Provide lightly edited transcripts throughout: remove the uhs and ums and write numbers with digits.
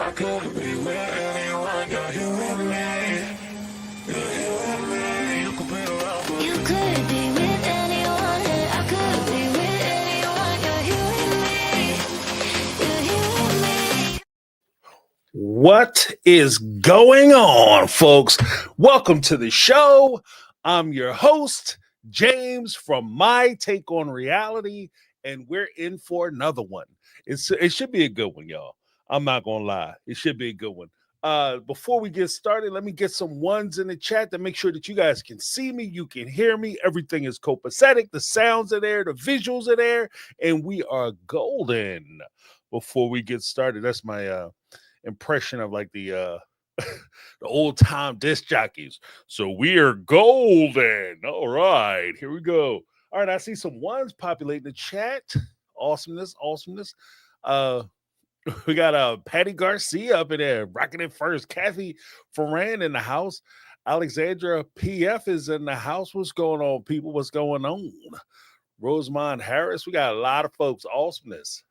I could be with anyone, you're here with me. You're here with me. You could be around me. You could be with anyone, and I could be with anyone. You're here with me. You're here with me. What is going on, folks? Welcome to the show. I'm your host, James from My Take on Reality, and we're in for another one. It should be a good one, y'all. I'm not gonna lie. It should be a good one. Before we get started, let me get some ones in the chat to make sure that you guys can see me, you can hear me. Everything is copacetic. The sounds are there, the visuals are there, and we are golden. Before we get started, that's my impression of like the the old time disc jockeys. So we are golden. All right, here we go. All right, I see some ones populating the chat. Awesomeness. We got Patty Garcia up in there, rocking it first. Kathy Ferran in the house. Alexandra PF is in the house. What's going on, people? What's going on? Rosemond Harris. We got a lot of folks. Awesomeness.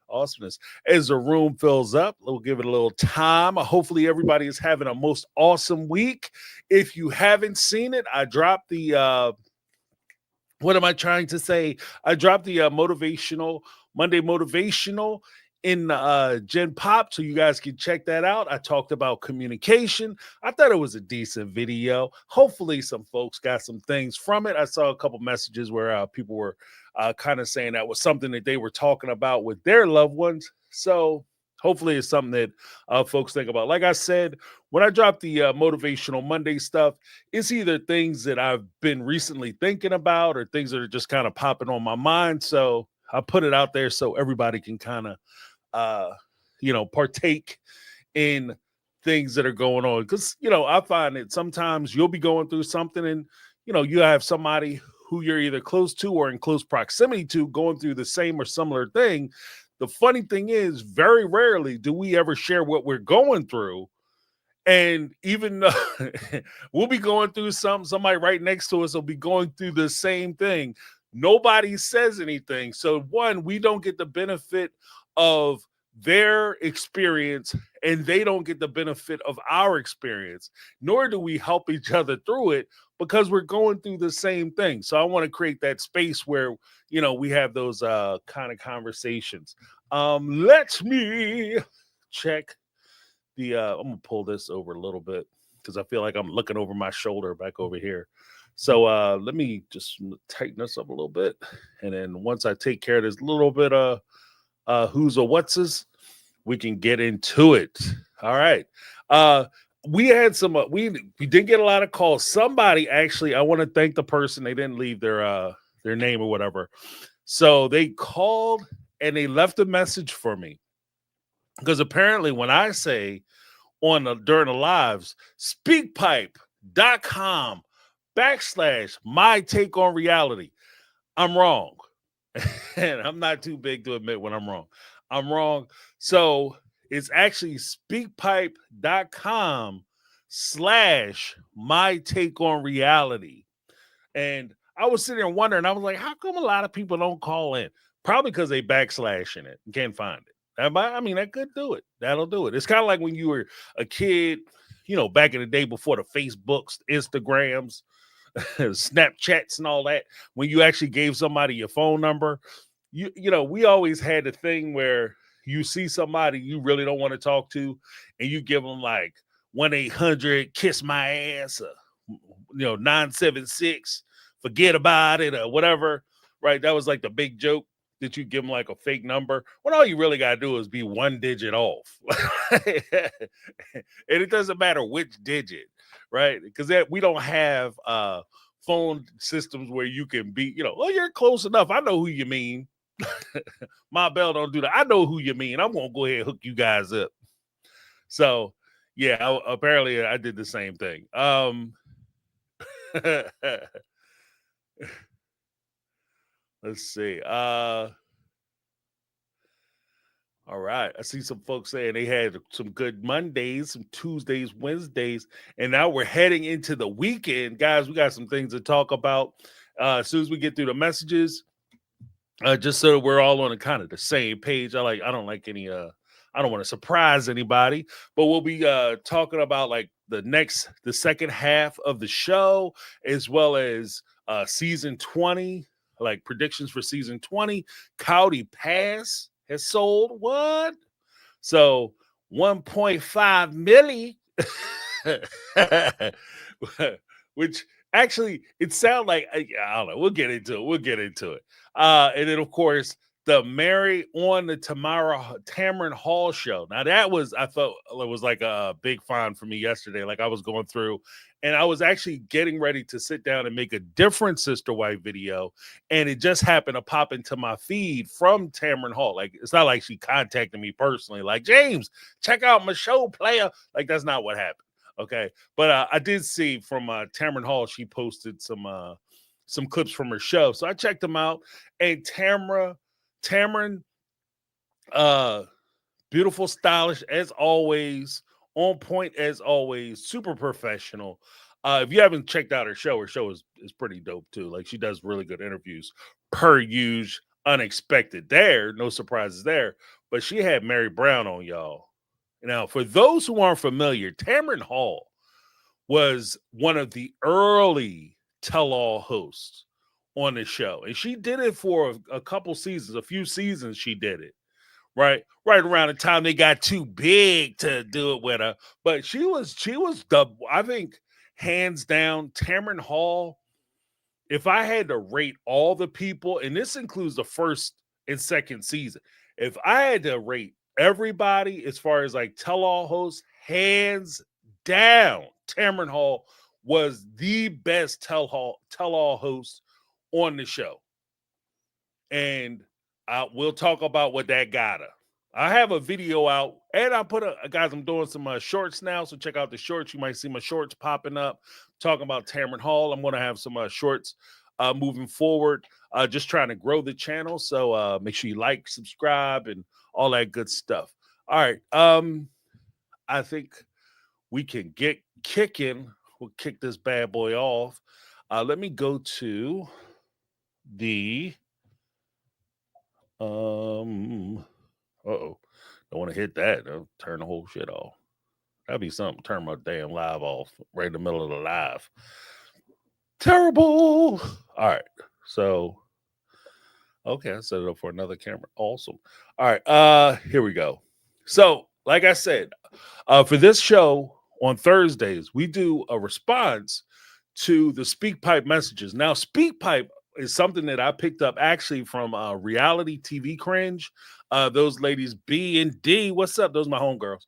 As the room fills up, we'll give it a little time. Hopefully everybody is having a most awesome week. If you haven't seen it, I dropped the what am I trying to say? I dropped the Monday motivational in Gen Pop, so you guys can check that out. I talked about communication. I thought it was a decent video. Hopefully some folks got some things from it. I saw a couple messages where people were kind of saying that was something that they were talking about with their loved ones. So hopefully it's something that folks think about. Like I said, when I drop the Motivational Monday stuff, it's either things that I've been recently thinking about or things that are just kind of popping on my mind. So I put it out there so everybody can kind of partake in things that are going on. Because, I find that sometimes you'll be going through something and, you have somebody who you're either close to or in close proximity to going through the same or similar thing. The funny thing is, very rarely do we ever share what we're going through. And even we'll be going through somebody right next to us will be going through the same thing. Nobody says anything. So one, we don't get the benefit of their experience and they don't get the benefit of our experience, nor do we help each other through it because we're going through the same thing. So I want to create that space where, we have those kind of conversations. Let me check the, I'm going to pull this over a little bit because I feel like I'm looking over my shoulder back over here. So let me just tighten this up a little bit. And then once I take care of this little bit of who's or what's, we can get into it. All right. We had some, we did get a lot of calls. Somebody actually, I want to thank the person. They didn't leave their name or whatever. So they called and they left a message for me. Because apparently when I say during the lives, SpeakPipe.com/my take on reality, I'm wrong. And I'm not too big to admit when I'm wrong. I'm wrong. So it's actually SpeakPipe.com/my take on reality. And I was sitting there wondering, I was like, how come a lot of people don't call in? Probably because they backslashing it and can't find it. I mean, that could do it. That'll do it. It's kind of like when you were a kid, back in the day before the Facebooks, Instagrams, Snapchats and all that, when you actually gave somebody your phone number, we always had the thing where you see somebody you really don't want to talk to and you give them like 1-800 kiss my ass, 976 forget about it or whatever, right? That was like the big joke that you give them like a fake number when all you really got to do is be one digit off. And it doesn't matter which digit, right? Because we don't have phone systems where you can be, you're close enough. I know who you mean. My bell don't do that. I know who you mean. I'm going to go ahead and hook you guys up. So, yeah, apparently I did the same thing. Let's see. All right. I see some folks saying they had some good Mondays, some Tuesdays, Wednesdays, and now we're heading into the weekend. Guys, we got some things to talk about. As soon as we get through the messages, just so we're all on a kind of the same page. I don't like any I don't want to surprise anybody, but we'll be talking about like the second half of the show, as well as season 20, like predictions for season 20. Coyote Pass has sold what? So 1.5 milli, which actually it sounds like I don't know. We'll get into it. And then of course the Meri on the Tamron Hall show. Now that was, I thought it was like a big find for me yesterday. Like I was going through and I was actually getting ready to sit down and make a different Sister Wife video. And it just happened to pop into my feed from Tamron Hall. Like, it's not like she contacted me personally, like, James, check out my show, player. Like, that's not what happened. Okay. But I did see from Tamron Hall, she posted some clips from her show. So I checked them out. And Tamron, beautiful, stylish as always, on point as always, super professional. If you haven't checked out her show is pretty dope too. Like she does really good interviews, per usual, unexpected there, no surprises there. But she had Meri Brown on, y'all. Now, for those who aren't familiar, Tamron Hall was one of the early tell-all hosts on the show, and she did it for a couple seasons, a few seasons. She did it. Right around the time they got too big to do it with her. But she was the, I think, hands down, Tamron Hall. If I had to rate all the people, and this includes the first and second season, if I had to rate everybody as far as like tell-all hosts, hands down, Tamron Hall was the best tell-all host on the show. And we'll talk about what that got her. I have a video out, and I put guys, I'm doing some shorts now, so check out the shorts. You might see my shorts popping up, talking about Tamron Hall. I'm going to have some shorts moving forward, just trying to grow the channel. So make sure you like, subscribe, and all that good stuff. All right. I think we can get kicking. We'll kick this bad boy off. Let me go to the... don't want to hit that. I'll turn the whole shit off. That'd be something. Turn my damn live off right in the middle of the live. Terrible. All right. So, okay, I set it up for another camera. Awesome. All right. Here we go. So, like I said, for this show on Thursdays, we do a response to the SpeakPipe messages. Now, SpeakPipe is something that I picked up actually from Reality TV Cringe. Those ladies B and D, what's up? Those are my homegirls.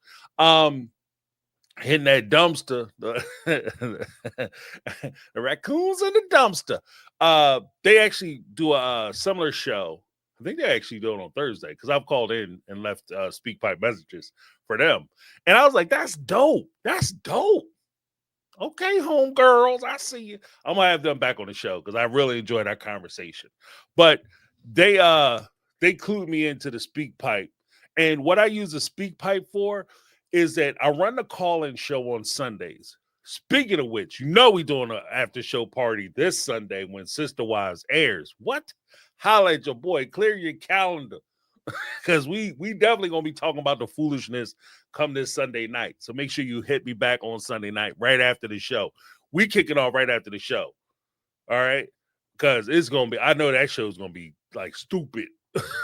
Hitting that dumpster, the raccoons in the dumpster. They actually do a similar show. I think they actually do it on Thursday because I've called in and left SpeakPipe messages for them. And I was like, that's dope. That's dope. Okay, homegirls, I see you. I'm gonna have them back on the show because I really enjoyed that conversation. But they clued me into the SpeakPipe, and what I use the SpeakPipe for is that I run the call-in show on Sundays. Speaking of which, we doing an after-show party this Sunday when Sister Wives airs. What? Holla at your boy. Clear your calendar. Because we definitely gonna be talking about the foolishness come this Sunday night. So make sure you hit me back on Sunday night right after the show. We kick it off right after the show. All right. Because it's gonna be, I know that show is gonna be like stupid.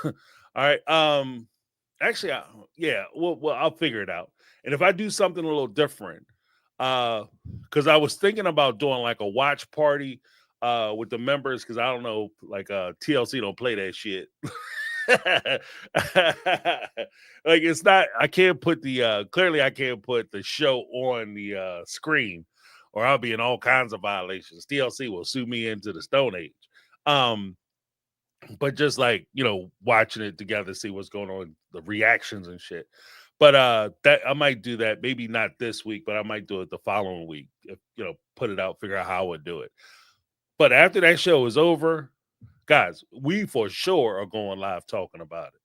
All right. Actually, I'll figure it out. And if I do something a little different, because I was thinking about doing like a watch party with the members, because I don't know, like TLC don't play that shit. Like it's not, I can't put the clearly I can't put the show on the screen or I'll be in all kinds of violations. TLC will sue me into the Stone Age. But just like, watching it together, see what's going on, the reactions and shit. But that I might do that, maybe not this week, but I might do it the following week. If, put it out, figure out how I would do it. But after that show is over, guys, we for sure are going live talking about it.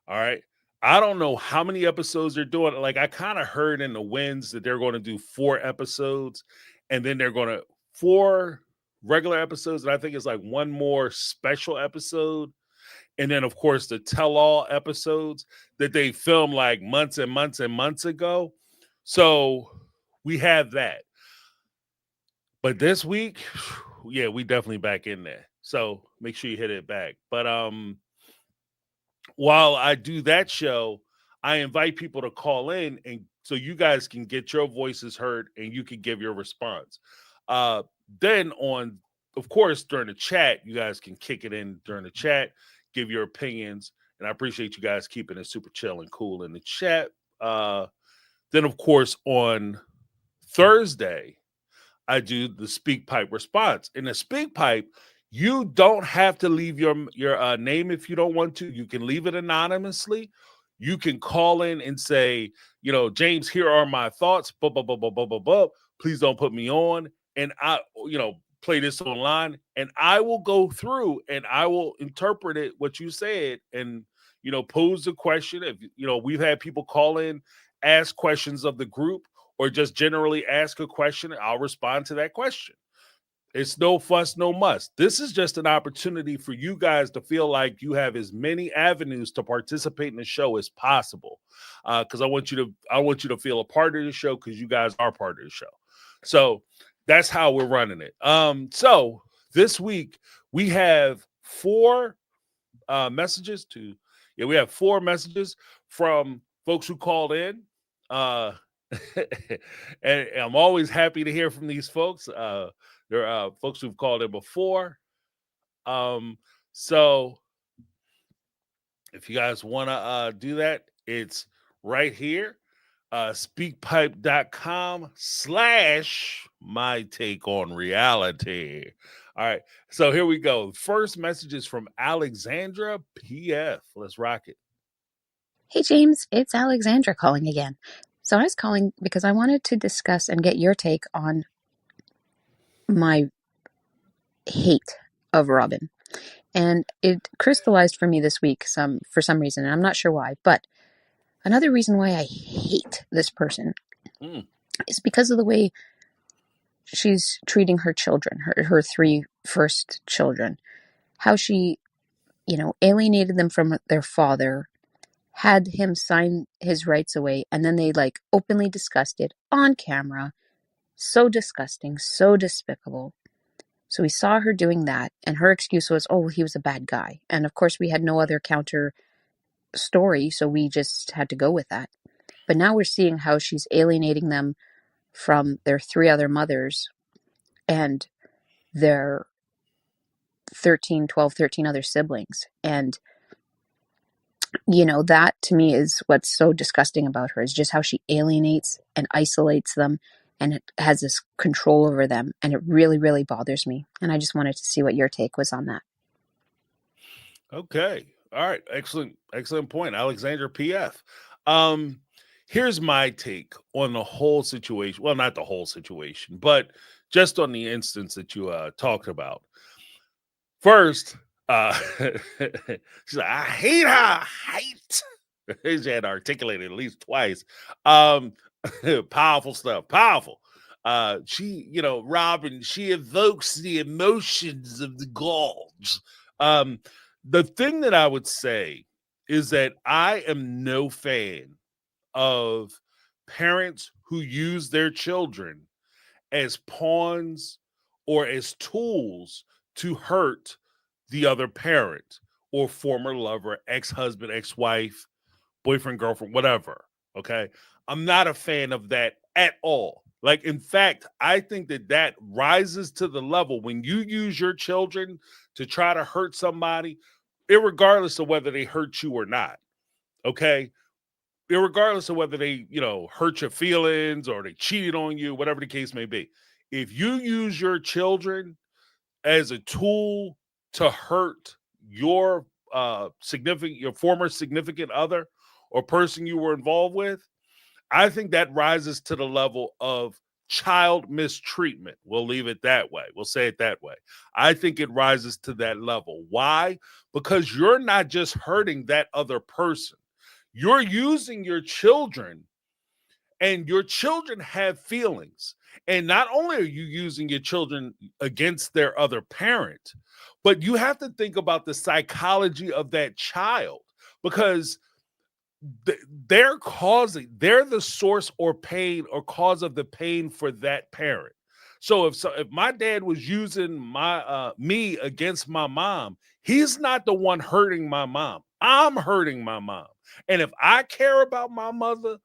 All right. I don't know how many episodes they're doing. Like I kind of heard in the winds that they're going to do 4 episodes and then they're going to 4 regular episodes. And I think it's like one more special episode. and then of course the tell-all episodes that they filmed like months and months and months ago. So we have that. But this week, yeah, we definitely back in there. So make sure you hit it back. But while I do that show, I invite people to call in, and so you guys can get your voices heard and you can give your response. Then on, of course, during the chat, you guys can kick it in during the chat, give your opinions, and I appreciate you guys keeping it super chill and cool in the chat. Then, of course, on Thursday, I do the SpeakPipe response. In the SpeakPipe, you don't have to leave your name if you don't want to. You can leave it anonymously. You can call in and say, James, here are my thoughts. Blah, blah, blah, blah, blah, blah, blah. Please don't put me on. And I, play this online, and I will go through and I will interpret it, what you said, and, pose the question. If, we've had people call in, ask questions of the group, or just generally ask a question, I'll respond to that question. It's no fuss, no muss. This is just an opportunity for you guys to feel like you have as many avenues to participate in the show as possible. Because I want you to feel a part of the show, because you guys are part of the show. So that's how we're running it. So this week we have four messages we have four messages from folks who called in. And I'm always happy to hear from these folks. There are folks who've called in before. So if you guys want to do that, it's right here. SpeakPipe.com/my take on reality. All right. So here we go. First message is from Alexandra PF. Let's rock it. Hey, James, it's Alexandra calling again. So I was calling because I wanted to discuss and get your take on my hate of Robin. And it crystallized for me this week for some reason, and I'm not sure why. But another reason why I hate this person is because of the way she's treating her children, her three first children. How she, alienated them from their father, had him sign his rights away, and then they openly discussed it on camera. So disgusting, so despicable. So we saw her doing that, and her excuse was, oh, he was a bad guy. And of course we had no other counter story, so we just had to go with that. But now we're seeing how she's alienating them from their three other mothers and their 13 other siblings. And that to me is what's so disgusting about her, is just how she alienates and isolates them and has this control over them. And it really, really bothers me. And I just wanted to see what your take was on that. Okay. All right. Excellent point. Alexander PF. Here's my take on the whole situation. Well, not the whole situation, but just on the instance that you talked about. First, she's like, I hate her. She had articulated at least twice. Powerful stuff. Powerful. She, Robin, she evokes the emotions of the gods. The thing that I would say is that I am no fan of parents who use their children as pawns or as tools to hurt the other parent or former lover, ex-husband, ex-wife, boyfriend, girlfriend, whatever. Okay. I'm not a fan of that at all. In fact, I think that rises to the level when you use your children to try to hurt somebody, irregardless of whether they hurt you or not. Okay. Irregardless of whether they, hurt your feelings or they cheated on you, whatever the case may be. If you use your children as a tool to hurt your former significant other or person you were involved with, I think that rises to the level of child mistreatment. We'll leave it that way. We'll say it that way. I think it rises to that level. Why? Because you're not just hurting that other person. You're using your children And your children have feelings. And not only are you using your children against their other parent, but you have to think about the psychology of that child, because they're the source or pain or cause of the pain for that parent. So if my dad was using my me against my mom, he's not the one hurting my mom. I'm hurting my mom. And if I care about my mother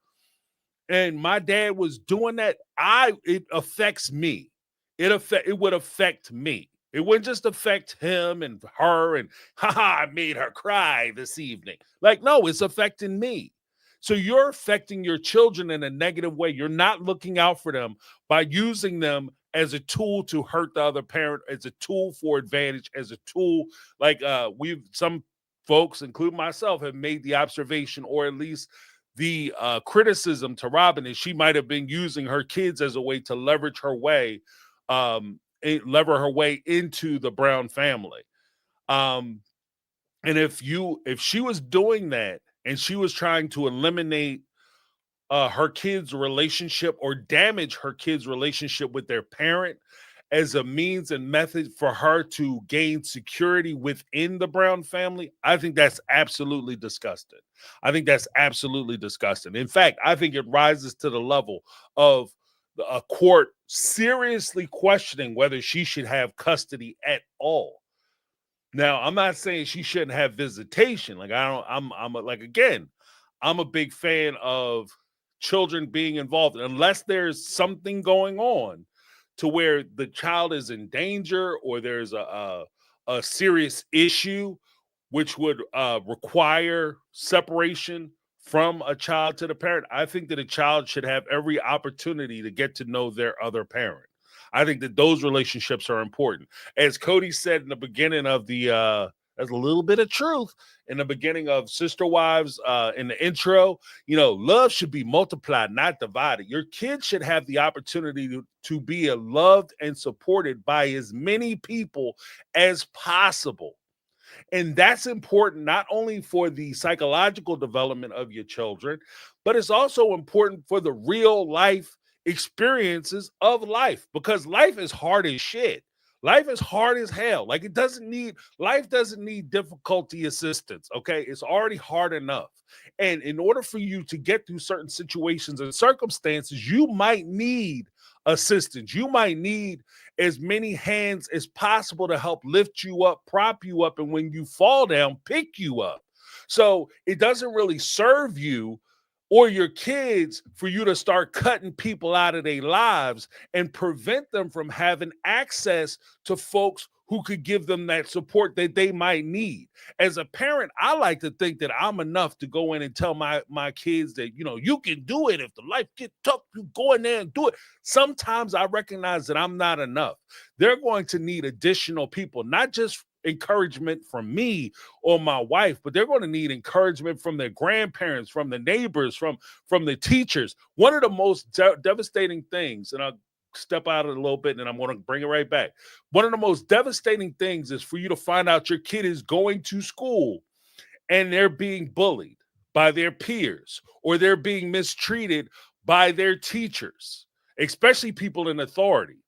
and my dad was doing that, it affects me. It would affect me. It wouldn't just affect him and her and haha, I made her cry this evening. Like, no, it's affecting me. So you're affecting your children in a negative way. You're not looking out for them by using them as a tool to hurt the other parent, as a tool for advantage, as a tool. Like some folks, including myself, have made the observation, or at least the criticism to Robin, is she might have been using her kids as a way to leverage her way, lever her way into the Brown family. And if she was doing that and she was trying to eliminate her kids' relationship or damage her kids' relationship with their parent as a means and method for her to gain security within the Brown family, I think that's absolutely disgusting. I think that's absolutely disgusting. In fact, I think it rises to the level of a court seriously questioning whether she should have custody at all. Now, I'm not saying she shouldn't have visitation. Like, I'm a big fan of children being involved unless there's something going on to where the child is in danger or there's a serious issue which would require separation from a child to the parent. I think that a child should have every opportunity to get to know their other parent. I think that those relationships are important. As Cody said in the beginning of there's a little bit of truth in the beginning of Sister Wives in the intro. Love should be multiplied, not divided. Your kids should have the opportunity to be loved and supported by as many people as possible. And that's important not only for the psychological development of your children, but it's also important for the real life experiences of life, because life is hard as shit. Life is hard as hell. Like, life doesn't need difficulty assistance. Okay. It's already hard enough. And in order for you to get through certain situations and circumstances, you might need assistance. You might need as many hands as possible to help lift you up, prop you up, and when you fall down, pick you up. So it doesn't really serve you or your kids for you to start cutting people out of their lives and prevent them from having access to folks who could give them that support that they might need. As a parent, I like to think that I'm enough to go in and tell my kids that, you can do it. If the life gets tough, you go in there and do it. Sometimes I recognize that I'm not enough. They're going to need additional people, not just encouragement from me or my wife, but they're going to need encouragement from their grandparents, from the neighbors, from the teachers. One of the most devastating things, and I'll step out of it a little bit and then I'm going to bring it right back. One of the most devastating things is for you to find out your kid is going to school and they're being bullied by their peers or they're being mistreated by their teachers, especially people in authority.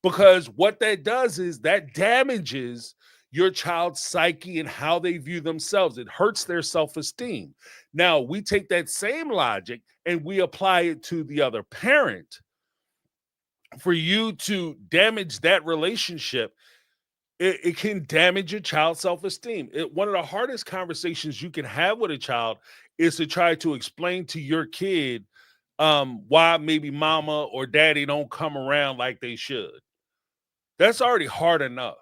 Because what that does is that damages your child's psyche and how they view themselves. It hurts their self-esteem. Now, we take that same logic and we apply it to the other parent. For you to damage that relationship, it can damage your child's self-esteem. One of the hardest conversations you can have with a child is to try to explain to your kid why maybe mama or daddy don't come around like they should. That's already hard enough.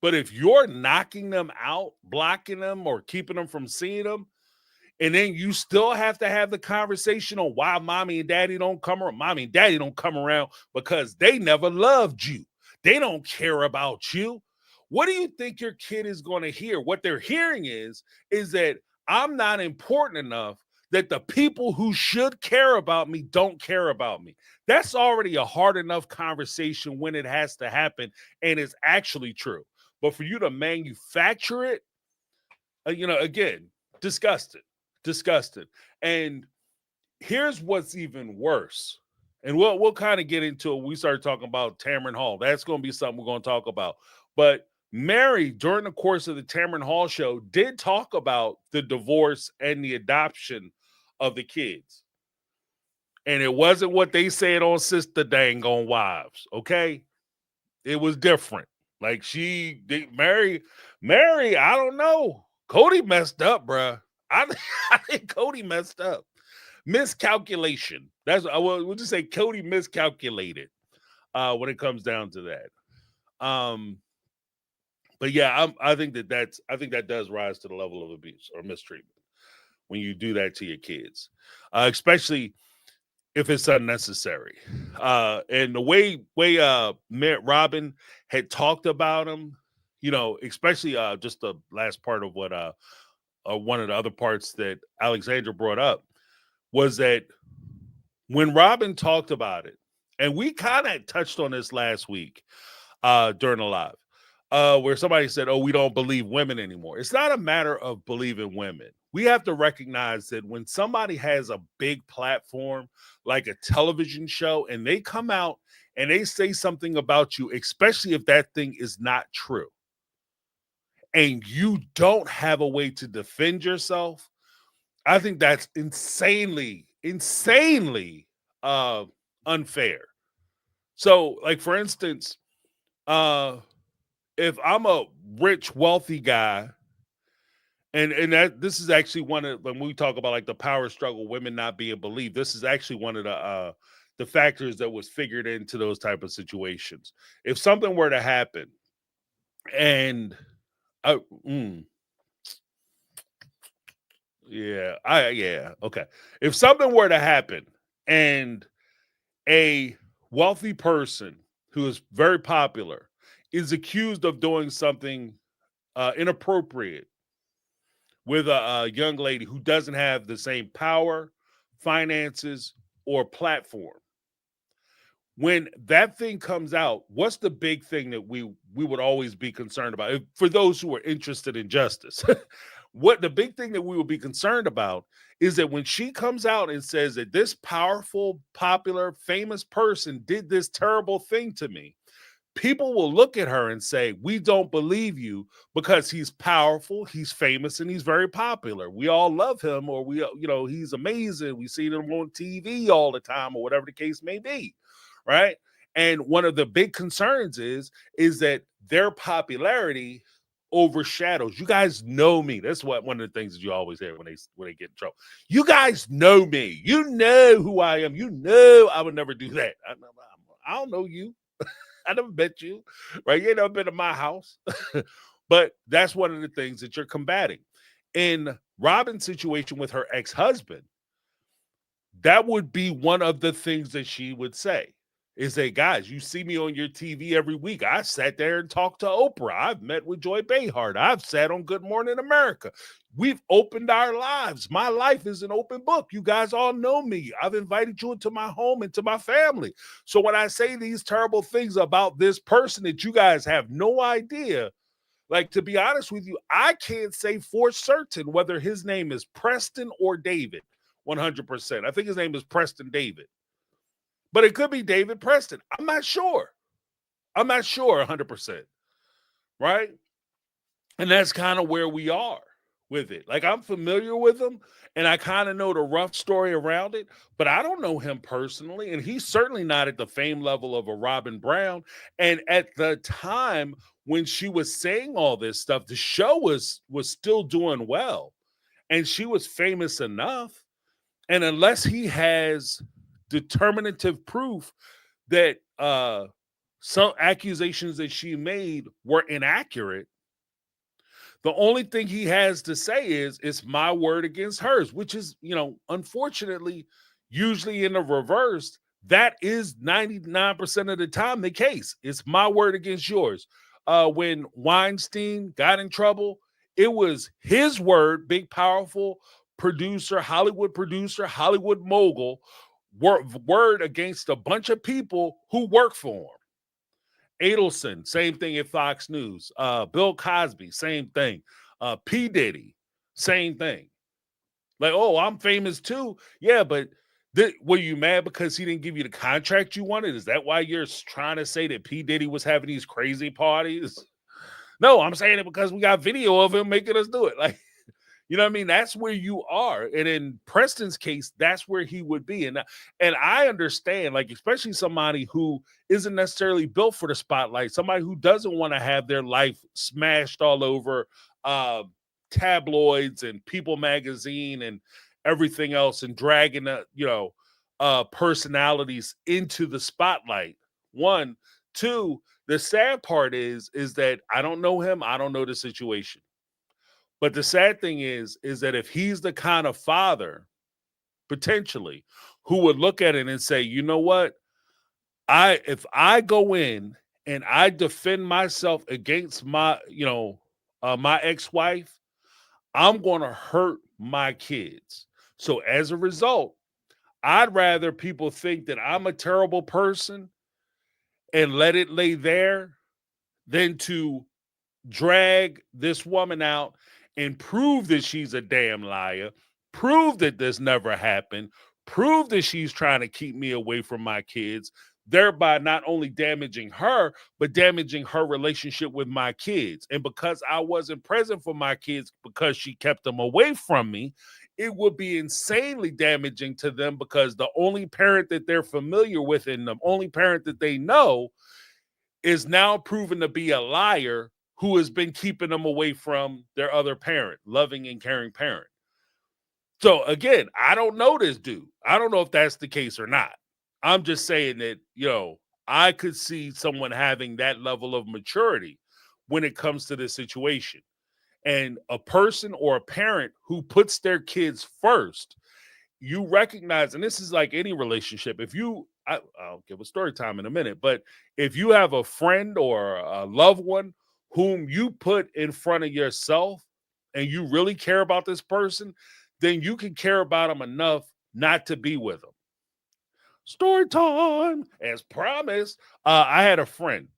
But if you're knocking them out, blocking them, or keeping them from seeing them, and then you still have to have the conversation on why mommy and daddy don't come around. Mommy and daddy don't come around because they never loved you. They don't care about you. What do you think your kid is going to hear? What they're hearing is that I'm not important enough, that the people who should care about me don't care about me. That's already a hard enough conversation when it has to happen, and it's actually true. But for you to manufacture it, again, disgusting. And here's what's even worse. And we'll kind of get into it. We start talking about Tamron Hall. That's going to be something we're going to talk about. But Meri, during the course of the Tamron Hall show, did talk about the divorce and the adoption of the kids. And it wasn't what they said on Sister Dang on Wives, okay? It was different. Like Meri, I don't know. Cody messed up, bruh. I think Cody messed up. Miscalculation. We'll just say Cody miscalculated when it comes down to that. But yeah, I think that does rise to the level of abuse or mistreatment when you do that to your kids, especially if it's unnecessary. And the way Robin had talked about him, especially just the last part of what one of the other parts that Alexandra brought up was that when Robin talked about it, and we kind of touched on this last week during the live, where somebody said, "Oh, we don't believe women anymore." It's not a matter of believing women. We have to recognize that when somebody has a big platform like a television show and they come out and they say something about you, especially if that thing is not true, and you don't have a way to defend yourself, I think that's insanely unfair. So, like, for instance, if I'm a rich, wealthy guy, and that this is actually one of, when we talk about like the power struggle, women not being believed, this is actually one of the factors that was figured into those type of situations. If something were to happen, and okay. If something were to happen and a wealthy person who is very popular is accused of doing something inappropriate with a young lady who doesn't have the same power, finances, or platform, when that thing comes out, what's the big thing that we would always be concerned about? For those who are interested in justice, what the big thing that we will be concerned about is that when she comes out and says that this powerful, popular, famous person did this terrible thing to me, people will look at her and say, we don't believe you because he's powerful, he's famous, and he's very popular. We all love him, or he's amazing. We see him on TV all the time, or whatever the case may be, right? And one of the big concerns is that their popularity overshadows. You guys know me. That's one of the things that you always hear when they get in trouble. You guys know me. You know who I am. You know I would never do that. I don't know you. I never met you, right? You ain't never been to my house. But that's one of the things that you're combating. In Robin's situation with her ex-husband, that would be one of the things that she would say. Is that, guys, you see me on your TV every week. I sat there and talked to Oprah. I've met with Joy Behar. I've sat on Good Morning America. We've opened our lives. My life is an open book. You guys all know me. I've invited you into my home, into my family. So when I say these terrible things about this person that you guys have no idea, like, to be honest with you, I can't say for certain whether his name is Preston or David 100%. I think his name is Preston David. But it could be David Preston. I'm not sure. 100%. Right? And that's kind of where we are with it. Like, I'm familiar with him, and I kind of know the rough story around it, but I don't know him personally, and he's certainly not at the fame level of a Robin Brown. And at the time when she was saying all this stuff, the show was still doing well, and she was famous enough. And unless he has determinative proof that some accusations that she made were inaccurate, the only thing he has to say is, it's my word against hers, which is, unfortunately, usually in the reverse, that is 99% of the time the case. It's my word against yours. When Weinstein got in trouble, it was his word, big, powerful producer, Hollywood mogul, word against a bunch of people who work for him. Adelson, same thing at Fox News. Bill Cosby, same thing. P. Diddy, same thing. Like, oh, I'm famous too. Yeah, but Were you mad because he didn't give you the contract you wanted? Is that why you're trying to say that P. Diddy was having these crazy parties? No, I'm saying it because we got video of him making us do it. Like, you know what I mean? That's where you are. And in Preston's case, that's where he would be. And I understand, like, especially somebody who isn't necessarily built for the spotlight, somebody who doesn't want to have their life smashed all over tabloids and People magazine and everything else, and dragging personalities into the spotlight. One. Two, the sad part is that I don't know him. I don't know the situation. But the sad thing is that if he's the kind of father, potentially, who would look at it and say, you know what? If I go in and I defend myself against my ex-wife, I'm going to hurt my kids. So as a result, I'd rather people think that I'm a terrible person and let it lay there than to drag this woman out and prove that she's a damn liar, prove that this never happened, prove that she's trying to keep me away from my kids, thereby not only damaging her, but damaging her relationship with my kids. And because I wasn't present for my kids because she kept them away from me, it would be insanely damaging to them because the only parent that they're familiar with and the only parent that they know is now proven to be a liar who has been keeping them away from their other parent, loving and caring parent. So again, I don't know this dude. I don't know if that's the case or not. I'm just saying that, I could see someone having that level of maturity when it comes to this situation. And a person or a parent who puts their kids first, you recognize, and this is like any relationship. I'll give a story time in a minute, but if you have a friend or a loved one whom you put in front of yourself and you really care about this person, then you can care about them enough not to be with them. Story time. As promised, I had a friend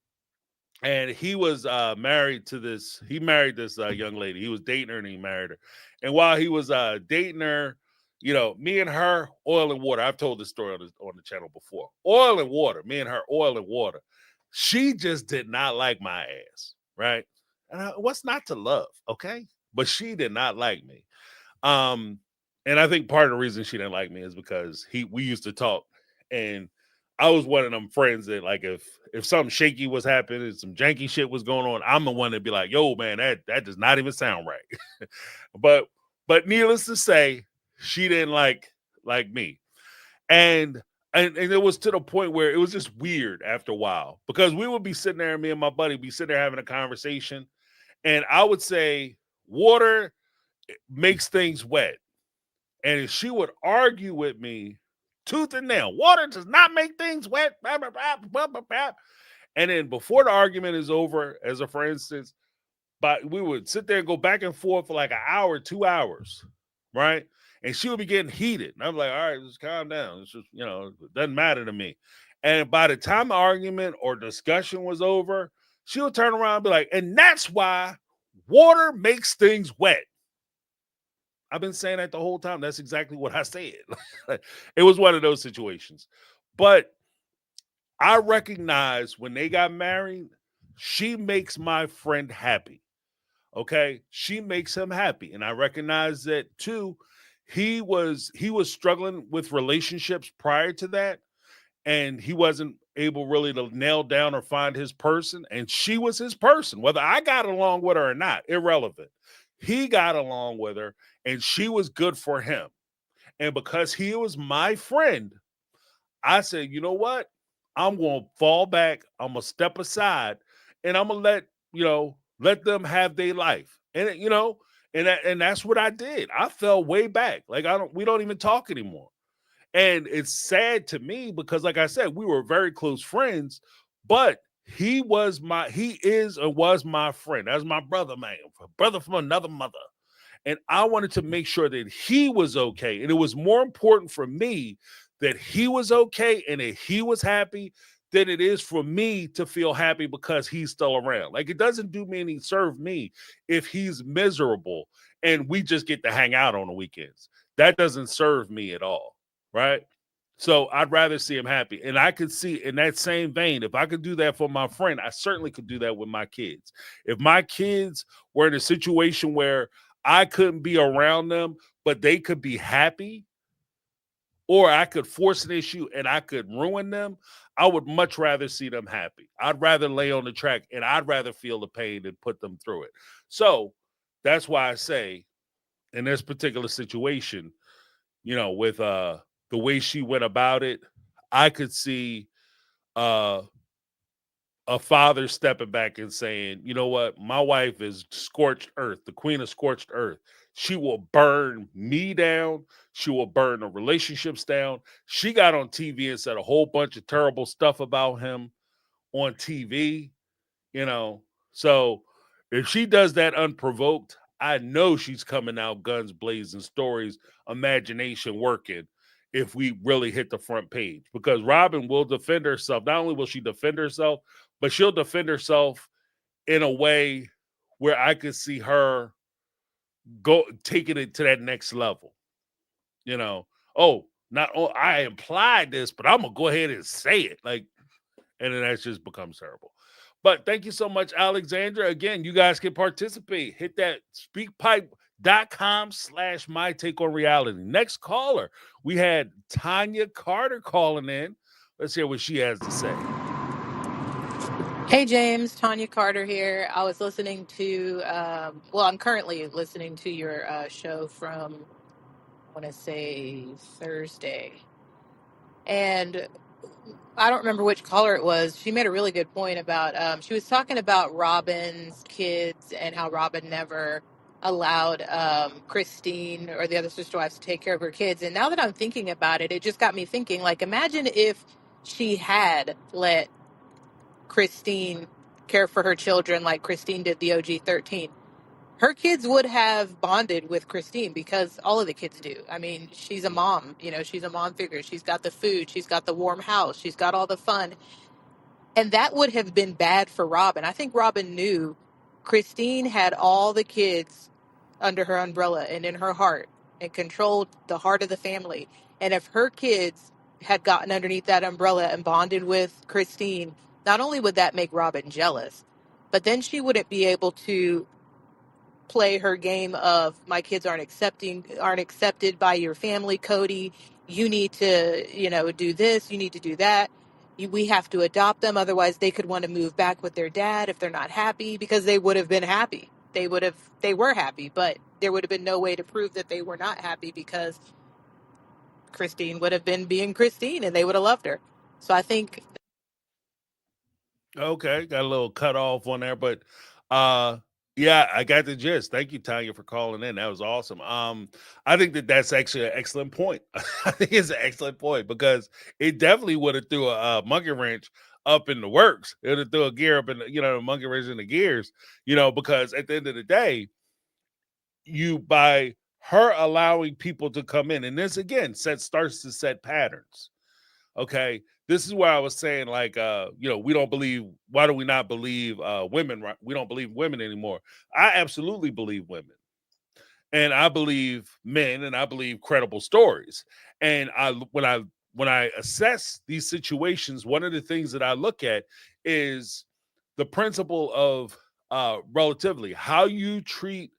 and he was married this young lady. He was dating her and he married her. And while he was dating her, me and her, oil and water. I've told this story on the channel before. Oil and water. Me and her, oil and water. She just did not like my ass, right? And what's not to love, okay? But she did not like me. And I think part of the reason she didn't like me is because we used to talk, and I was one of them friends that, like, if something shaky was happening, some janky shit was going on, I'm the one that'd be like, yo, man, that does not even sound right. but needless to say, she didn't like me. And it was to the point where it was just weird after a while, because we would be sitting there, me and my buddy be sitting there having a conversation, and I would say, water makes things wet. And she would argue with me tooth and nail. Water does not make things wet. And then before the argument is over, as a for instance, but we would sit there and go back and forth for like an hour, 2 hours, right? And she would be getting heated. And I'm like, all right, just calm down. It's just, it doesn't matter to me. And by the time the argument or discussion was over, she would turn around and be like, and that's why water makes things wet. I've been saying that the whole time. That's exactly what I said. It was one of those situations. But I recognize when they got married, she makes my friend happy. Okay? She makes him happy. And I recognize that too. He was struggling with relationships prior to that, and he wasn't able really to nail down or find his person. And she was his person. Whether I got along with her or not, irrelevant. He got along with her, and she was good for him. And because he was my friend, I said, you know what? I'm going to fall back. I'm going to step aside, and I'm going to let them have their life. And, and that's what I did. I fell way back. Like, we don't even talk anymore. And it's sad to me because, like I said, we were very close friends, but he is and was my friend. That's my brother, man. Brother from another mother. And I wanted to make sure that he was okay. And it was more important for me that he was okay and that he was happy than it is for me to feel happy because he's still around. Like, it doesn't do me any serve me if he's miserable and we just get to hang out on the weekends. That doesn't serve me at all. Right? So I'd rather see him happy. And I could see in that same vein, if I could do that for my friend, I certainly could do that with my kids. If my kids were in a situation where I couldn't be around them, but they could be happy, or I could force an issue and I could ruin them, I would much rather see them happy. I'd rather lay on the track and I'd rather feel the pain and put them through it. So that's why I say in this particular situation, with the way she went about it, I could see uh a father stepping back and saying, you know what, my wife is scorched earth, the queen of scorched earth. She will burn me down. She will burn the relationships down. She got on TV and said a whole bunch of terrible stuff about him on TV, you know. So if she does that unprovoked, I know she's coming out guns blazing, stories, imagination working if we really hit the front page, because Robin will defend herself. Not only will she defend herself, but she'll defend herself in a way where I could see her go taking it to that next level. I implied this, but I'm gonna go ahead and say it. And then that just becomes terrible. But thank you so much, Alexandra. Again, you guys can participate. Hit that speakpipe.com/my take on reality. Next caller, we had Tanya Carter calling in. Let's hear what she has to say. Hey James, Tanya Carter here. I was listening to, I'm currently listening to your show from, I want to say Thursday. And I don't remember which caller it was. She made a really good point about, she was talking about Robin's kids and how Robin never allowed Christine or the other sister wives to take care of her kids. And now that I'm thinking about it, it just got me thinking, like, imagine if she had let Christine care for her children like Christine did the OG 13. Her kids would have bonded with Christine because all of the kids do. I mean, she's a mom, she's a mom figure. She's got the food, she's got the warm house, she's got all the fun. And that would have been bad for Robin. I think Robin knew Christine had all the kids under her umbrella and in her heart and controlled the heart of the family. And if her kids had gotten underneath that umbrella and bonded with Christine, not only would that make Robin jealous, but then she wouldn't be able to play her game of my kids aren't accepted by your family, Cody. You need to, do this, you need to do that. We have to adopt them. Otherwise they could want to move back with their dad if they're not happy, because they would have been happy. They were happy, but there would have been no way to prove that they were not happy because Christine would have been being Christine and they would have loved her. So I think. Okay, got a little cut off on there, but yeah, I got the gist. Thank you, Tanya, for calling in. That was awesome. I think that's actually an excellent point. I think it's an excellent point because it definitely would have threw a monkey wrench up in the works. It would have threw a gear up in the monkey wrench in the gears, because at the end of the day, by her allowing people to come in, and this again starts to set patterns. Okay. This is where I was saying, we don't believe, why do we not believe women? Right? We don't believe women anymore. I absolutely believe women. And I believe men, and I believe credible stories. And when I assess these situations, one of the things that I look at is the principle of relativity. How you treat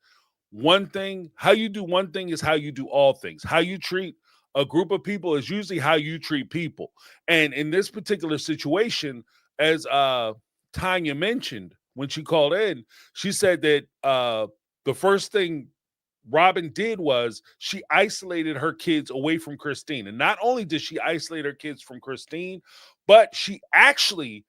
one thing, how you do one thing is how you do all things. How you treat a group of people is usually how you treat people. And in this particular situation, as Tanya mentioned when she called in, she said that the first thing Robin did was she isolated her kids away from Christine. And not only did she isolate her kids from Christine, but she actually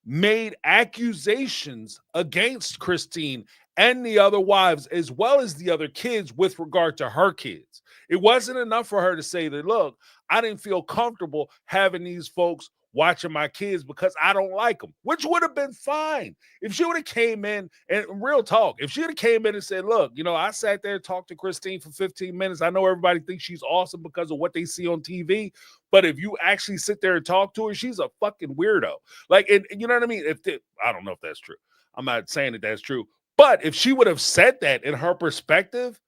made accusations against Christine and the other wives, as well as the other kids, with regard to her kids. It wasn't enough for her to say that, look, I didn't feel comfortable having these folks watching my kids because I don't like them, which would have been fine. If she would have came in, and real talk, if she would have came in and said, look, I sat there and talked to Christine for 15 minutes. I know everybody thinks she's awesome because of what they see on TV. But if you actually sit there and talk to her, she's a fucking weirdo. And you know what I mean? I don't know if that's true. I'm not saying that that's true. But if she would have said that in her perspective,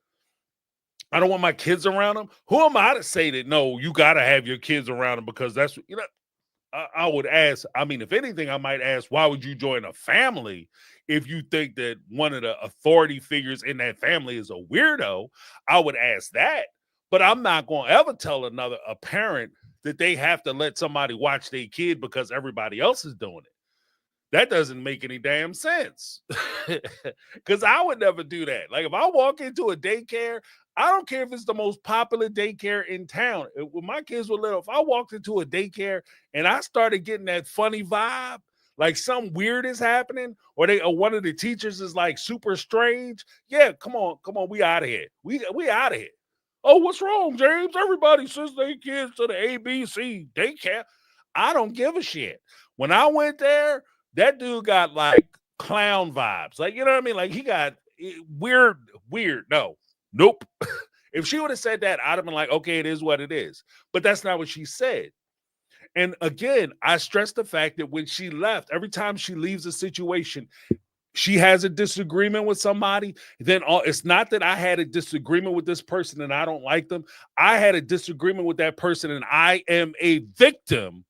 I don't want my kids around them. Who am I to say that, no, you got to have your kids around them because that's, I would ask, I mean, if anything, I might ask, why would you join a family if you think that one of the authority figures in that family is a weirdo? I would ask that. But I'm not going to ever tell a parent that they have to let somebody watch their kid because everybody else is doing it. That doesn't make any damn sense. Because I would never do that. Like if I walk into a daycare, I don't care if it's the most popular daycare in town. When my kids were little, if I walked into a daycare and I started getting that funny vibe, like something weird is happening, or one of the teachers is like super strange. Yeah, come on, we out of here. We out of here. Oh, what's wrong, James? Everybody sends their kids to the ABC daycare. I don't give a shit. When I went there, that dude got like clown vibes. Like, you know what I mean? Like he got weird. No, nope. If she would have said that, I'd have been like, okay, it is what it is. But that's not what she said. And again, I stress the fact that when she left, every time she leaves a situation, she has a disagreement with somebody, then it's not that I had a disagreement with this person and I don't like them. I had a disagreement with that person and I am a victim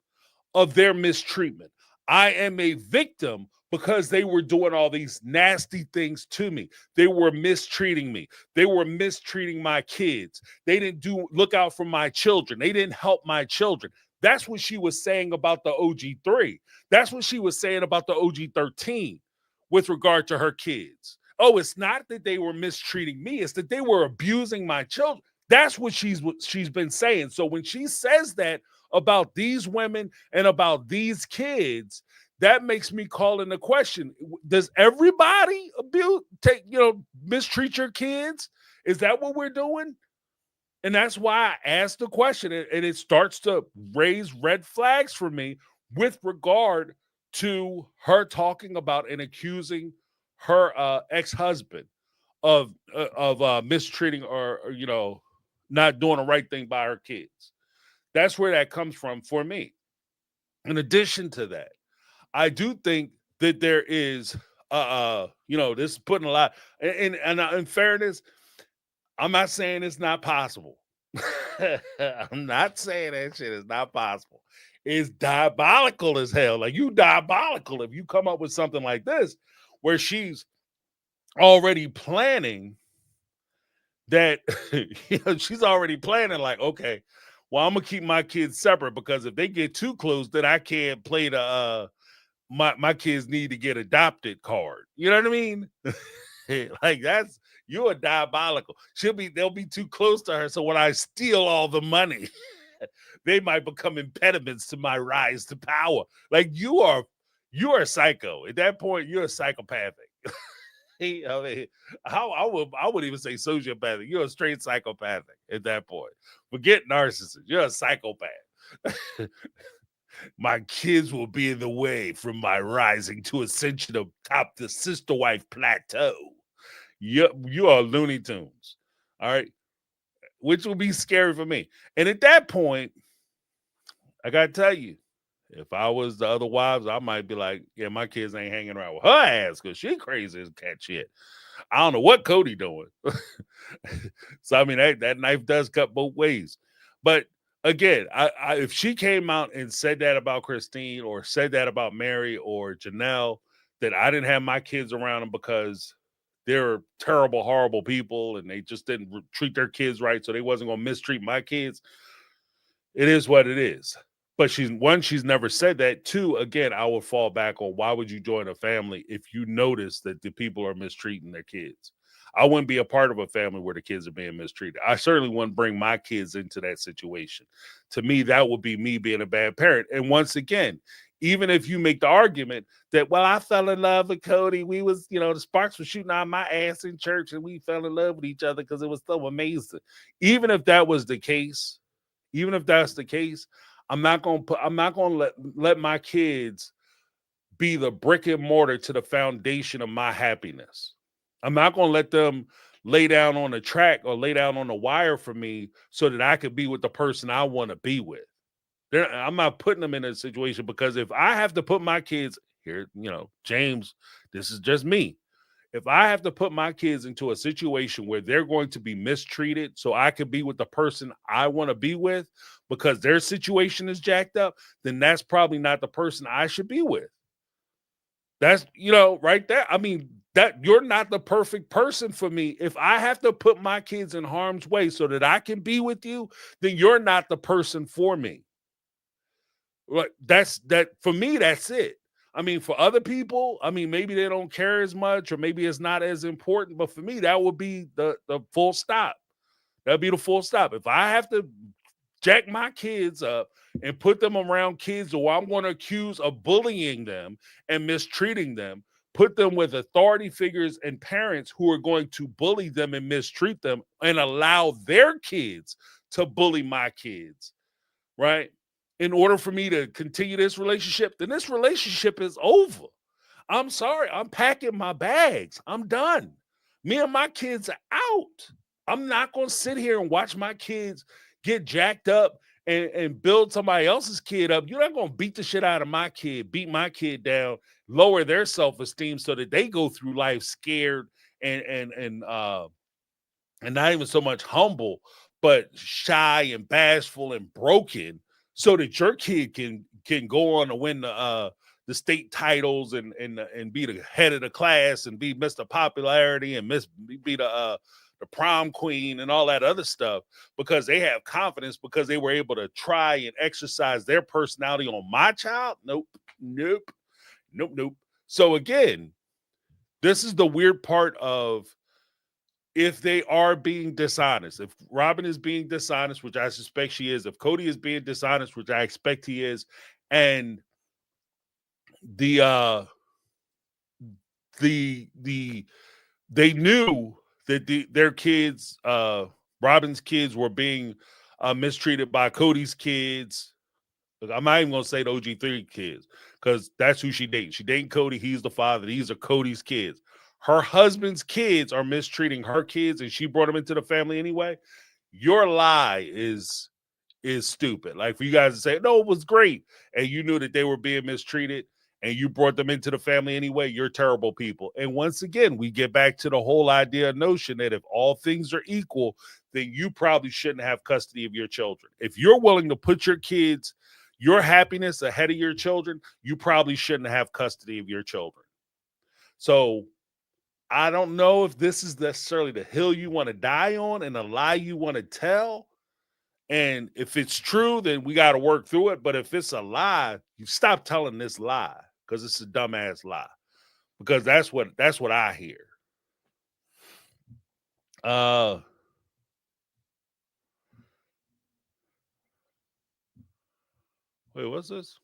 of their mistreatment. I am a victim because they were doing all these nasty things to me. They were mistreating me. They were mistreating my kids. They didn't look out for my children. They didn't help my children. That's what she was saying about the OG3. That's what she was saying about the OG13 with regard to her kids. Oh, it's not that they were mistreating me. It's that they were abusing my children. That's what she's been saying. So when she says that about these women and about these kids, that makes me call into question, does everybody mistreat your kids? Is that what we're doing? And that's why I asked the question, and it starts to raise red flags for me with regard to her talking about and accusing her ex-husband of mistreating or not doing the right thing by her kids. That's where that comes from for me. In addition to that, I do think that there is, this is putting a lot, and in fairness, I'm not saying it's not possible. I'm not saying that shit is not possible. It's diabolical as hell. Like, you diabolical if you come up with something like this, where she's already planning that, she's already planning like, okay, well, I'm gonna keep my kids separate because if they get too close, then I can't play the my kids need to get adopted card. You know what I mean? Like you're diabolical. They'll be too close to her. So when I steal all the money, they might become impediments to my rise to power. Like you are a psycho. At that point, you're a psychopathic. I would even say sociopathic. You're a straight psychopathic at that point. Forget narcissist. You're a psychopath. My kids will be in the way from my rising to ascension atop the sister wife plateau. You are Looney Tunes. All right. Which will be scary for me. And at that point, I got to tell you, if I was the other wives, I might be like, yeah, my kids ain't hanging around with her ass because she crazy as cat shit. I don't know what Cody doing. So, I mean, that knife does cut both ways. But again, if she came out and said that about Christine or said that about Meri or Janelle, that I didn't have my kids around them because they're terrible, horrible people and they just didn't treat their kids right, so they wasn't going to mistreat my kids, it is what it is. But she's never said that. Two, again, I would fall back on why would you join a family if you notice that the people are mistreating their kids? I wouldn't be a part of a family where the kids are being mistreated. I certainly wouldn't bring my kids into that situation. To me, that would be me being a bad parent. And once again, even if you make the argument that, well, I fell in love with Cody. We was, the sparks were shooting out my ass in church and we fell in love with each other because it was so amazing. Even if that was the case, even if that's the case, I'm not going to let my kids be the brick and mortar to the foundation of my happiness. I'm not going to let them lay down on the track or lay down on the wire for me so that I could be with the person I want to be with. I'm not putting them in a situation because if I have to put my kids here, James, this is just me. If I have to put my kids into a situation where they're going to be mistreated so I can be with the person I want to be with because their situation is jacked up, then that's probably not the person I should be with. That's, right there. I mean, that you're not the perfect person for me. If I have to put my kids in harm's way so that I can be with you, then you're not the person for me. Right? That for me, that's it. I mean, for other people, I mean, maybe they don't care as much or maybe it's not as important. But for me, that would be the full stop. That'd be the full stop. If I have to jack my kids up and put them around kids who I'm going to accuse of bullying them and mistreating them, put them with authority figures and parents who are going to bully them and mistreat them and allow their kids to bully my kids, right? In order for me to continue this relationship, then this relationship is over. I'm sorry. I'm packing my bags. I'm done. Me and my kids are out. I'm not going to sit here and watch my kids get jacked up and build somebody else's kid up. You're not going to beat the shit out of my kid, beat my kid down, lower their self-esteem so that they go through life scared and not even so much humble, but shy and bashful and broken, so that your kid can go on to win the state titles and be the head of the class and be Mr. Popularity and be the prom queen and all that other stuff because they have confidence because they were able to try and exercise their personality on my child. Nope. So again, this is the weird part of if they are being dishonest, if Robin is being dishonest, which I suspect she is, if Cody is being dishonest, which I expect he is, and they knew that their kids, Robin's kids, were being mistreated by Cody's kids. Look, I'm not even gonna say the OG3 kids because that's who she dates. She dating Cody. He's the father. These are Cody's kids. Her husband's kids are mistreating her kids, and she brought them into the family anyway. Your lie is stupid. Like for you guys to say, no, it was great, and you knew that they were being mistreated, and you brought them into the family anyway. You're terrible people. And once again, we get back to the whole idea notion that if all things are equal, then you probably shouldn't have custody of your children. If you're willing to put your kids, your happiness ahead of your children, you probably shouldn't have custody of your children. So I don't know if this is necessarily the hill you want to die on and a lie you want to tell. And if it's true, then we got to work through it. But if it's a lie, you stop telling this lie because it's a dumbass lie. Because that's what I hear. Wait, what's this?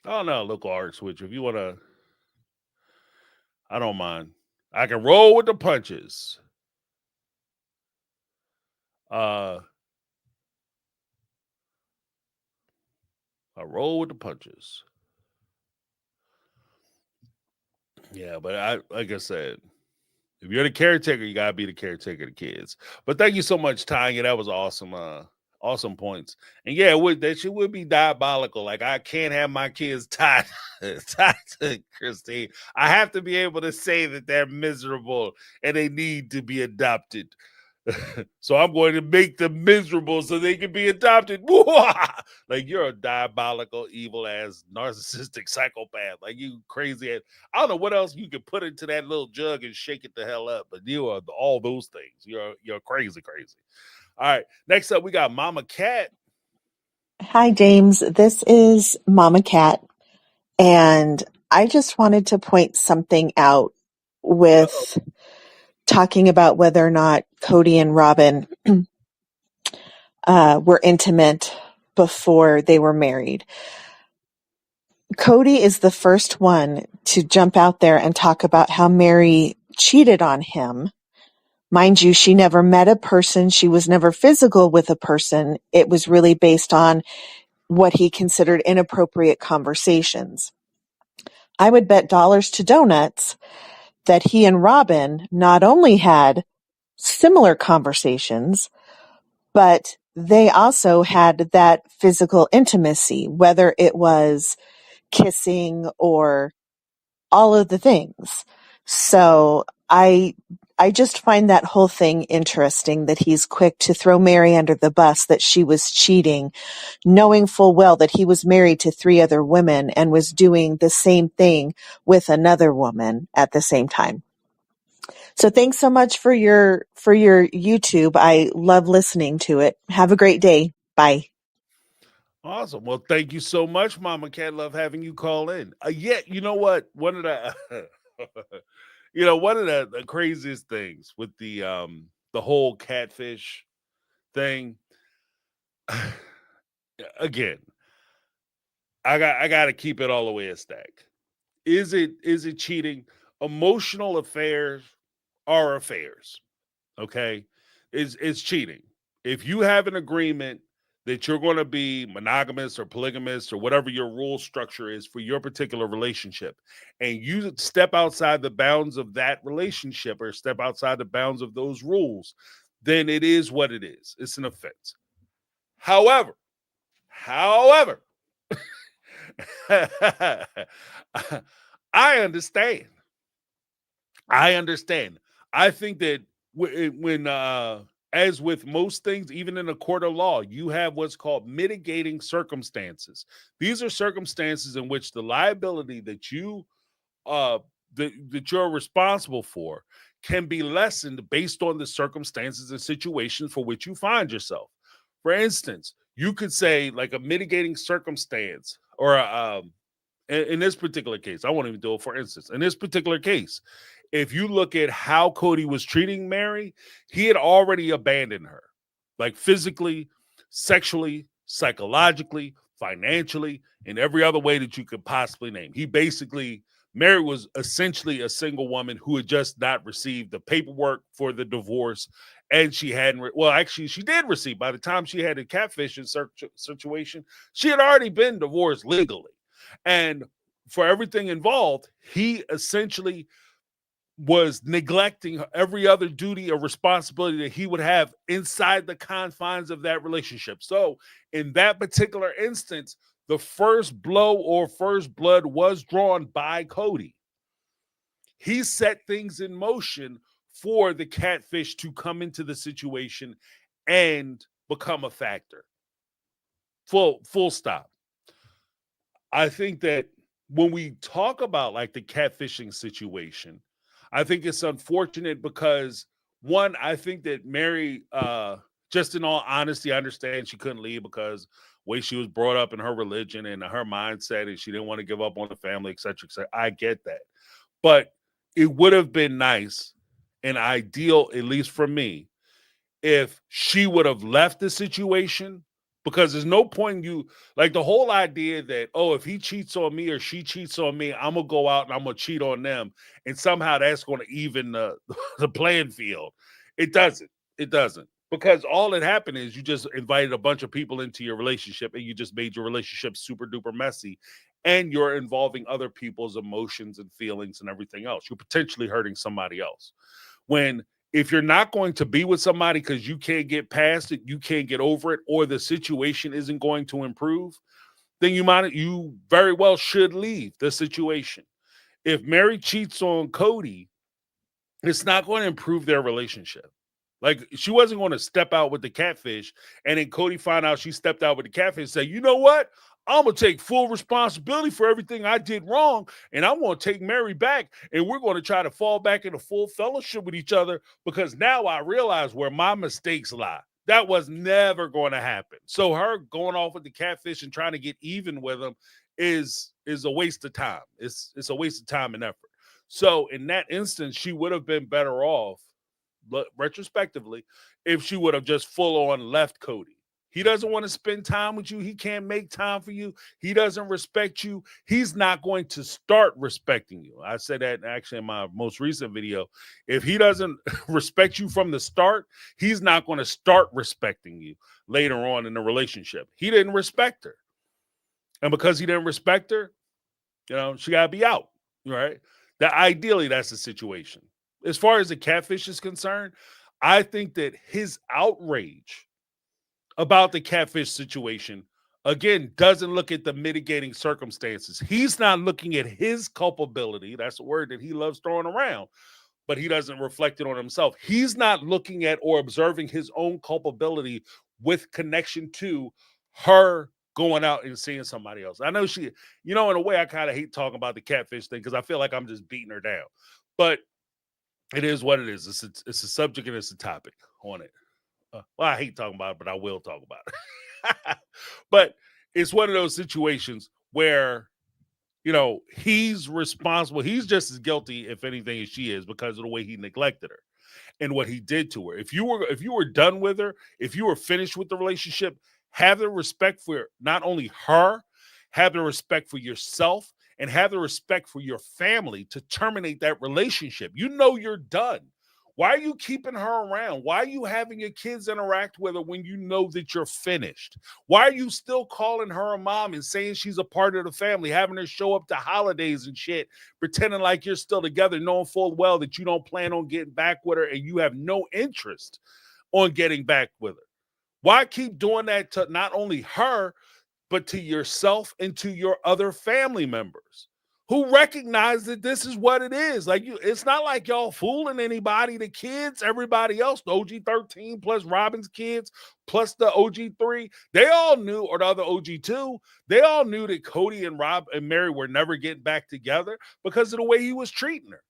Oh no, local art switch. If you want to, I don't mind. I can roll with the punches. I roll with the punches. Yeah, but like I said, if you're the caretaker, you gotta be the caretaker of the kids. But thank you so much, Tanya. That was awesome. Awesome points. And yeah, that shit would be diabolical. Like I can't have my kids tied to Christine. I have to be able to say that they're miserable and they need to be adopted. So I'm going to make them miserable so they can be adopted. Like you're a diabolical, evil ass, narcissistic psychopath. Like you crazy ass. I don't know what else you can put into that little jug and shake it the hell up, but you are all those things. You're crazy. All right. Next up, we got Mama Cat. Hi, James. This is Mama Cat. And I just wanted to point something out with talking about whether or not Cody and Robin were intimate before they were married. Cody is the first one to jump out there and talk about how Meri cheated on him Mind you, she never met a person. She was never physical with a person. It was really based on what he considered inappropriate conversations. I would bet dollars to donuts that he and Robin not only had similar conversations, but they also had that physical intimacy, whether it was kissing or all of the things. So I just find that whole thing interesting, that he's quick to throw Meri under the bus, that she was cheating, knowing full well that he was married to 3 other women and was doing the same thing with another woman at the same time. So thanks so much for your YouTube. I love listening to it. Have a great day. Bye. Awesome. Well, thank you so much, Mama Cat. Love having you call in. Yeah, you know what? One of the one of the craziest things with the whole catfish thing. Again, I got to keep it all the way a stack. Is it cheating? Emotional affairs are affairs. Okay, it's cheating. If you have an agreement that you're going to be monogamous or polygamous or whatever your rule structure is for your particular relationship, and you step outside the bounds of that relationship or step outside the bounds of those rules, then it is what it is. It's an offense. However, I understand. I think that when as with most things, even in a court of law, you have what's called mitigating circumstances. These are circumstances in which the liability that you that you're responsible for can be lessened based on the circumstances and situations for which you find yourself. For instance, you could say like a mitigating circumstance, or in this particular case, I won't even do it. For instance, in this particular case, if you look at how Cody was treating Meri, he had already abandoned her, like physically, sexually, psychologically, financially, in every other way that you could possibly name. Meri was essentially a single woman who had just not received the paperwork for the divorce. And she hadn't, actually, she did receive, by the time she had a catfishing situation, she had already been divorced legally. And for everything involved, he essentially was neglecting every other duty or responsibility that he would have inside the confines of that relationship. So in that particular instance, the first blow or first blood was drawn by Cody. He set things in motion for the catfish to come into the situation and become a factor. Full stop. I think that when we talk about like the catfishing situation, I think it's unfortunate because, one, I think that Meri, just in all honesty, I understand she couldn't leave because way she was brought up in her religion and her mindset, and she didn't want to give up on the family, et cetera, et cetera. I get that. But it would have been nice and ideal, at least for me, if she would have left the situation, because there's no point in you, like the whole idea that, oh, if he cheats on me or she cheats on me, I'm going to go out and I'm going to cheat on them. And somehow that's going to even the playing field. It doesn't. Because all that happened is you just invited a bunch of people into your relationship and you just made your relationship super duper messy. And you're involving other people's emotions and feelings and everything else. You're potentially hurting somebody else. If you're not going to be with somebody because you can't get past it, you can't get over it, or the situation isn't going to improve, then you very well should leave the situation. If Meri cheats on Cody, it's not going to improve their relationship. Like, she wasn't going to step out with the catfish, and then Cody found out she stepped out with the catfish and say, you know what? I'm going to take full responsibility for everything I did wrong, and I'm going to take Meri back, and we're going to try to fall back into full fellowship with each other because now I realize where my mistakes lie. That was never going to happen. So her going off with the catfish and trying to get even with him is a waste of time. It's a waste of time and effort. So in that instance, she would have been better off, retrospectively, if she would have just full on left Cody. He doesn't want to spend time with you. He can't make time for you. He doesn't respect you. He's not going to start respecting you. I said that actually in my most recent video. If he doesn't respect you from the start, he's not going to start respecting you later on in the relationship. He didn't respect her. And because he didn't respect her, she got to be out, right? That ideally, that's the situation. As far as the catfish is concerned, I think that his outrage about the catfish situation, again, doesn't look at the mitigating circumstances. He's not looking at his culpability. That's a word that he loves throwing around, but he doesn't reflect it on himself. He's not looking at or observing his own culpability with connection to her going out and seeing somebody else. I know she, in a way, I kind of hate talking about the catfish thing because I feel like I'm just beating her down. But it is what it is. It's a subject and it's a topic on it. Well, I hate talking about it, but I will talk about it. But it's one of those situations where, he's responsible. He's just as guilty, if anything, as she is because of the way he neglected her and what he did to her. If you were done with her, if you were finished with the relationship, have the respect for not only her, have the respect for yourself, and have the respect for your family to terminate that relationship. You're done. Why are you keeping her around? Why are you having your kids interact with her when you know that you're finished? Why are you still calling her a mom and saying she's a part of the family, having her show up to holidays and shit, pretending like you're still together, knowing full well that you don't plan on getting back with her and you have no interest on getting back with her? Why keep doing that to not only her, but to yourself and to your other family members who recognize that this is what it is? Like, it's not like y'all fooling anybody. The kids, everybody else, the OG 13 plus Robin's kids plus the OG 3, they all knew, or the other OG 2, they all knew that Cody and Rob and Meri were never getting back together because of the way he was treating her.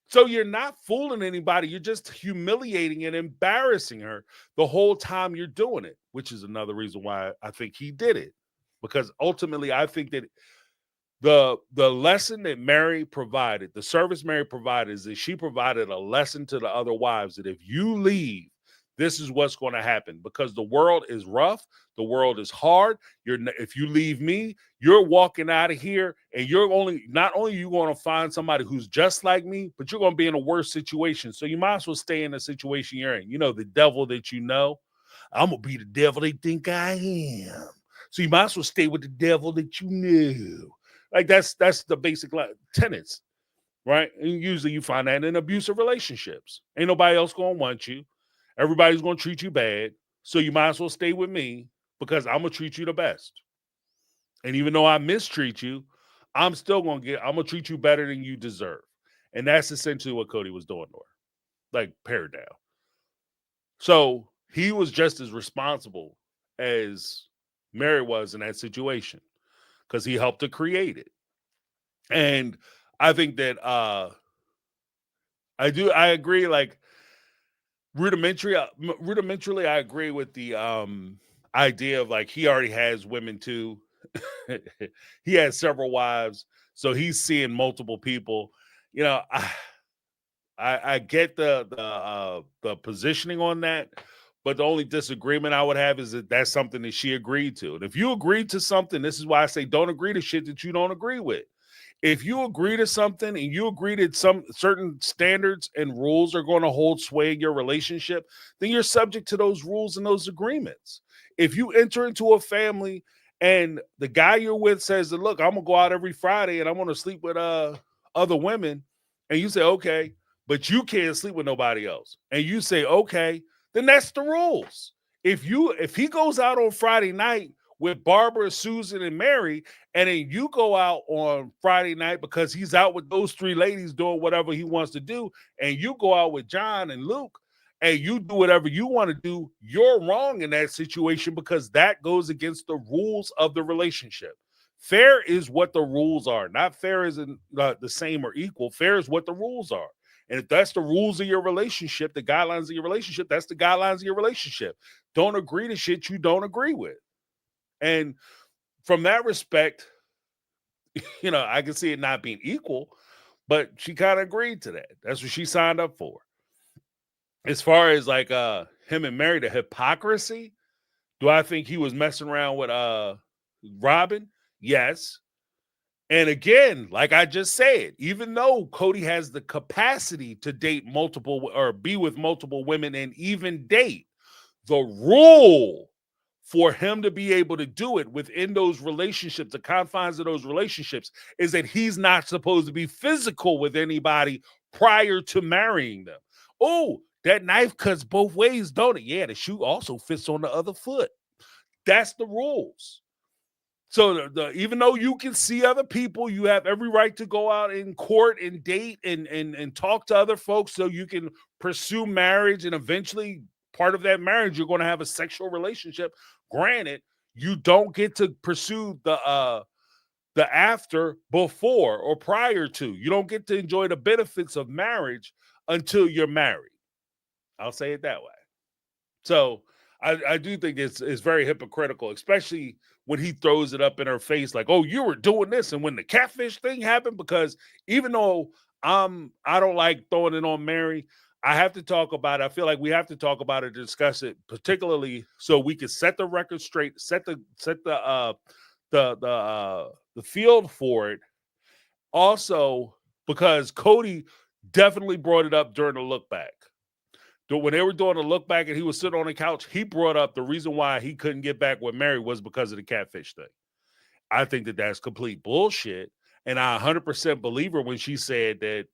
So you're not fooling anybody. You're just humiliating and embarrassing her the whole time you're doing it, which is another reason why I think he did it. Because ultimately, I think that the lesson that Meri provided, the service Meri provided, is that she provided a lesson to the other wives that if you leave, this is what's going to happen, because the world is rough. The world is hard. If you leave me, you're walking out of here, and not only are you going to find somebody who's just like me, but you're going to be in a worse situation. So you might as well stay in the situation you're in. The devil that I'm going to be the devil they think I am. So you might as well stay with the devil that you know. Like that's the basic tenets, right? And usually you find that in abusive relationships. Ain't nobody else going to want you. Everybody's going to treat you bad. So you might as well stay with me because I'm going to treat you the best. And even though I mistreat you, I'm going to treat you better than you deserve. And that's essentially what Cody was doing to her. Like, pare down. So he was just as responsible as Meri was in that situation because he helped to create it. And I think that I agree, like, rudimentarily, I agree with the idea of, like, he already has women too. He has several wives, so he's seeing multiple people. I get the positioning on that, but the only disagreement I would have is that that's something that she agreed to. And if you agreed to something, this is why I say don't agree to shit that you don't agree with. If you agree to something and you agree that some certain standards and rules are going to hold sway in your relationship, then you're subject to those rules and those agreements. If you enter into a family and the guy you're with says that, look, I'm going to go out every Friday and I'm going to sleep with other women, and you say, okay, but you can't sleep with nobody else, and you say, okay, then that's the rules. If he goes out on Friday night with Barbara, Susan, and Meri, and then you go out on Friday night because he's out with those three ladies doing whatever he wants to do, and you go out with John and Luke, and you do whatever you want to do, you're wrong in that situation because that goes against the rules of the relationship. Fair is what the rules are. Not fair isn't the same or equal. Fair is what the rules are. And if that's the rules of your relationship, the guidelines of your relationship, that's the guidelines of your relationship. Don't agree to shit you don't agree with. And from that respect, I can see it not being equal, but she kind of agreed to that. That's what she signed up for. As far as like him and Meri, the hypocrisy, Do I think he was messing around with Robin? Yes. And again, like I just said, even though Cody has the capacity to date multiple or be with multiple women and even date, the rule for him to be able to do it within those relationships, the confines of those relationships, is that he's not supposed to be physical with anybody prior to marrying them. Oh, that knife cuts both ways, don't it? Yeah, the shoe also fits on the other foot. That's the rules. So even though you can see other people, you have every right to go out in court and date and talk to other folks so you can pursue marriage, and eventually part of that marriage you're going to have a sexual relationship. Granted, you don't get to pursue the after, before, or prior to. You don't get to enjoy the benefits of marriage until you're married. I'll say it that way. So I do think it's very hypocritical, especially when he throws it up in her face like, oh, you were doing this. And when the catfish thing happened, because even though I don't like throwing it on Meri, I have to talk about it. I feel like we have to talk about it, discuss it, particularly so we can set the record straight, set the field for it. Also, because Cody definitely brought it up during the look back. When they were doing a look back and he was sitting on the couch, he brought up the reason why he couldn't get back with Meri was because of the catfish thing. I think that that's complete bullshit. And I 100% believe her when she said that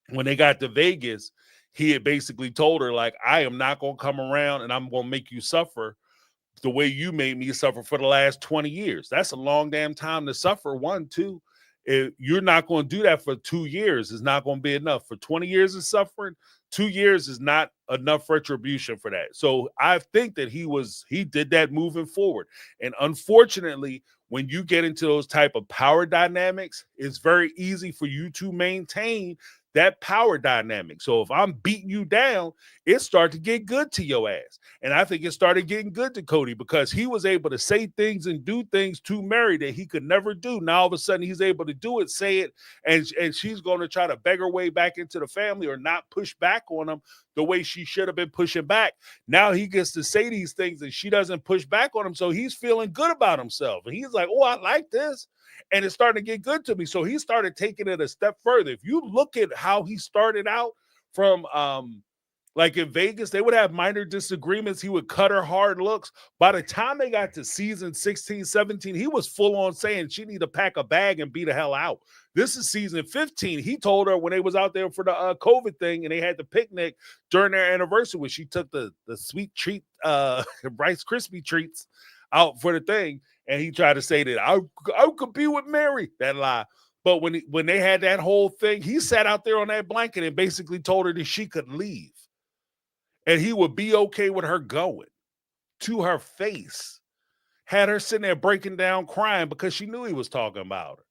when they got to Vegas, he had basically told her, like, I am not going to come around and I'm going to make you suffer the way you made me suffer for the last 20 years. That's a long damn time to suffer. One, two. If you're not going to do that for 2 years, it's not going to be enough. For 20 years of suffering, 2 years is not enough retribution for that. So I think that he did that moving forward. And unfortunately, when you get into those type of power dynamics, it's very easy for you to maintain that power dynamic. So if I'm beating you down, it started to get good to your ass. And I think it started getting good to Cody because he was able to say things and do things to Meri that he could never do. Now all of a sudden he's able to do it, say it, and she's going to try to beg her way back into the family or not push back on him the way she should have been pushing back. Now he gets to say these things and she doesn't push back on him. So he's feeling good about himself. And he's like, oh, I like this. And it's starting to get good to me. So he started taking it a step further. If you look at how he started out from like in Vegas, they would have minor disagreements. He would cut her hard looks. By the time they got to season 16, 17, he was full on saying she need to pack a bag and be the hell out. This is season 15. He told her when they was out there for the COVID thing and they had the picnic during their anniversary when she took the sweet treat, Rice Krispie treats out for the thing. And he tried to say that I could be with Meri. That lie. But when they had that whole thing, he sat out there on that blanket and basically told her that she could leave. And he would be okay with her going to her face. Had her sitting there breaking down crying because she knew he was talking about her.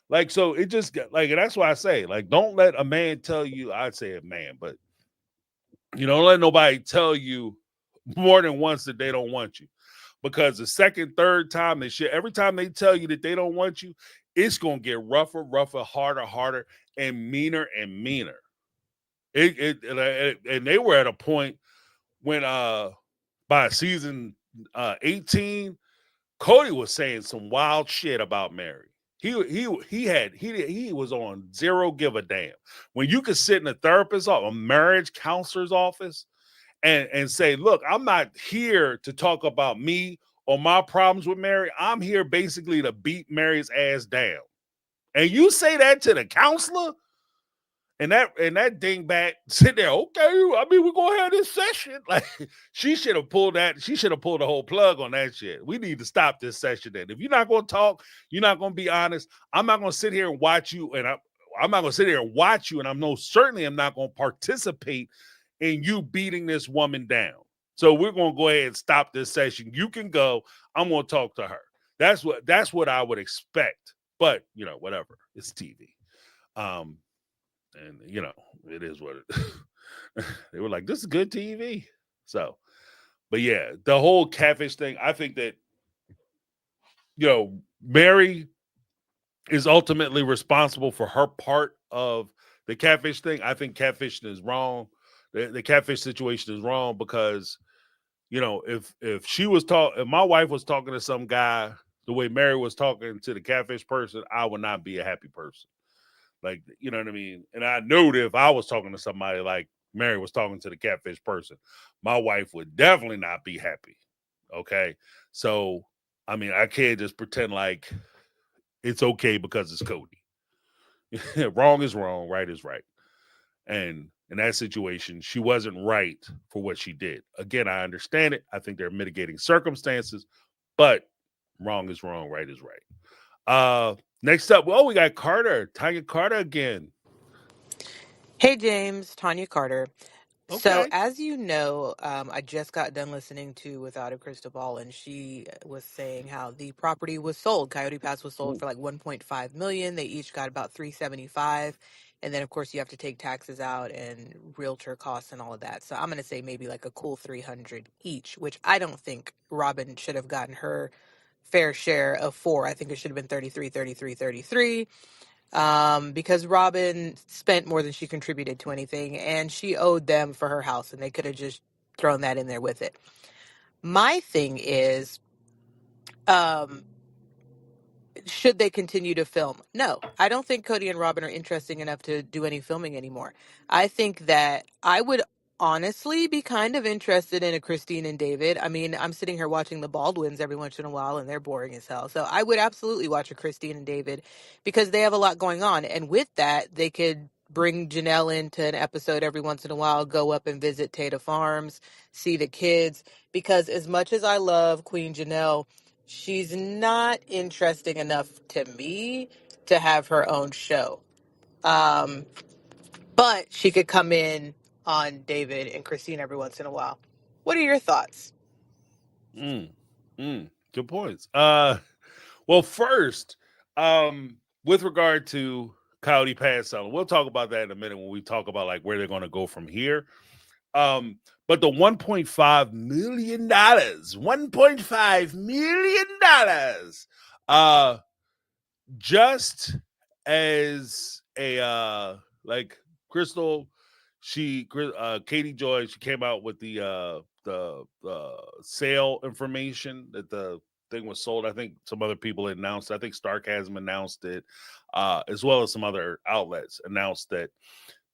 Like, so it just got like, and that's why I say, like, don't let a man tell you, I'd say a man, but you don't let nobody tell you more than once that they don't want you. Because the second, third time, and shit, every time they tell you that they don't want you, it's going to get rougher, harder, and meaner. And they were at a point when by season 18, Cody was saying some wild shit about Meri. He was on zero give a damn. When you could sit in a therapist's office, a marriage counselor's office, and say, look, I'm not here to talk about me or my problems with Meri. I'm here basically to beat Meri's ass down. And you say that to the counselor? And that dingbat sit there, okay, I mean, we're going to have this session. Like, she should have pulled the whole plug on that shit. We need to stop this session then. If you're not going to talk, you're not going to be honest, I'm not going to sit here and watch you, and I'm not going to sit here and watch you, and I'm not going to participate in you beating this woman down. So we're going to go ahead and stop this session. You can go. I'm going to talk to her. That's what I would expect. But, you know, whatever. It's TV. And, you know, it is what it they were like, this is good TV. So, but yeah, the whole catfish thing, I think that, you know, Meri is ultimately responsible for her part of the catfish thing. I think catfishing is wrong. The catfish situation is wrong because, if she was if my wife was talking to some guy the way Meri was talking to the catfish person, I would not be a happy person. Like, you know what I mean? And I knew that if I was talking to somebody like Meri was talking to the catfish person, my wife would definitely not be happy. Okay. So, I mean, I can't just pretend like it's okay because it's Cody. Wrong is wrong, right is right. And in that situation, she wasn't right for what she did. Again, I understand it. I think there are mitigating circumstances, but wrong is wrong, right is right. Next up, we got Carter, Tanya Carter again. Hey, James, Tanya Carter. So, Okay. as you know, I just got done listening to Without a Crystal Ball, and she was saying how the property was sold. Coyote Pass was sold Ooh. for like 1.5 million. They each got about 375, and then of course you have to take taxes out and realtor costs and all of that. So I'm gonna say maybe like a cool 300 each, which I don't think Robin should have gotten her fair share of four. I think it should have been 33, 33, 33. Because Robin spent more than she contributed to anything, and she owed them for her house, and they could have just thrown that in there with it. My thing is, um, should they continue to film? No, I don't think Cody and Robin are interesting enough to do any filming anymore. I think that I would honestly be kind of interested in a Christine and David. I mean, I'm sitting here watching the Baldwins every once in a while and they're boring as hell. So I would absolutely watch a Christine and David because they have a lot going on. And with that, they could bring Janelle into an episode every once in a while, go up and visit Tata Farms, see the kids. Because as much as I love Queen Janelle, she's not interesting enough to me to have her own show. Um, but she could come in on David and Christine every once in a while. What are your thoughts? Good points. Well, first, with regard to Coyote Pass selling, we'll talk about that in a minute when we talk about like where they're going to go from here. But the $1.5 million, $1.5 million, just as a like Crystal, Katie Joy, she came out with the sale information that the thing was sold. I think some other people announced. I think Sarcasm announced it, as well as some other outlets announced that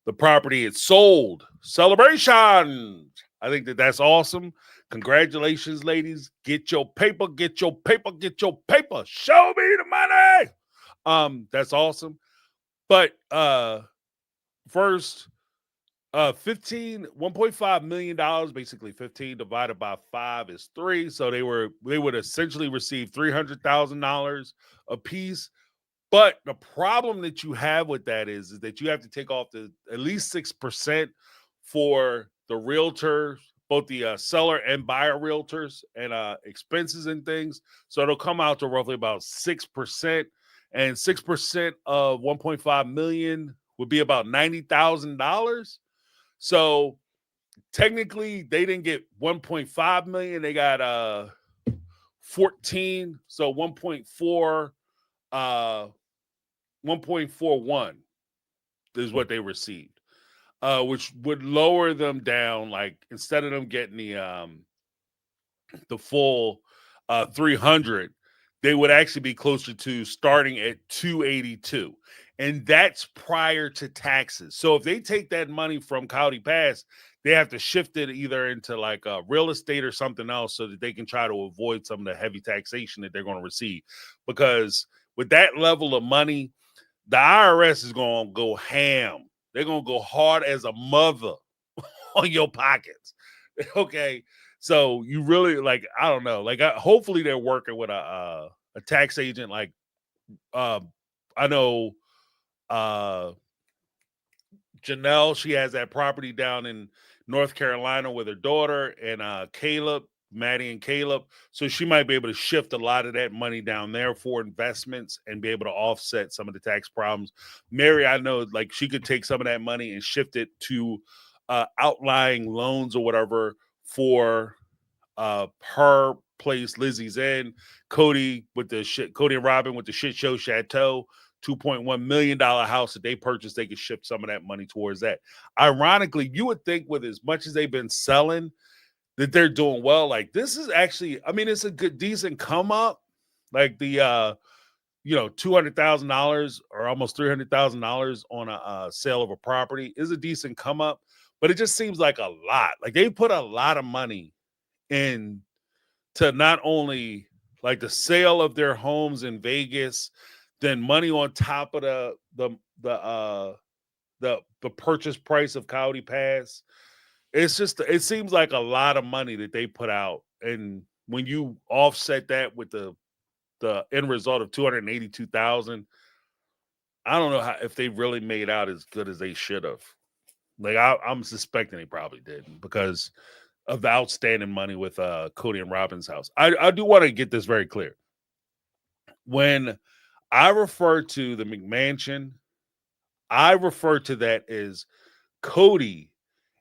the property is sold. Celebration! I think that's awesome. Congratulations, ladies. Get your paper, get your paper, get your paper. Show me the money. That's awesome. But first, $1.5 million, basically 15 divided by 5 is 3. So they would essentially receive $300,000 a piece. But the problem that you have with that is that you have to take off at least 6% for the realtors, both the seller and buyer realtors, and expenses and things. So it'll come out to roughly about 6%, and 6% of 1.5 million would be about $90,000. So technically, they didn't get 1.5 million; they got 14. So 1.41 is what they received, which would lower them down. Like instead of them getting the full 300, they would actually be closer to starting at 282, and that's prior to taxes. So if they take that money from Coyote Pass, they have to shift it either into like real estate or something else so that they can try to avoid some of the heavy taxation that they're going to receive. Because with that level of money, the IRS is going to go ham. They're going to go hard as a mother on your pockets. Okay. So you really like, I don't know, like hopefully they're working with a tax agent. Like I know Janelle, she has that property down in North Carolina with her daughter and Caleb, Maddie and Caleb. So she might be able to shift a lot of that money down there for investments and be able to offset some of the tax problems. Meri, I know like she could take some of that money and shift it to outlying loans or whatever for her place Lizzie's in. Cody and Robin with the shit show Chateau. $2.1 million house that they purchased, they could shift some of that money towards that. Ironically, you would think with as much as they've been selling, that they're doing well. Like this is actually, I mean, it's a good, decent come up. Like the $200,000 or almost $300,000 on a sale of a property is a decent come up, but it just seems like a lot. Like they put a lot of money in to not only like the sale of their homes in Vegas, then money on top of the purchase price of Coyote Pass. It's just, it seems like a lot of money that they put out, and when you offset that with the end result of 282,000, I don't know how, if they really made out as good as they should have. Like I'm suspecting they probably didn't because of the outstanding money with Cody and Robin's house. I do want to get this very clear. When I refer to the McMansion, I refer to that as Cody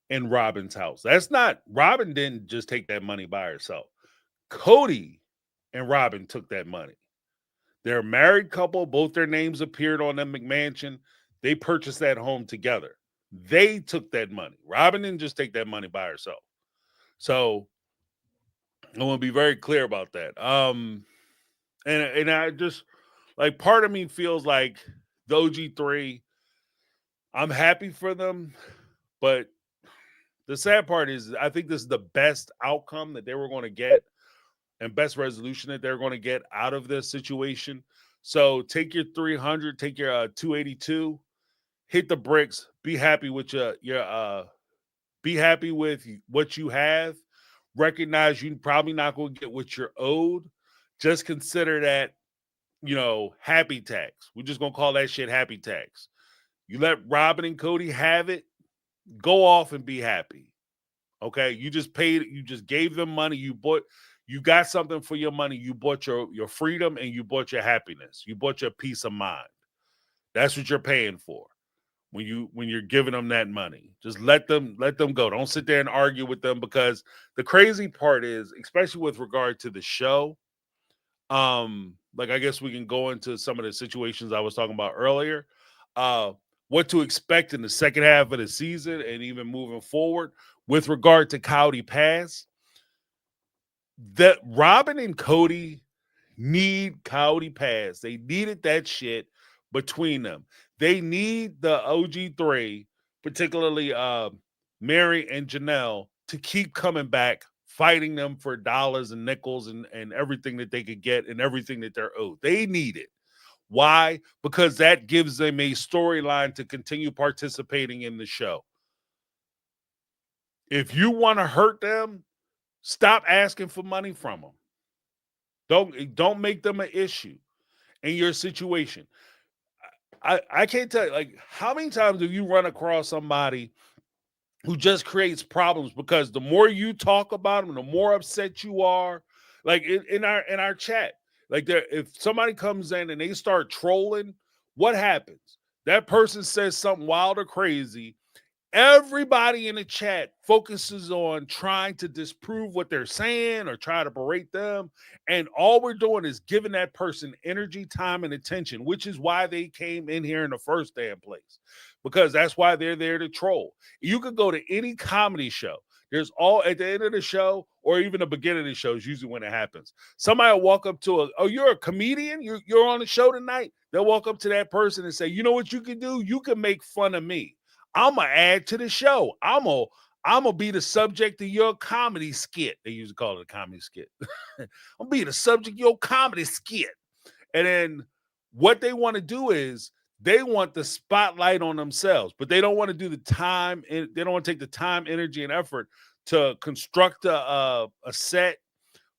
and Robin's house. That's not, Robin didn't just take that money by herself. Cody and Robin took that money. They're a married couple. Both their names appeared on the McMansion. They purchased that home together. They took that money. Robin didn't just take that money by herself. So I want to be very clear about that. And I just, like, part of me feels like the OG3, I'm happy for them, but the sad part is I think this is the best outcome that they were going to get and best resolution that they're going to get out of this situation. So take your 300, take your 282, hit the bricks, be happy with be happy with what you have. Recognize you're probably not going to get what you're owed. Just consider that, happy tax. We're just going to call that shit happy tax. You let Robin and Cody have it, go off and be happy. Okay? You just paid, you just gave them money, you got something for your money, you bought your freedom and you bought your happiness. You bought your peace of mind. That's what you're paying for. When you're giving them that money, just let them go. Don't sit there and argue with them, because the crazy part is, especially with regard to the show, like I guess we can go into some of the situations I was talking about earlier, what to expect in the second half of the season and even moving forward with regard to Coyote Pass. That Robin and Cody need Coyote Pass. They needed that shit between them. They need the OG3, particularly Meri and Janelle, to keep coming back, fighting them for dollars and nickels and everything that they could get and everything that they're owed. They need it. Why? Because that gives them a storyline to continue participating in the show. If you want to hurt them, stop asking for money from them. Don't make them an issue in your situation. I can't tell you, like, how many times have you run across somebody who just creates problems because the more you talk about them, the more upset you are. Like in our chat, like if somebody comes in and they start trolling, what happens? That person says something wild or crazy. Everybody in the chat focuses on trying to disprove what they're saying or try to berate them. And all we're doing is giving that person energy, time, and attention, which is why they came in here in the first damn place, because that's why they're there to troll. You could go to any comedy show. There's all at the end of the show or even the beginning of the show is usually when it happens. Somebody will walk up to you're a comedian? You're on the show tonight? They'll walk up to that person and say, you know what you can do? You can make fun of me. I'm going to add to the show. I'm going to be the subject of your comedy skit. They used to call it a comedy skit. I'm going to be the subject of your comedy skit. And then what they want to do is they want the spotlight on themselves, but they don't want to do the time. They don't want to take the time, energy, and effort to construct a set,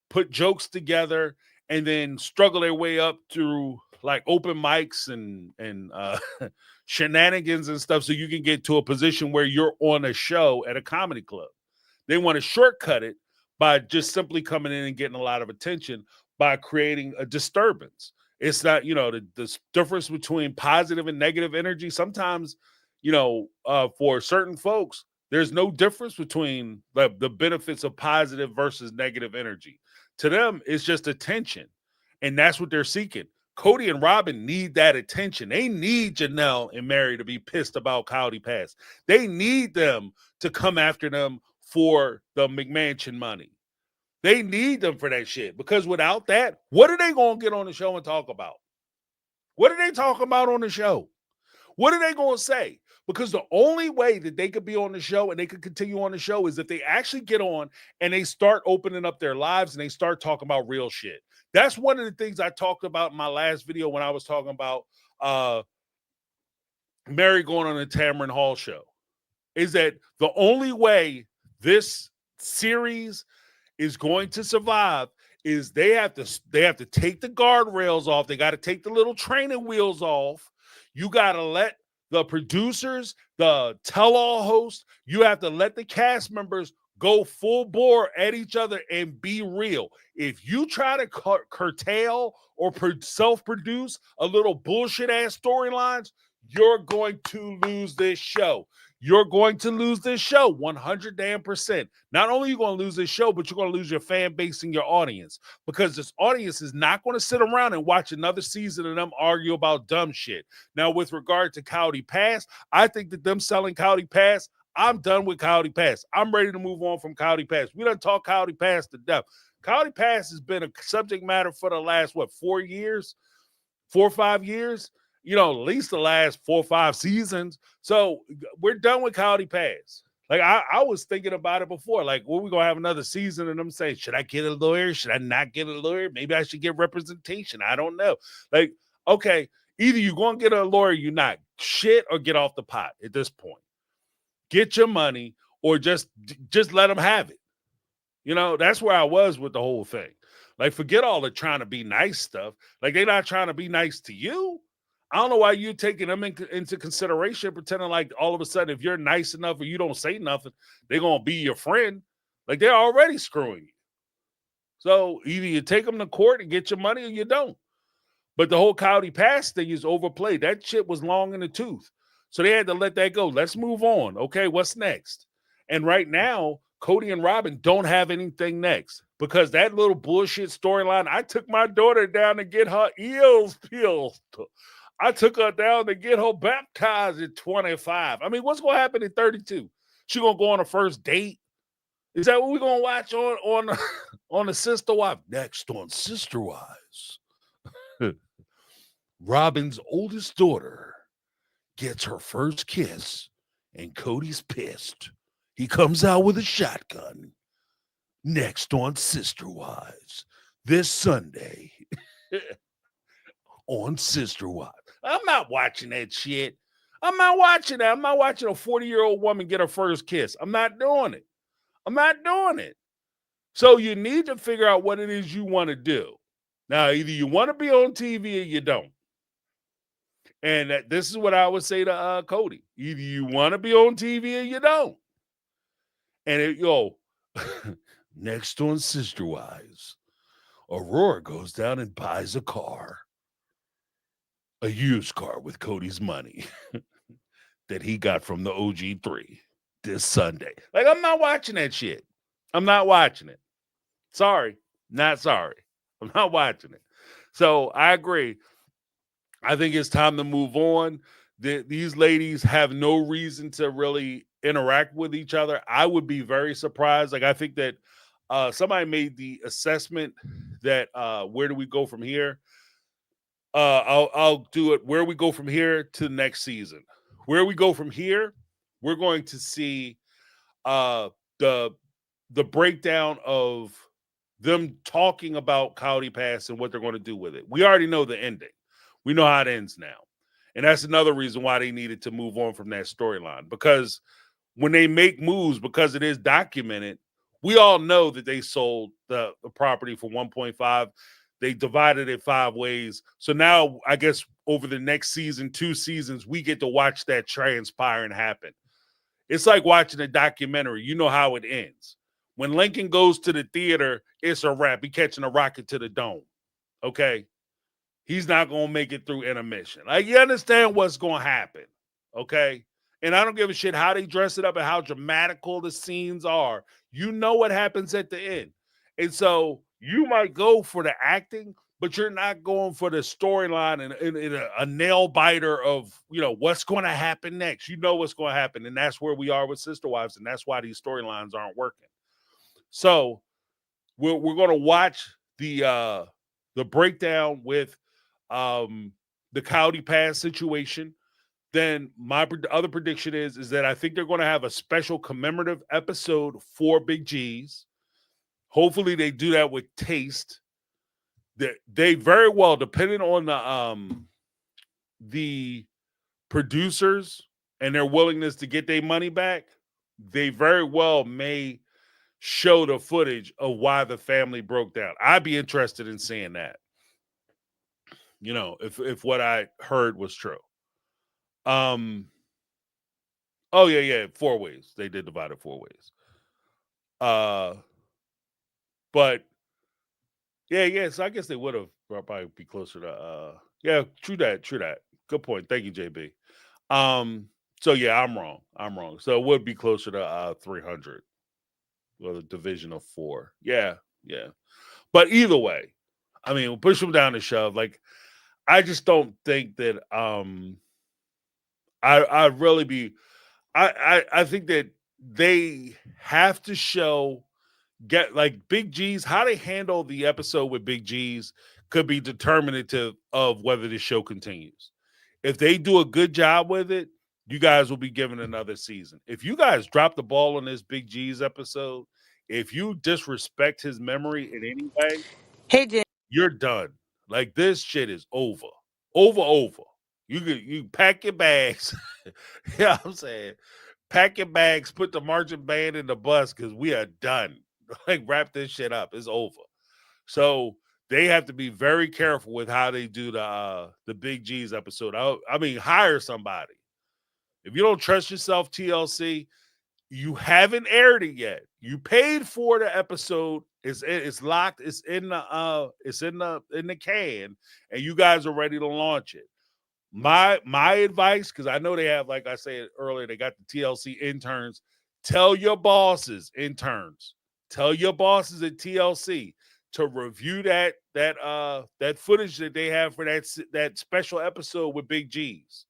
put jokes together, and then struggle their way up through like open mics and shenanigans and stuff so you can get to a position where you're on a show at a comedy club. They want to shortcut it by just simply coming in and getting a lot of attention by creating a disturbance. It's not, the difference between positive and negative energy. Sometimes, for certain folks, there's no difference between the benefits of positive versus negative energy. To them, it's just attention. And that's what they're seeking. Cody and Robin need that attention. They need Janelle and Meri to be pissed about Coyote Pass. They need them to come after them for the McMansion money. They need them for that shit, because without that, what are they going to get on the show and talk about? What are they talking about on the show? What are they going to say? Because the only way that they could be on the show and they could continue on the show is if they actually get on and they start opening up their lives and they start talking about real shit. That's one of the things I talked about in my last video when I was talking about Meri going on the Tamron Hall show, is that the only way this series is going to survive is they have to take the guardrails off. They got to take the little training wheels off. You got to let the producers, the tell-all hosts, you have to let the cast members go full bore at each other and be real. If you try to curtail or self-produce a little bullshit-ass storylines, you're going to lose this show. You're going to lose this show 100%. Not only are you going to lose this show, but you're going to lose your fan base and your audience, because this audience is not going to sit around and watch another season of them argue about dumb shit. Now, with regard to Coyote Pass, I think that them selling Coyote Pass, I'm done with Coyote Pass. I'm ready to move on from Coyote Pass. We done talk Coyote Pass to death. Coyote Pass has been a subject matter for the last, 4 years? 4 or 5 years? At least the last 4 or 5 seasons. So we're done with Coyote Pass. Like, I was thinking about it before. Like, well, we're going to have another season, and I'm saying, should I get a lawyer? Should I not get a lawyer? Maybe I should get representation. I don't know. Like, okay, either you're going to get a lawyer, you're not. Shit, or get off the pot at this point. Get your money, or just let them have it. That's where I was with the whole thing. Like, forget all the trying to be nice stuff. Like, they're not trying to be nice to you. I don't know why you're taking them into consideration, pretending like all of a sudden, if you're nice enough or you don't say nothing, they're going to be your friend. Like, they're already screwing you. So either you take them to court and get your money, or you don't. But the whole Coyote Pass thing is overplayed. That shit was long in the tooth. So they had to let that go. Let's move on. Okay, what's next? And right now, Cody and Robin don't have anything next, because that little bullshit storyline, I took my daughter down to get her ears peeled. I took her down to get her baptized at 25. I mean, what's going to happen at 32? She going to go on a first date? Is that what we're going to watch on the Sister Wives? Next on Sister Wives, Robin's oldest daughter gets her first kiss, and Cody's pissed. He comes out with a shotgun. Next on Sister Wives, this Sunday on Sister Wives. I'm not watching that shit. I'm not watching that. I'm not watching a 40-year-old woman get her first kiss. I'm not doing it. I'm not doing it. So you need to figure out what it is you want to do. Now, either you want to be on TV or you don't. And this is what I would say to Cody. Either you want to be on TV or you don't. And next on Sister Wives, Aurora goes down and buys a car. A used car with Cody's money that he got from the OG3 this Sunday. Like, I'm not watching that shit. I'm not watching it. Sorry. Not sorry. I'm not watching it. So I agree. I think it's time to move on. These ladies have no reason to really interact with each other. I would be very surprised. Like, I think that somebody made the assessment that where do we go from here? I'll do it. Where we go from here to the next season. Where we go from here, we're going to see the breakdown of them talking about Coyote Pass and what they're going to do with it. We already know the ending. We know how it ends now. And that's another reason why they needed to move on from that storyline. Because when they make moves, because it is documented, we all know that they sold the property for 1.5. They divided it 5 ways. So now, I guess over the next season, 2 seasons, we get to watch that transpire and happen. It's like watching a documentary. You know how it ends. When Lincoln goes to the theater, it's a wrap. He's catching a rocket to the dome. Okay? He's not going to make it through intermission. Like, you understand what's going to happen. Okay? And I don't give a shit how they dress it up and how dramatical the scenes are. You know what happens at the end. And so you might go for the acting, but you're not going for the storyline and a nail biter of, what's going to happen next. You know what's going to happen, and that's where we are with Sister Wives, and that's why these storylines aren't working. So we're going to watch the breakdown with the Coyote Pass situation. Then my other prediction is that I think they're going to have a special commemorative episode for Big G's. Hopefully they do that with taste. They very well, depending on the producers and their willingness to get their money back, they very well may show the footage of why the family broke down. I'd be interested in seeing that. If what I heard was true. Oh yeah, 4 ways. They did divide it 4 ways. But yeah. So I guess they would have probably be closer to yeah, true that. Good point. Thank you, JB. So yeah, I'm wrong. So it would be closer to 300. Well, the division of 4. Yeah. But either way, I mean, we'll push them down the shove. Like, I just don't think that I think that they have to show Big G's, how they handle the episode with Big G's could be determinative of whether the show continues. If they do a good job with it, you guys will be given another season. If you guys drop the ball on this Big G's episode, if you disrespect his memory in any way, Hey, Jim. you're done. Like, this shit is over. Over. You pack your bags. Yeah, I'm saying, pack your bags, put the marching band in the bus, because we are done. Like, wrap this shit up. It's over. So they have to be very careful with how they do the Big G's episode. I mean, hire somebody. If you don't trust yourself, TLC, you haven't aired it yet. You paid for the episode. It's locked. It's in the can, and you guys are ready to launch it. My advice, because I know they have, like I said earlier, they got the TLC interns. Tell your bosses, interns. Tell your bosses at TLC to review that footage that they have for that special episode with Big G's,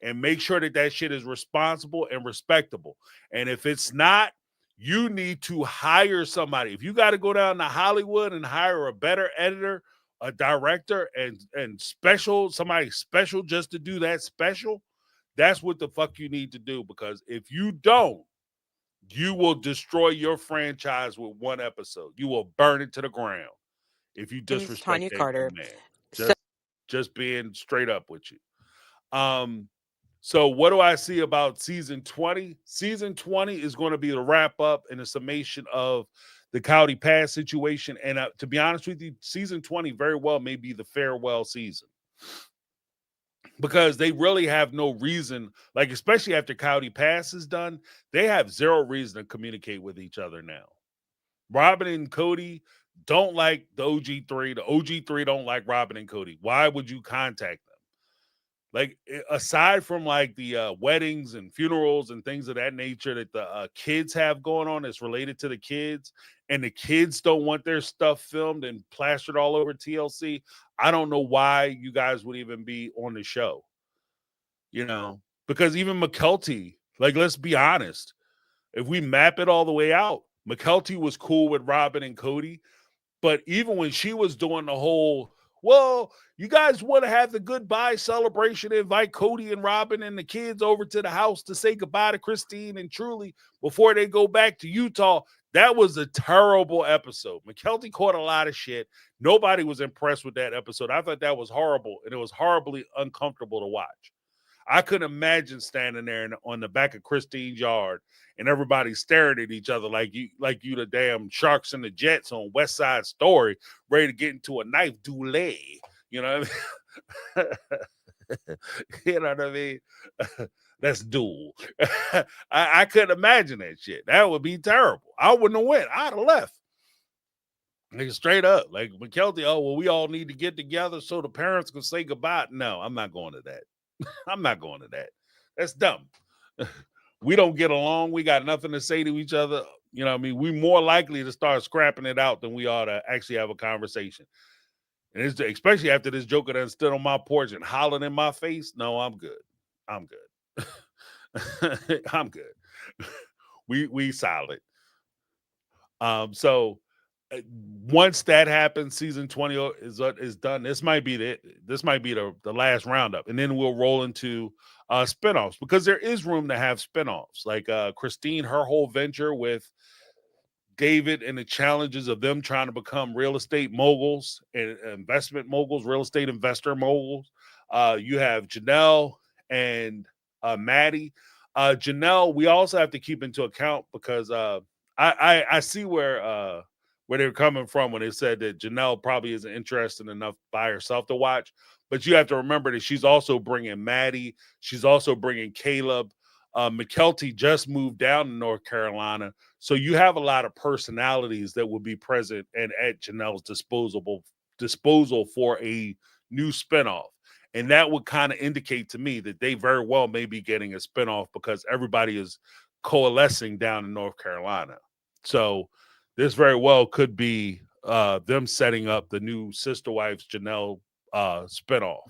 and make sure that shit is responsible and respectable. And if it's not, you need to hire somebody. If you got to go down to Hollywood and hire a better editor, a director, and somebody special just to do that special, that's what the fuck you need to do. Because if you don't, you will destroy your franchise with one episode. You will burn it to the ground if you disrespect Tanya Carter. Man. Just being straight up with you. So what do I see about season 20? Season 20 is going to be the wrap up and a summation of the Coyote Pass situation. And to be honest with you, season 20 very well may be the farewell season, because they really have no reason, like, especially after Coyote Pass is done, they have zero reason to communicate with each other now. Robin and Cody don't like the OG3. The OG3 don't like Robin and Cody. Why would you contact them? Like, aside from like the weddings and funerals and things of that nature that the kids have going on that's related to the kids, and the kids don't want their stuff filmed and plastered all over TLC, I don't know why you guys would even be on the show. Because even McKelty, like, let's be honest, if we map it all the way out, McKelty was cool with Robin and Cody, but even when she was doing the whole, well, you guys want to have the goodbye celebration, invite Cody and Robin and the kids over to the house to say goodbye to Christine and Truly before they go back to Utah. That was a terrible episode. McKelty caught a lot of shit. Nobody was impressed with that episode. I thought that was horrible, and it was horribly uncomfortable to watch. I couldn't imagine standing there on the back of Christine's yard and everybody staring at each other like you the damn Sharks and the Jets on West Side Story, ready to get into a knife duel. You know what I mean? You know what I mean? That's duel. I couldn't imagine that shit. That would be terrible. I wouldn't have went. I'd have left. Like, straight up. Like, McKelty, oh, well, we all need to get together so the parents can say goodbye. No, I'm not going to that. I'm not going to that. That's dumb. We don't get along. We got nothing to say to each other. You know what I mean? We're more likely to start scrapping it out than we ought to actually have a conversation. And it's, especially after this joker done stood on my porch and hollered in my face. No, I'm good. I'm good. I'm good. We solid. So once that happens, season 20 is done. This might be the last roundup, and then we'll roll into spinoffs, because there is room to have spinoffs. Like Christine, her whole venture with David and the challenges of them trying to become real estate moguls and investment moguls, real estate investor moguls. You have Janelle and Maddie. Janelle, we also have to keep into account, because I see where they're coming from when they said that Janelle probably isn't interested enough by herself to watch. But you have to remember that she's also bringing Maddie. She's also bringing Caleb. McKelty just moved down to North Carolina. So you have a lot of personalities that will be present and at Janelle's disposal for a new spinoff. And that would kind of indicate to me that they very well may be getting a spinoff, because everybody is coalescing down in North Carolina. So this very well could be them setting up the new Sister Wives Janelle spinoff.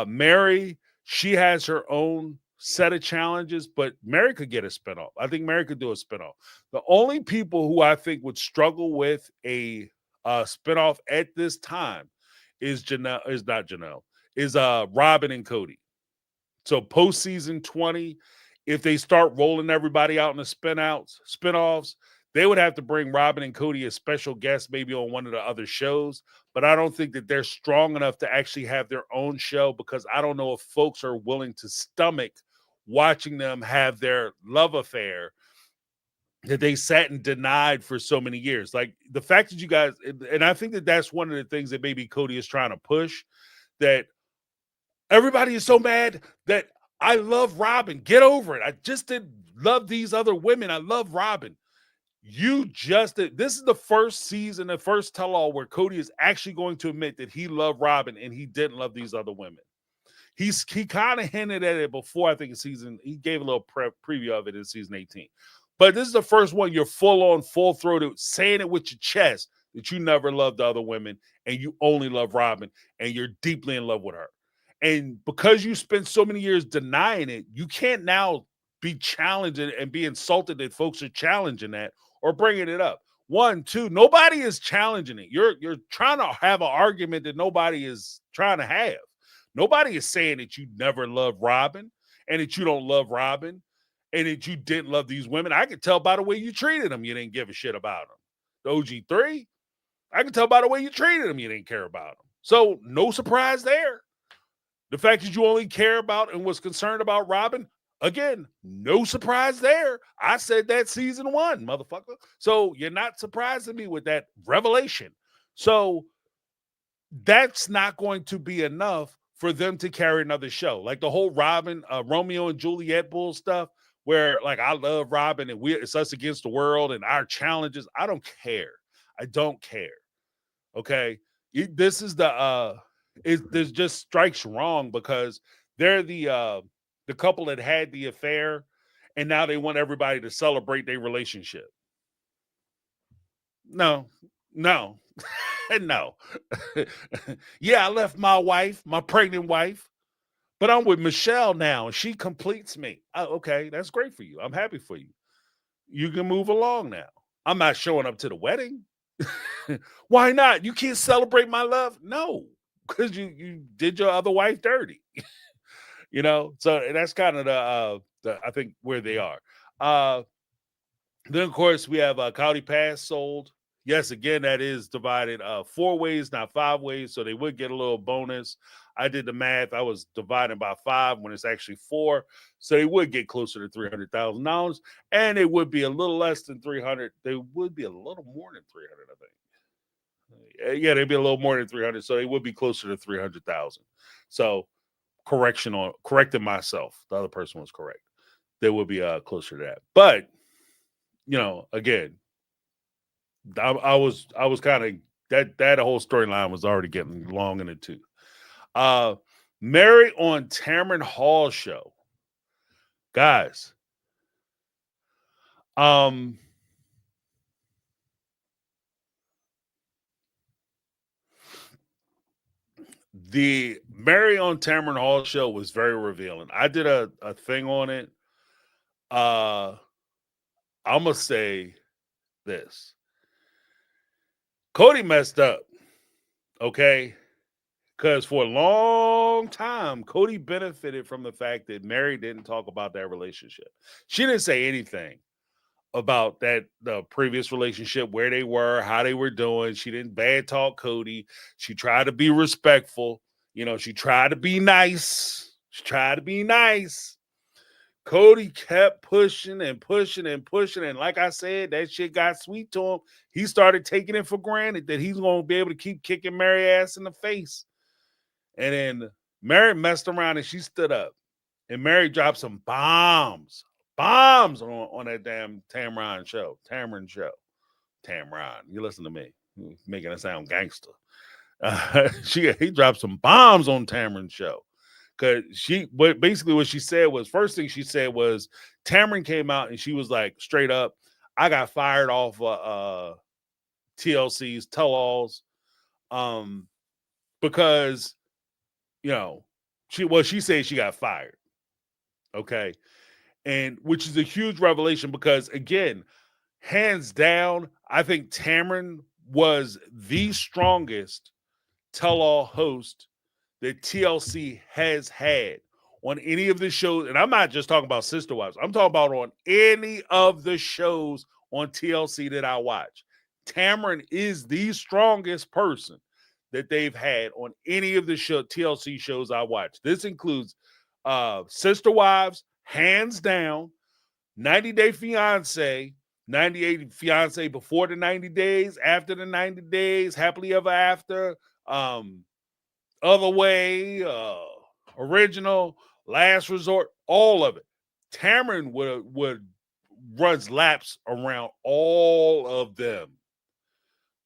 Meri, she has her own set of challenges, but Meri could get a spinoff. I think Meri could do a spinoff. The only people who I think would struggle with a spinoff at this time is Robin and Cody. So postseason 20, if they start rolling everybody out in the spinoffs, they would have to bring Robin and Cody as special guests, maybe on one of the other shows. But I don't think that they're strong enough to actually have their own show, because I don't know if folks are willing to stomach watching them have their love affair that they sat and denied for so many years. Like the fact that you guys, and I think that that's one of the things that maybe Cody is trying to push, that everybody is so mad that I love Robin. Get over it. I just didn't love these other women. I love Robin. This is the first season, the first tell-all where Cody is actually going to admit that he loved Robin and he didn't love these other women. He kind of hinted at it before, I think, he gave a little preview of it in season 18. But this is the first one you're full-throated, saying it with your chest that you never loved the other women and you only love Robin and you're deeply in love with her. And because you spent so many years denying it, you can't now be challenged and be insulted that folks are challenging that or bringing it up. 1, 2, nobody is challenging it. You're trying to have an argument that nobody is trying to have. Nobody is saying that you never loved Robin and that you don't love Robin and that you didn't love these women. I could tell by the way you treated them, you didn't give a shit about them. The OG3, I can tell by the way you treated them, you didn't care about them. So no surprise there. The fact that you only care about and was concerned about Robin, again, no surprise there. I said that season 1, motherfucker. So you're not surprising me with that revelation. So that's not going to be enough for them to carry another show. Like the whole Robin, Romeo and Juliet bull stuff, where like I love Robin and it's us against the world and our challenges. I don't care. I don't care. Okay. This is this just strikes wrong, because they're the couple that had the affair and now they want everybody to celebrate their relationship. No. No. Yeah, I left my wife, my pregnant wife, but I'm with Michelle now and she completes me. Okay, that's great for you. I'm happy for you. You can move along now. I'm not showing up to the wedding. Why not? You can't celebrate my love? No, because you did your other wife dirty. So that's kind of the I think where they are. Then of course we have Coyote Pass sold. Yes, again, that is divided 4 ways, not 5 ways. So they would get a little bonus. I did the math. I was dividing by 5 when it's actually 4. So they would get closer to $300,000. And it would be a little less than 300. They would be a little more than 300, I think. Yeah, they'd be a little more than 300. So they would be closer to 300,000. So correcting myself. The other person was correct. They would be closer to that. But, again, I was kind of that whole storyline was already getting long in the tooth. Meri on Tamron Hall's show, guys. The Meri on Tamron Hall show was very revealing. I did a thing on it. I'm gonna say this. Cody messed up, okay? Because for a long time, Cody benefited from the fact that Meri didn't talk about that relationship. She didn't say anything about the previous relationship, where they were, how they were doing. She didn't bad talk Cody. She tried to be respectful. You know, she tried to be nice. She tried to be nice. Cody kept pushing and pushing and pushing. And like I said, that shit got sweet to him. He started taking it for granted that he's going to be able to keep kicking Meri ass in the face. And then Meri messed around and she stood up. And Meri dropped some bombs on that damn Tamron show. Tamron, you listen to me. Making it sound gangster. He dropped some bombs on Tamron's show. Because basically what she said was, first thing she said was, Tamron came out and she was like, straight up, I got fired off TLC's tell-alls because, you know, she said she got fired. Okay. And which is a huge revelation because, again, hands down, I think Tamron was the strongest tell-all host that TLC has had on any of the shows. And I'm not just talking about Sister Wives. I'm talking about on any of the shows on TLC that I watch. Tamron is the strongest person that they've had on any of the TLC shows I watch. This includes Sister Wives, hands down, 90 Day Fiance, 98 Fiance before the 90 days, after the 90 days, Happily Ever After, Other Way, Original, Last Resort, all of it. Tamron would runs laps around all of them.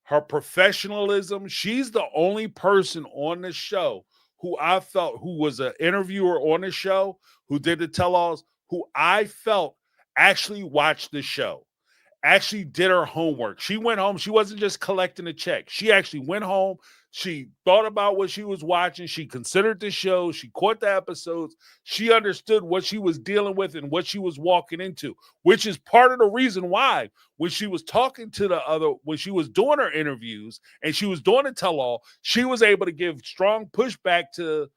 Her professionalism, she's the only person on the show who I felt, who was an interviewer on the show, who did the tell-alls, who I felt actually watched the show, actually did her homework. She went home. She wasn't just collecting a check. She actually went home. She thought about what she was watching. She considered the show. She caught the episodes. She understood what she was dealing with and what she was walking into, which is part of the reason why when she was talking to when she was doing her interviews and she was doing a tell-all, she was able to give strong pushback to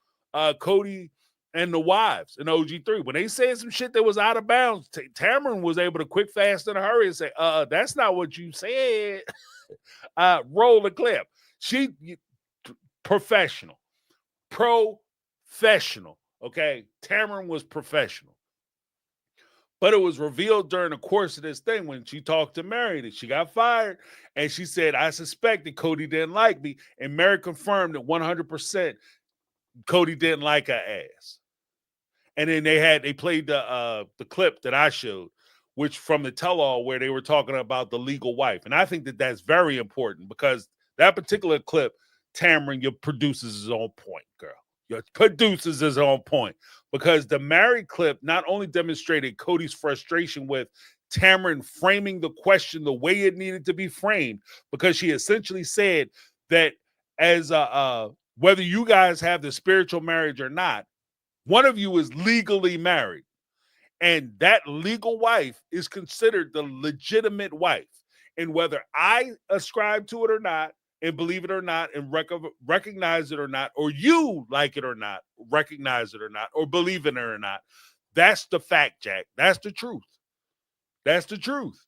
Cody and the wives in OG3. When they said some shit that was out of bounds, Tamron was able to quick, fast, in a hurry and say, that's not what you said. Roll the clip. She professional. Okay. Tamron was professional. But it was revealed during the course of this thing when she talked to Meri that she got fired. And she said, I suspected Cody didn't like me. And Meri confirmed that 100% Cody didn't like her ass. And then they played the clip that I showed, which from the tell-all where they were talking about the legal wife. And I think that that's very important because that particular clip, Tamron, your producers is on point, girl. Your producers is on point because the Meri clip not only demonstrated Cody's frustration with Tamron framing the question the way it needed to be framed, because she essentially said that as whether you guys have the spiritual marriage or not, one of you is legally married, and that legal wife is considered the legitimate wife. And whether I ascribe to it or not, and believe it or not, and recognize it or not, or you like it or not, recognize it or not, or believe in it or not, that's the fact, Jack. That's the truth. That's the truth.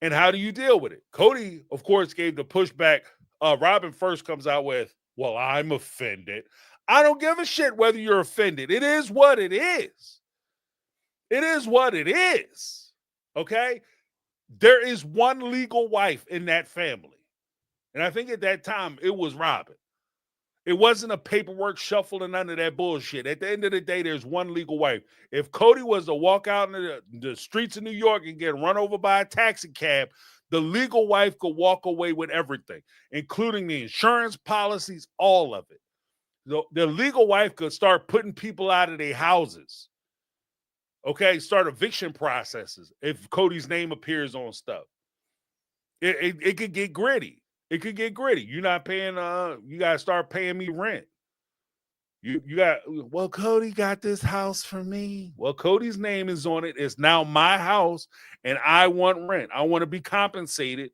And how do you deal with it? Cody, of course, gave the pushback. Robin first comes out with, well, I'm offended. I don't give a shit whether you're offended. It is what it is. It is what it is. Okay? There is one legal wife in that family. And I think at that time, it was Robin. It wasn't a paperwork shuffle and none of that bullshit. At the end of the day, there's one legal wife. If Cody was to walk out in the streets of New York and get run over by a taxi cab, the legal wife could walk away with everything, including the insurance policies, all of it. The legal wife could start putting people out of their houses. Okay, start eviction processes if Cody's name appears on stuff. It could get gritty. It could get gritty. You're not paying, you got to start paying me rent. You got, well, Cody got this house for me. Well, Cody's name is on it. It's now my house, and I want rent. I want to be compensated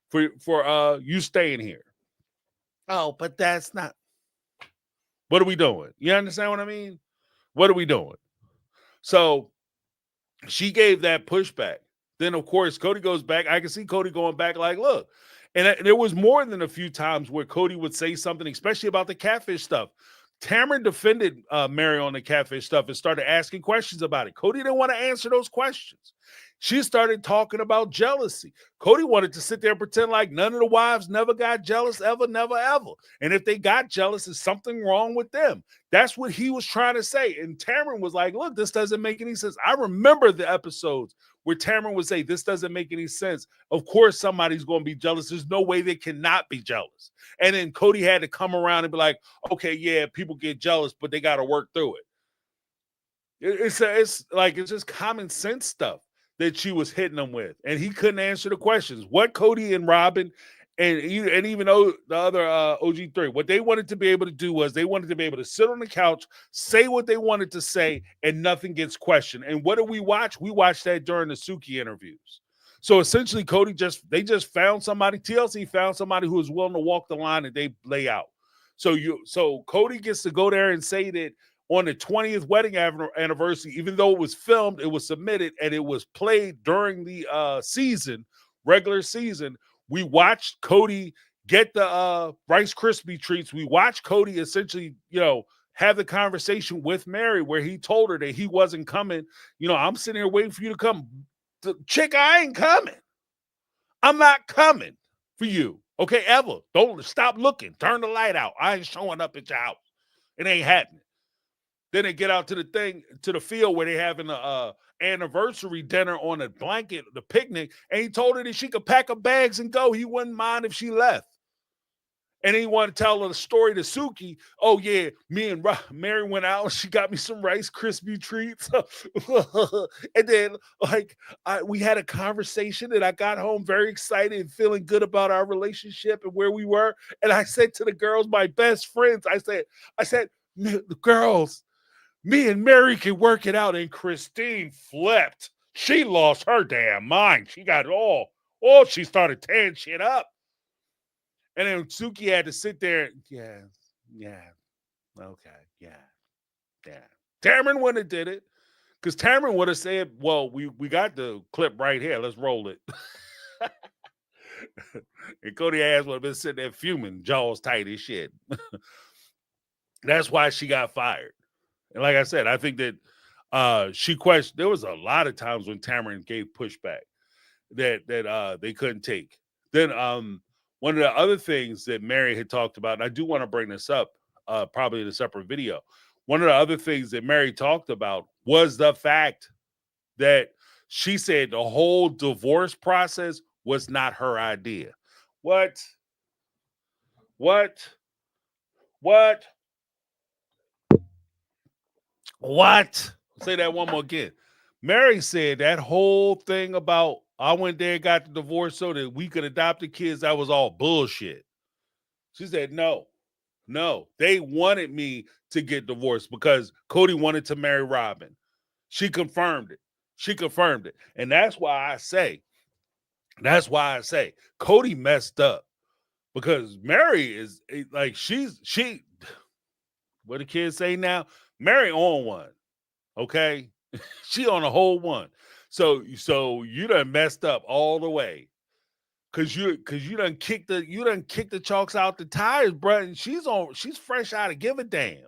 for you staying here. Oh, but that's not. What are we doing? You understand what I mean? What are we doing? So she gave that pushback. Then, of course, Cody goes back. I can see Cody going back like, look. And there was more than a few times where Cody would say something, especially about the catfish stuff. Tamron defended Meri on the catfish stuff and started asking questions about it. Cody didn't want to answer those questions. She started talking about jealousy. Cody wanted to sit there and pretend like none of the wives never got jealous, ever, never, ever. And if they got jealous, there's something wrong with them. That's what he was trying to say. And Tamron was like, look, this doesn't make any sense. I remember the episodes where Tamron would say, this doesn't make any sense. Of course, somebody's going to be jealous. There's no way they cannot be jealous. And then Cody had to come around and be like, okay, yeah, people get jealous, but they got to work through it. It's just common sense stuff that she was hitting him with. And he couldn't answer the questions. What Cody and Robin and even the other OG3, what they wanted to be able to do was they wanted to be able to sit on the couch, say what they wanted to say, and nothing gets questioned. And what do we watch? We watched that during the Suki interviews. So essentially, they just found somebody, TLC found somebody who was willing to walk the line that they lay out. So Cody gets to go there and say that on the 20th wedding anniversary, even though it was filmed, it was submitted, and it was played during the regular season. We watched Cody get the Rice Krispie treats. We watched Cody essentially, have the conversation with Meri where he told her that he wasn't coming. I'm sitting here waiting for you to come. Chick, I ain't coming. I'm not coming for you. Okay, ever. Don't stop looking. Turn the light out. I ain't showing up at your house. It ain't happening. Then they get out to the field where they having a anniversary dinner on a blanket, the picnic, and he told her that she could pack her bags and go. He wouldn't mind if she left. And he wanted to tell her the story to Suki. Oh, yeah, me and Meri went out and she got me some Rice Krispie treats. And then, we had a conversation and I got home very excited and feeling good about our relationship and where we were. And I said to the girls, my best friends, I said, the girls, me and Meri can work it out. And Christine flipped. She lost her damn mind. She got it all. Oh, she started tearing shit up. And then Suki had to sit there. Yeah. Okay. Yeah. Tamron wouldn't have did it. Because Tamron would have said, well, we got the clip right here. Let's roll it. And Cody ass would have been sitting there fuming, jaws tight as shit. That's why she got fired. And like I said, I think that she questioned. There was a lot of times when Tamron gave pushback that they couldn't take. Then one of the other things that Meri had talked about, and I do want to bring this up probably in a separate video. One of the other things that Meri talked about was the fact that she said the whole divorce process was not her idea. What? Say that one more again. Meri said that whole thing about I went there and got the divorce so that we could adopt the kids, that was all bullshit. She said, no, they wanted me to get divorced because Cody wanted to marry Robin. She confirmed it. And that's why I say, Cody messed up because Meri is like, she, what the kids say now? Meri on one. Okay. She on a whole one. So you done messed up all the way. Cause you done kicked the chalks out the tires, bro. And she's fresh out of give a damn.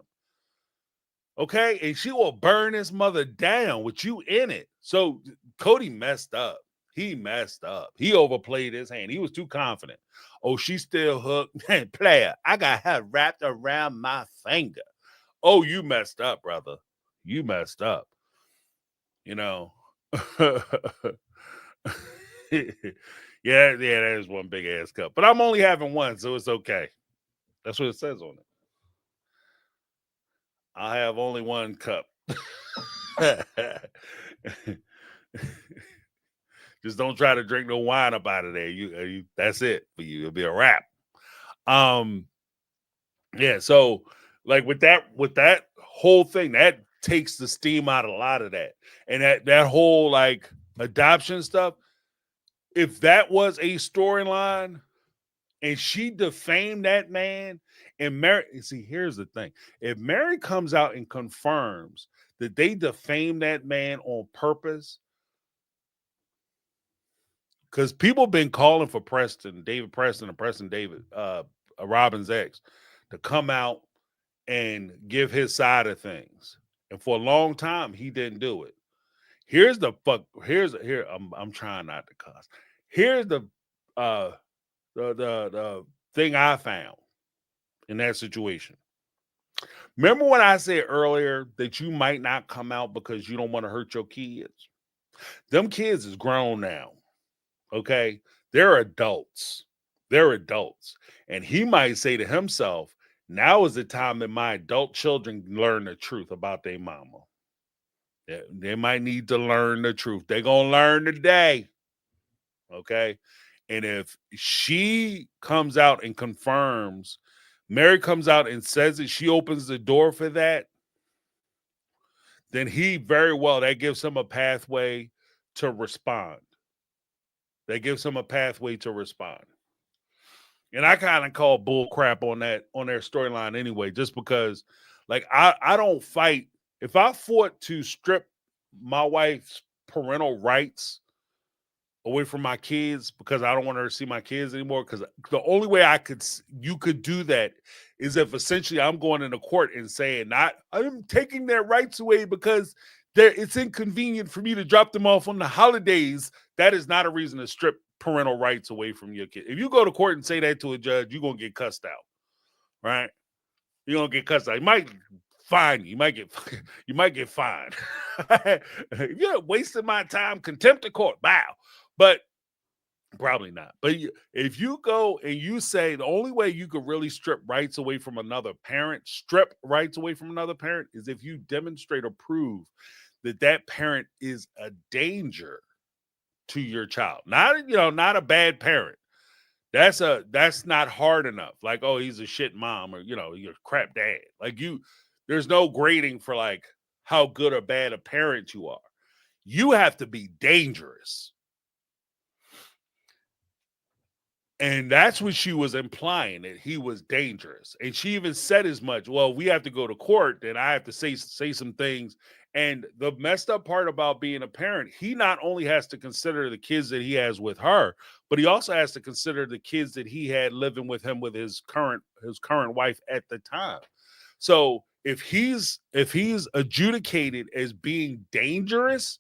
Okay. And she will burn his mother down with you in it. So Cody messed up. He messed up. He overplayed his hand. He was too confident. Oh, she's still hooked. Man, player, I got her wrapped around my finger. Oh, you messed up, brother. You messed up. Yeah, that is one big ass cup. But I'm only having one, so it's okay. That's what it says on it. I have only one cup. Just don't try to drink no wine up out of there. You that's it for you. It'll be a wrap. Yeah, so Like with that whole thing, that takes the steam out of a lot of that. And that whole like adoption stuff, if that was a storyline and she defamed that man, and Meri, see, here's the thing. If Meri comes out and confirms that they defamed that man on purpose, because people been calling for David Preston, and Preston David, Robin's ex, to come out and give his side of things. And for a long time, he didn't do it. Here's the fuck. Here. I'm trying not to cuss. Here's uh the thing I found in that situation. Remember when I said earlier that you might not come out because you don't want to hurt your kids? Them kids is grown now. Okay, they're adults. They're adults, and he might say to himself, "Now is the time that my adult children learn the truth about their mama. They might need to learn the truth. They're gonna learn today." Okay. And if she comes out and confirms, Meri comes out and says that she opens the door for that, then he very well, that gives him a pathway to respond. That gives him a pathway to respond. And I kind of call bull crap on that, on their storyline anyway, just because like I don't fight. If I fought to strip my wife's parental rights away from my kids because I don't want her to see my kids anymore, because the only way you could do that is if essentially I'm going into court and saying, not I'm taking their rights away because it's inconvenient for me to drop them off on the holidays. That is not a reason to strip parental rights away from your kid. If you go to court and say that to a judge, you're gonna get cussed out, right? You're gonna get cussed out. You might fine. You might get fined. You're wasting my time. Contempt of court. Wow. But probably not. But if you go and you say the only way you could really strip rights away from another parent, is if you demonstrate or prove that that parent is a danger to your child. Not a bad parent. That's not hard enough. Like, oh, he's a shit mom, or you're a crap dad. Like there's no grading for like how good or bad a parent you are. You have to be dangerous. And that's what she was implying, that he was dangerous. And she even said as much. Well, we have to go to court, then I have to say some things. And the messed up part about being a parent, he not only has to consider the kids that he has with her, but he also has to consider the kids that he had living with him with his current wife at the time. So if he's adjudicated as being dangerous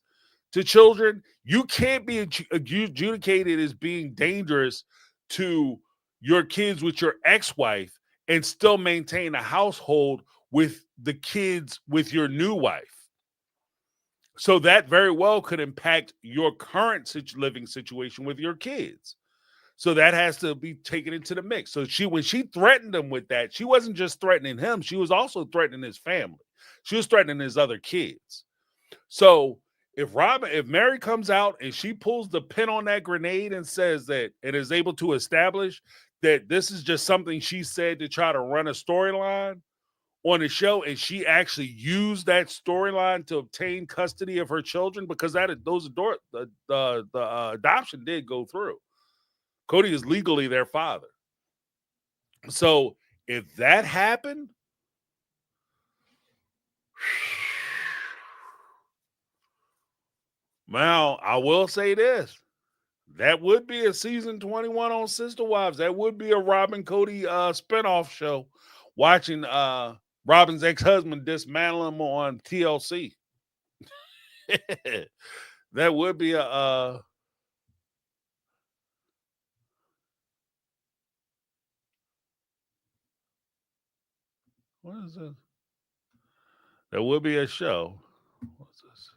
to children, you can't be adjudicated as being dangerous to your kids with your ex-wife and still maintain a household with the kids with your new wife. So that very well could impact your current living situation with your kids. So that has to be taken into the mix. So when she threatened him with that, she wasn't just threatening him, she was also threatening his family. She was threatening his other kids. So if Meri comes out and she pulls the pin on that grenade and says that it is able to establish that this is just something she said to try to run a storyline on the show, and she actually used that storyline to obtain custody of her children, because the adoption did go through. Cody is legally their father. So if that happened, now I will say this. That would be a season 21 on Sister Wives. That would be a Robin Cody spinoff show. Watching Robin's ex-husband dismantle him on TLC. That would be a what is this? There would be a show. What's this?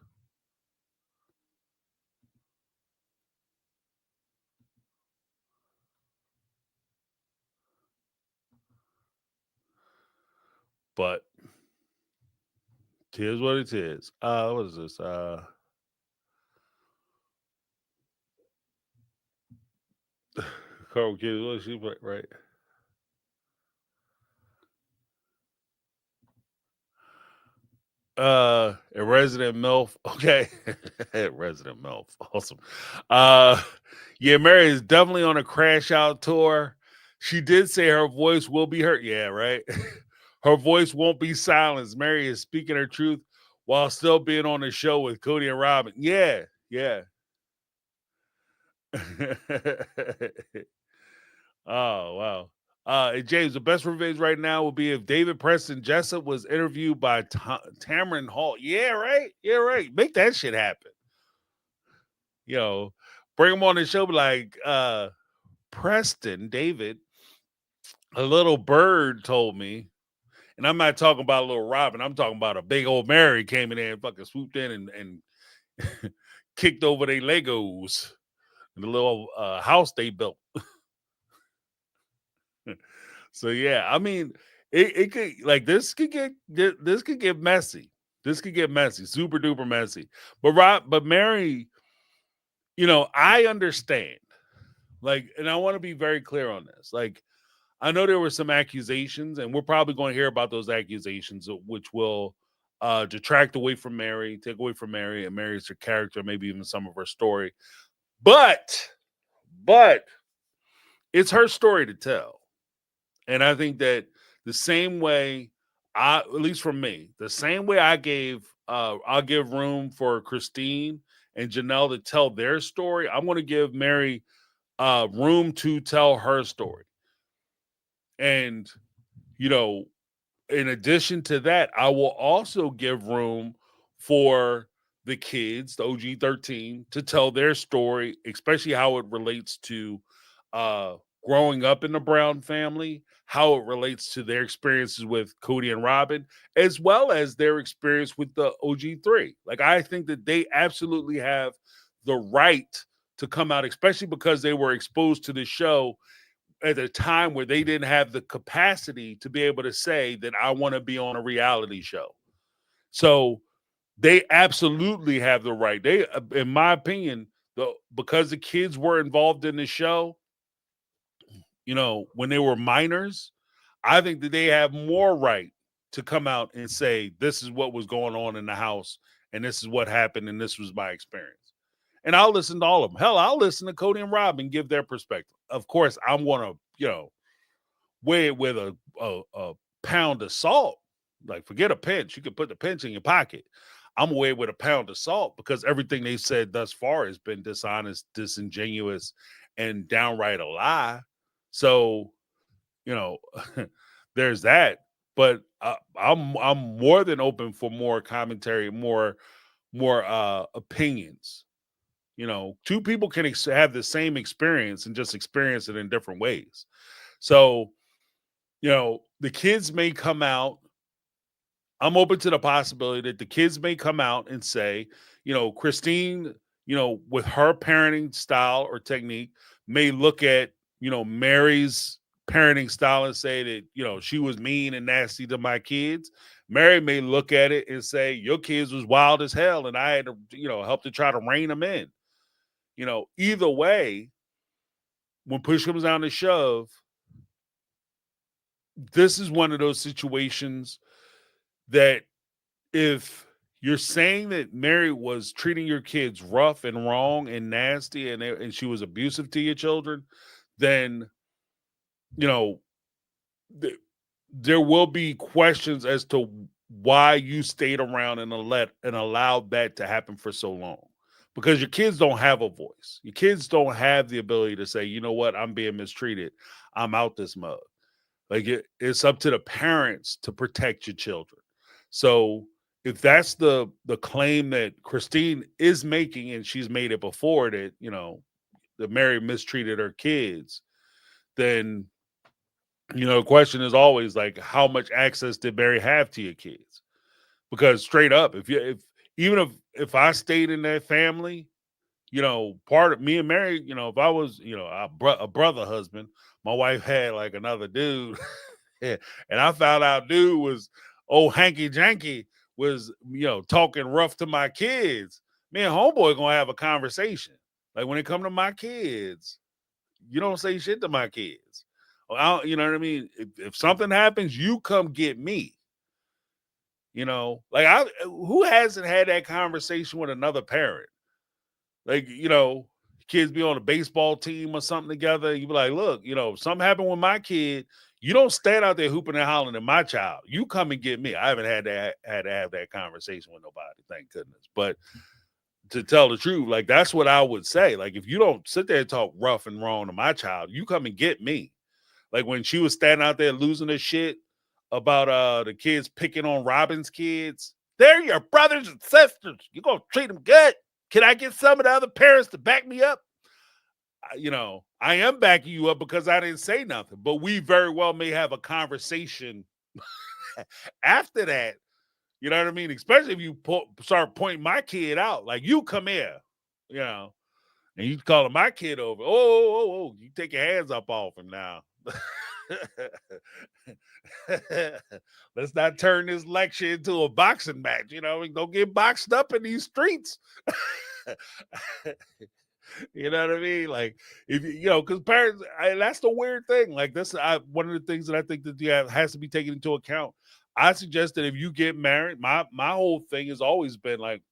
But here's what it is. What is this? Carl Kids, what is she right? A resident MILF. Okay. Resident MILF. Awesome. Yeah, Mary is definitely on a crash out tour. She did say her voice will be heard. Yeah, right. Her voice won't be silenced. Mary is speaking her truth while still being on the show with Cody and Robin. Yeah, yeah. Oh, wow. And James, the best revenge right now would be if David Preston Jessup was interviewed by Tamron Hall. Yeah, right. Yeah, right. Make that shit happen. You know, bring him on the show, be like, Preston, David, a little bird told me, and I'm not talking about a little Robin, I'm talking about a big old Meri came in there and fucking swooped in and kicked over their Legos and the little house they built. So yeah, I mean, it could like this could get messy. This could get messy, super duper messy. But Meri, I understand. Like, and I want to be very clear on this. Like, I know there were some accusations, and we're probably going to hear about those accusations, which will detract away from Meri, take away from Meri and Mary's her character, maybe even some of her story. But it's her story to tell. And I think that the same way at least from me, the same way I'll give room for Christine and Janelle to tell their story, I'm going to give Meri room to tell her story. And, in addition to that, I will also give room for the kids, the OG 13, to tell their story, especially how it relates to growing up in the Brown family, how it relates to their experiences with Cody and Robin, as well as their experience with the OG3. Like, I think that they absolutely have the right to come out, especially because they were exposed to the show at a time where they didn't have the capacity to be able to say that I want to be on a reality show. So they absolutely have the right. They, in my opinion, because the kids were involved in the show, when they were minors, I think that they have more right to come out and say, this is what was going on in the house, and this is what happened, and this was my experience. And I'll listen to all of them. Hell, I'll listen to Cody and Robin give their perspective. Of course, I'm going to, weigh it with a pound of salt. Like, forget a pinch. You can put the pinch in your pocket. I'm away with a pound of salt because everything they've said thus far has been dishonest, disingenuous, and downright a lie. So, there's that. But I'm more than open for more commentary, more opinions. Two people can have the same experience and just experience it in different ways. So, the kids may come out. I'm open to the possibility that the kids may come out and say, Christine, with her parenting style or technique, may look at, Meri's parenting style and say that, she was mean and nasty to my kids. Meri may look at it and say, your kids was wild as hell, and I had to, help to try to rein them in. Either way, when push comes down to shove, this is one of those situations that if you're saying that Meri was treating your kids rough and wrong and nasty and she was abusive to your children, then, there will be questions as to why you stayed around and allowed that to happen for so long. Because your kids don't have a voice. Your kids don't have the ability to say, you know what, I'm being mistreated. I'm out this mug. Like, it's up to the parents to protect your children. So if that's the claim that Christine is making, and she's made it before, that, that Meri mistreated her kids, then, the question is always like, how much access did Meri have to your kids? Because straight up, if I stayed in that family, part of me and Meri, if I was, a brother husband, my wife had like another dude, and I found out dude was hanky janky, was, talking rough to my kids, me and homeboy gonna have a conversation. Like, when it come to my kids, you don't say shit to my kids. You know what I mean? If something happens, you come get me. Like who hasn't had that conversation with another parent? Like, kids be on a baseball team or something together. You be like, look, something happened with my kid. You don't stand out there hooping and hollering at my child. You come and get me. I haven't had to have that conversation with nobody, thank goodness. But to tell the truth, like that's what I would say. Like if you don't sit there and talk rough and wrong to my child, you come and get me. Like when she was standing out there losing her shit about the kids picking on Robin's kids. They're your brothers and sisters. You're gonna treat them good. Can I get some of the other parents to back me up? I am backing you up because I didn't say nothing, but we very well may have a conversation after that. You know what I mean? Especially if you start pointing my kid out, like you come here, and you calling my kid over. Oh, you take your hands up off him now. Let's not turn this lecture into a boxing match. Don't get boxed up in these streets. You know what I mean? Like if because parents, that's the weird thing. Like this, one of the things that I think that has to be taken into account. I suggest that if you get married, my whole thing has always been like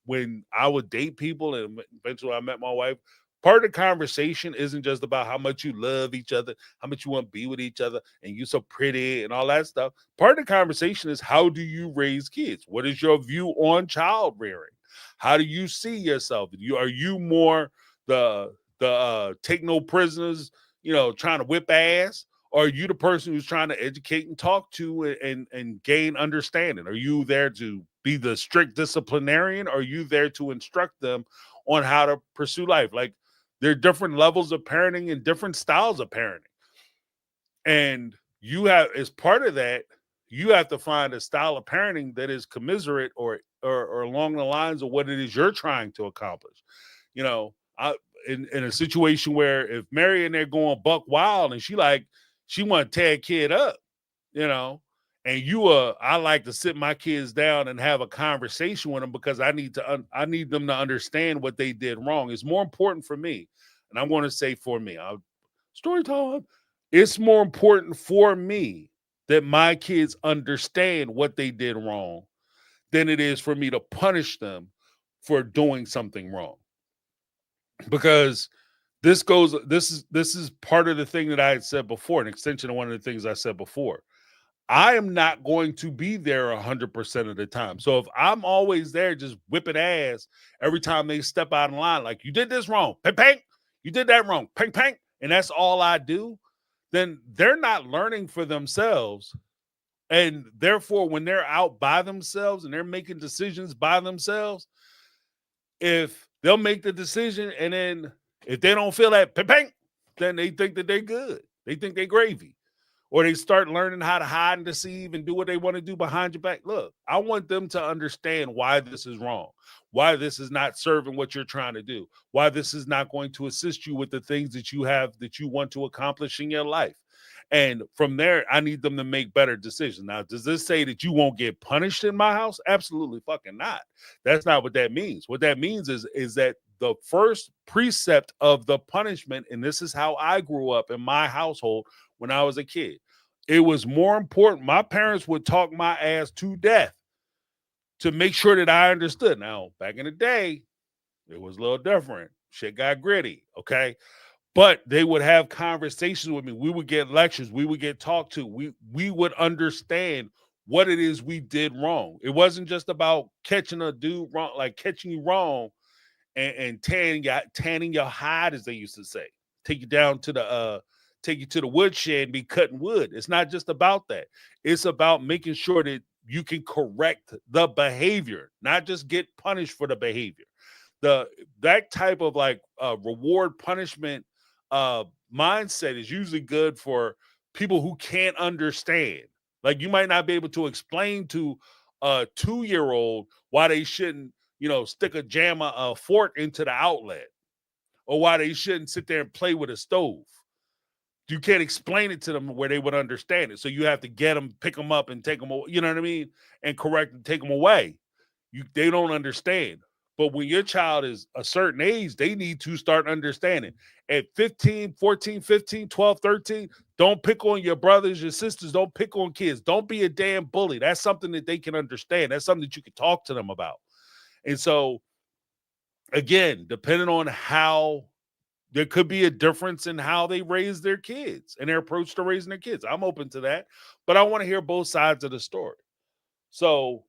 when I would date people and eventually I met my wife. Part of the conversation isn't just about how much you love each other, how much you want to be with each other, and you're so pretty and all that stuff. Part of the conversation is how do you raise kids? What is your view on child rearing? How do you see yourself? Are you more the take no prisoners, trying to whip ass? Or are you the person who's trying to educate and talk to and gain understanding? Are you there to be the strict disciplinarian? Or are you there to instruct them on how to pursue life? Like there are different levels of parenting and different styles of parenting. And you have, as part of that, you have to find a style of parenting that is commiserate or along the lines of what it is you're trying to accomplish. In a situation where if Meri and they're going buck wild and she want to tear a kid up, and I like to sit my kids down and have a conversation with them because I need them to understand what they did wrong. It's more important for me. And I'm going to say for me, story time. It's more important for me that my kids understand what they did wrong than it is for me to punish them for doing something wrong. Because this is part of the thing that I had said before, an extension of one of the things I said before. I am not going to be there 100% of the time. So if I'm always there just whipping ass every time they step out of line, like you did this wrong, ping, ping, you did that wrong, ping, ping, and that's all I do, then they're not learning for themselves. And therefore, when they're out by themselves and they're making decisions by themselves, if they'll make the decision and then if they don't feel that ping, ping, then they think that they're good. They think they're gravy. Or they start learning how to hide and deceive and do what they want to do behind your back. Look, I want them to understand why this is wrong, why this is not serving what you're trying to do, why this is not going to assist you with the things that you want to accomplish in your life. And from there, I need them to make better decisions. Now, does this say that you won't get punished in my house? Absolutely fucking not. That's not what that means. What that means is that the first precept of the punishment, and this is how I grew up in my household when I was a kid, it was more important. My parents would talk my ass to death to make sure that I understood. Now, back in the day, it was a little different. Shit got gritty, okay? But they would have conversations with me. We would get lectures. We would get talked to. We would understand what it is we did wrong. It wasn't just about catching a dude wrong, like catching you wrong and tanning your hide, as they used to say. Take you to the woodshed and be cutting wood. It's not just about that. It's about making sure that you can correct the behavior, not just get punished for the behavior. That type of like reward punishment mindset is usually good for people who can't understand. Like you might not be able to explain to a 2-year-old why they shouldn't, stick a fork into the outlet, or why they shouldn't sit there and play with a stove. You can't explain it to them where they would understand it. So you have to get them, pick them up and take them away, you know what I mean? And correct and take them away. They don't understand. But when your child is a certain age, they need to start understanding. At 15, 14, 15, 12, 13, don't pick on your brothers, your sisters. Don't pick on kids. Don't be a damn bully. That's something that they can understand. That's something that you can talk to them about. And so, again, depending on how, there could be a difference in how they raise their kids and their approach to raising their kids. I'm open to that, but I want to hear both sides of the story. So,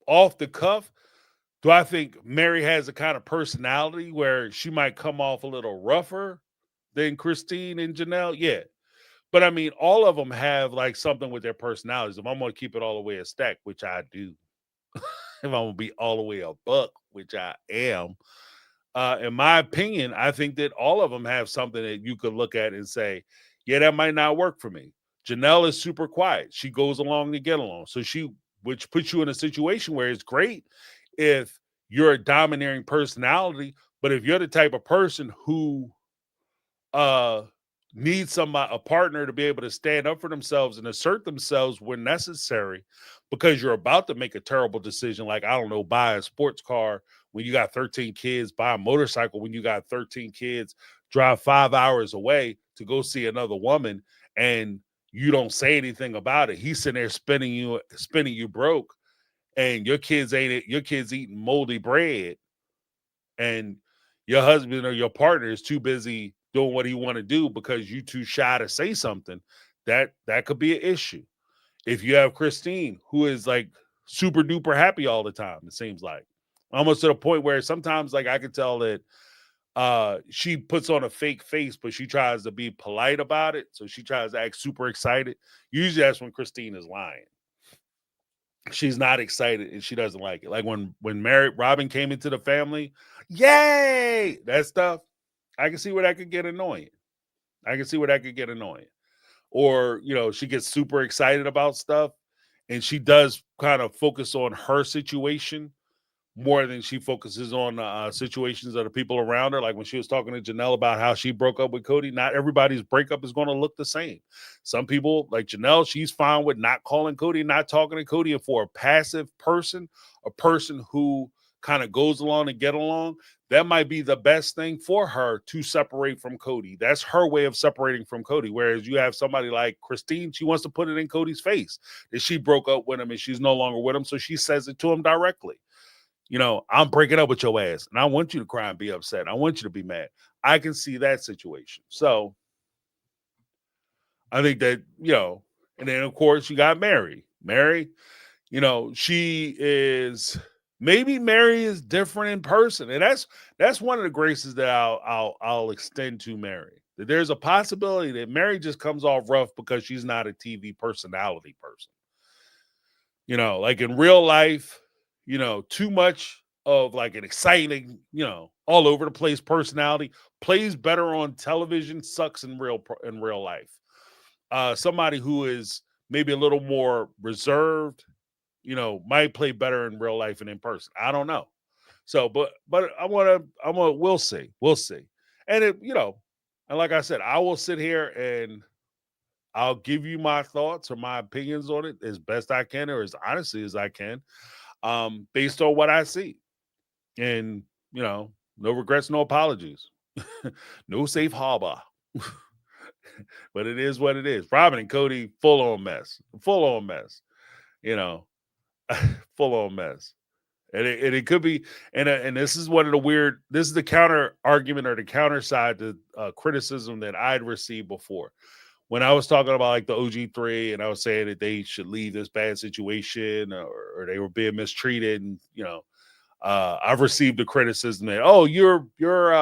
off the cuff, do I think Meri has a kind of personality where she might come off a little rougher than Christine and Janelle? Yeah. But I mean, all of them have like something with their personalities. If I'm going to keep it all the way a stack, which I do, if I'm going to be all the way a buck, which I am, in my opinion, I think that all of them have something that you could look at and say, yeah, that might not work for me. Janelle is super quiet. She goes along to get along. So which puts you in a situation where it's great if you're a domineering personality, but if you're the type of person who needs a partner to be able to stand up for themselves and assert themselves when necessary, because you're about to make a terrible decision, like, I don't know, buy a sports car when you got 13 kids, buy a motorcycle when you got 13 kids, drive 5 hours away to go see another woman, and you don't say anything about it. He's sitting there spinning you broke, and your kids eating moldy bread, and your husband or your partner is too busy doing what he want to do because you too shy to say something. That could be an issue. If you have Christine, who is like super duper happy all the time, it seems like, almost to the point where sometimes, like, I could tell that she puts on a fake face, but she tries to be polite about it. So she tries to act super excited. Usually that's when Christine is lying. She's not excited and she doesn't like it. Like when Robin came into the family, yay! That stuff, I can see where that could get annoying. Or, she gets super excited about stuff and she does kind of focus on her situation more than she focuses on situations of the people around her. Like when she was talking to Janelle about how she broke up with Cody, not everybody's breakup is going to look the same. Some people, like Janelle, she's fine with not calling Cody, not talking to Cody. And for a passive person, a person who kind of goes along and get along, that might be the best thing for her to separate from Cody. That's her way of separating from Cody. Whereas you have somebody like Christine, she wants to put it in Cody's face that she broke up with him and she's no longer with him. So she says it to him directly. I'm breaking up with your ass and I want you to cry and be upset. I want you to be mad. I can see that situation. So I think that, and then of course you got Meri. Meri, maybe Meri is different in person. And that's one of the graces that I'll extend to Meri. That there's a possibility that Meri just comes off rough because she's not a TV personality person. Like in real life, too much of like an exciting, all over the place personality plays better on television, sucks in real life. Somebody who is maybe a little more reserved, might play better in real life and in person. I don't know. So, but we'll see. And and like I said, I will sit here and I'll give you my thoughts or my opinions on it as best I can, or as honestly as I can, based on what I see. And, no regrets, no apologies, no safe harbor. But it is what it is. Robin and Cody, full on mess, full on mess. And it could be, and this is one of the this is the counter argument or the counter side to criticism that I'd received before. When I was talking about like the OG3 and I was saying that they should leave this bad situation or they were being mistreated, and I've received the criticism that, oh, you're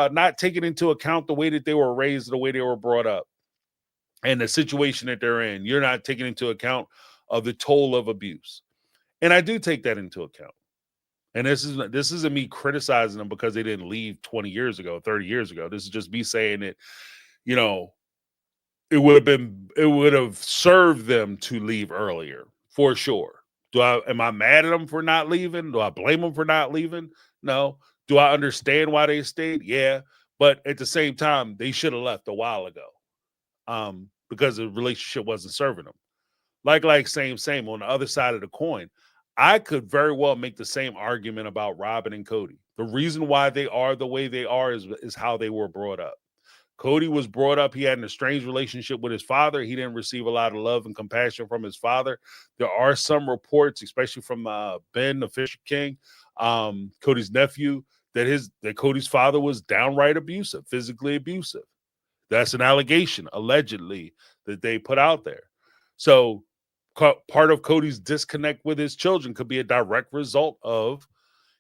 not taking into account the way that they were raised, the way they were brought up, and the situation that they're in. You're not taking into account of the toll of abuse. And I do take that into account. And this isn't me criticizing them because they didn't leave 20 years ago, 30 years ago. This is just me saying that, it would have served them to leave earlier, for sure. Am I mad at them for not leaving? Do I blame them for not leaving? No. Do I understand why they stayed? Yeah. But at the same time, they should have left a while ago. Because the relationship wasn't serving them. Like same on the other side of the coin. I could very well make the same argument about Robin and Cody. The reason why they are the way they are is how they were brought up. Cody was brought up, he had an estranged relationship with his father. He didn't receive a lot of love and compassion from his father. There are some reports, especially from Ben, the Fisher King, Cody's nephew, that Cody's father was downright abusive, physically abusive. That's an allegation, allegedly, that they put out there. So part of Cody's disconnect with his children could be a direct result of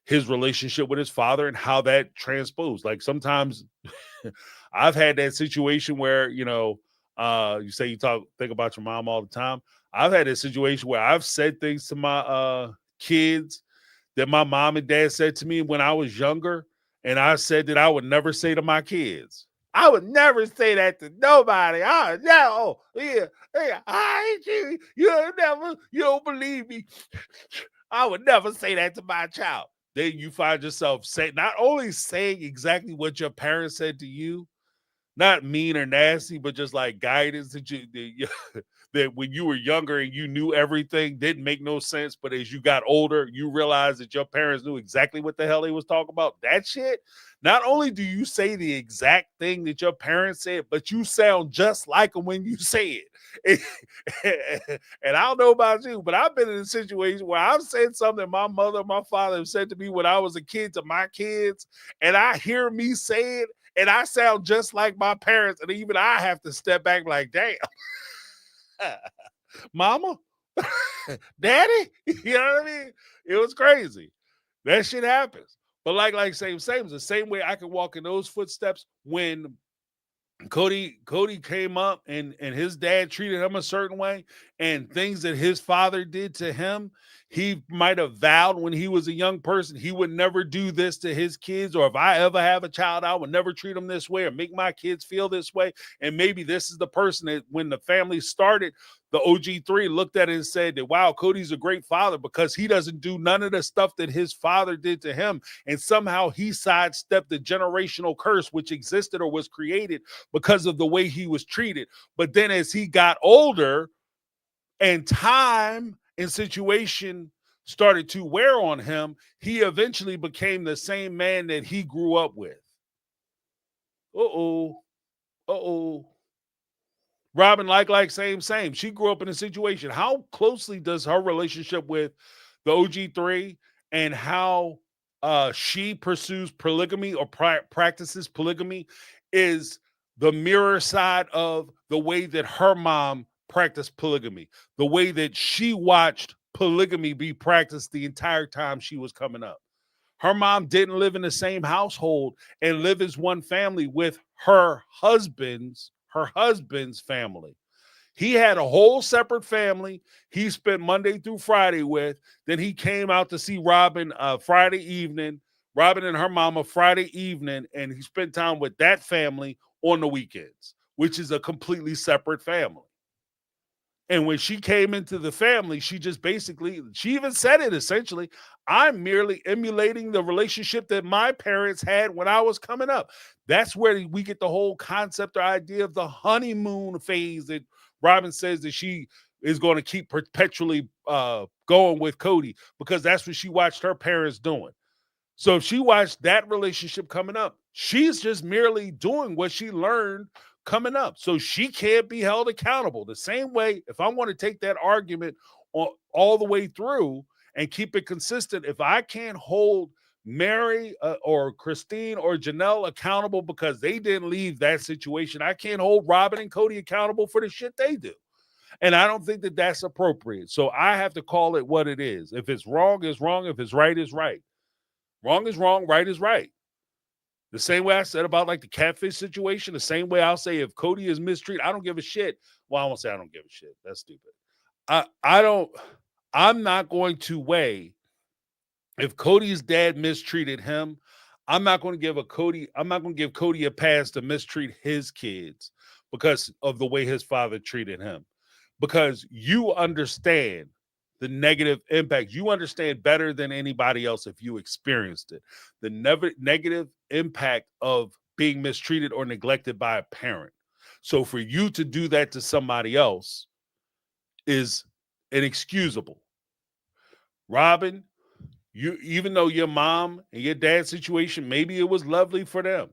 his relationship with his father and how that transposed. Like sometimes I've had that situation where, you say you think about your mom all the time. I've had a situation where I've said things to my kids that my mom and dad said to me when I was younger, and I said that I would never say to my kids. I would never say that to nobody. I hate you. You don't believe me. I would never say that to my child. Then you find yourself not only saying exactly what your parents said to you, not mean or nasty, but just like guidance that when you were younger and you knew everything didn't make no sense. But as you got older, you realized that your parents knew exactly what the hell they was talking about. That shit. Not only do you say the exact thing that your parents said, but you sound just like them when you say it. And I don't know about you, but I've been in a situation where I've said something my mother, my father have said to me when I was a kid to my kids, and I hear me say it, and I sound just like my parents, and even I have to step back like, damn, mama, daddy, you know what I mean? It was crazy. That shit happens. But like same, the same way I can walk in those footsteps when Cody came up and his dad treated him a certain way, and things that his father did to him, he might have vowed when he was a young person he would never do this to his kids, or if I ever have a child, I would never treat them this way or make my kids feel this way. And maybe this is the person that when the family started, the OG3 looked at it and said that, wow, Cody's a great father because he doesn't do none of the stuff that his father did to him. And somehow he sidestepped the generational curse which existed or was created because of the way he was treated. But then as he got older and time and situation started to wear on him, he eventually became the same man that he grew up with. Robin, like, same. She grew up in a situation. How closely does her relationship with the OG3 and how she pursues polygamy or practices polygamy is the mirror side of the way that her mom practiced polygamy, the way that she watched polygamy be practiced the entire time she was coming up. Her mom didn't live in the same household and live as one family with her husband's family. He had a whole separate family he spent Monday through Friday with. Then he came out to see Robin Friday evening, Robin and her mama Friday evening, and he spent time with that family on the weekends, which is a completely separate family. And when she came into the family, she even said it essentially, I'm merely emulating the relationship that my parents had when I was coming up. That's where we get the whole concept or idea of the honeymoon phase that Robin says that she is going to keep perpetually going with Cody because that's what she watched her parents doing. So if she watched that relationship coming up, she's just merely doing what she learned coming up. So she can't be held accountable. The same way, if I want to take that argument all the way through and keep it consistent, if I can't hold Meri or Christine or Janelle accountable because they didn't leave that situation, I can't hold Robin and Cody accountable for the shit they do. And I don't think that that's appropriate. So I have to call it what it is. If it's wrong, it's wrong. If it's right, it's right. Wrong is wrong, right is right. The same way I said about like the catfish situation, the same way I'll say if Cody is mistreated, I don't give a shit. Well, I won't say I don't give a shit. That's stupid. I'm not going to weigh if Cody's dad mistreated him. I'm not going to give Cody a pass to mistreat his kids because of the way his father treated him. Because you understand the negative impact. You understand better than anybody else if you experienced it. The negative impact of being mistreated or neglected by a parent. So for you to do that to somebody else is inexcusable. Robin, you, even though your mom and your dad's situation, maybe it was lovely for them,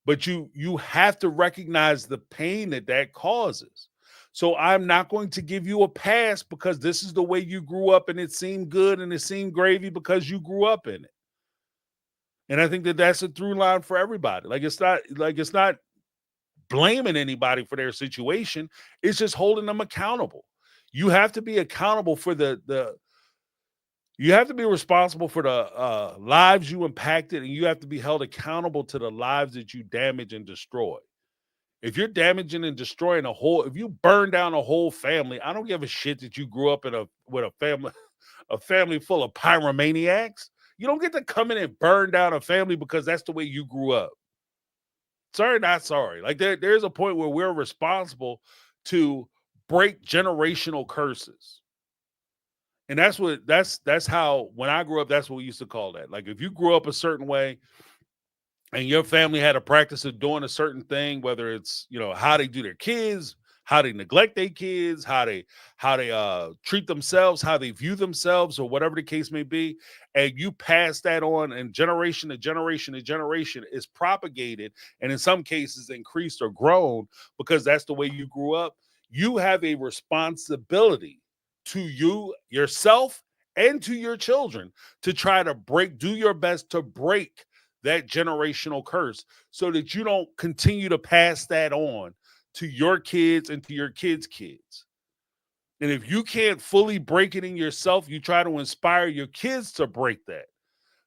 but you have to recognize the pain that that causes. So I'm not going to give you a pass because this is the way you grew up and it seemed good and it seemed gravy because you grew up in it. And I think that that's a through line for everybody. It's not blaming anybody for their situation. It's just holding them accountable. You have to be accountable for the you have to be responsible for the lives you impacted, and you have to be held accountable to the lives that you damage and destroy. If you're damaging and destroying if you burn down a whole family, I don't give a shit that you grew up with a family, a family full of pyromaniacs. You don't get to come in and burn down a family because that's the way you grew up. Sorry, not sorry. Like there's a point where we're responsible to break generational curses. And that's how, when I grew up, that's what we used to call that. Like if you grew up a certain way and your family had a practice of doing a certain thing, whether it's, how they do their kids, how they neglect their kids, how they treat themselves, how they view themselves, or whatever the case may be, and you pass that on, and generation to generation to generation is propagated, and in some cases increased or grown because that's the way you grew up. You have a responsibility to yourself and to your children to try to do your best to break that generational curse so that you don't continue to pass that on to your kids and to your kids' kids. And if you can't fully break it in yourself, you try to inspire your kids to break that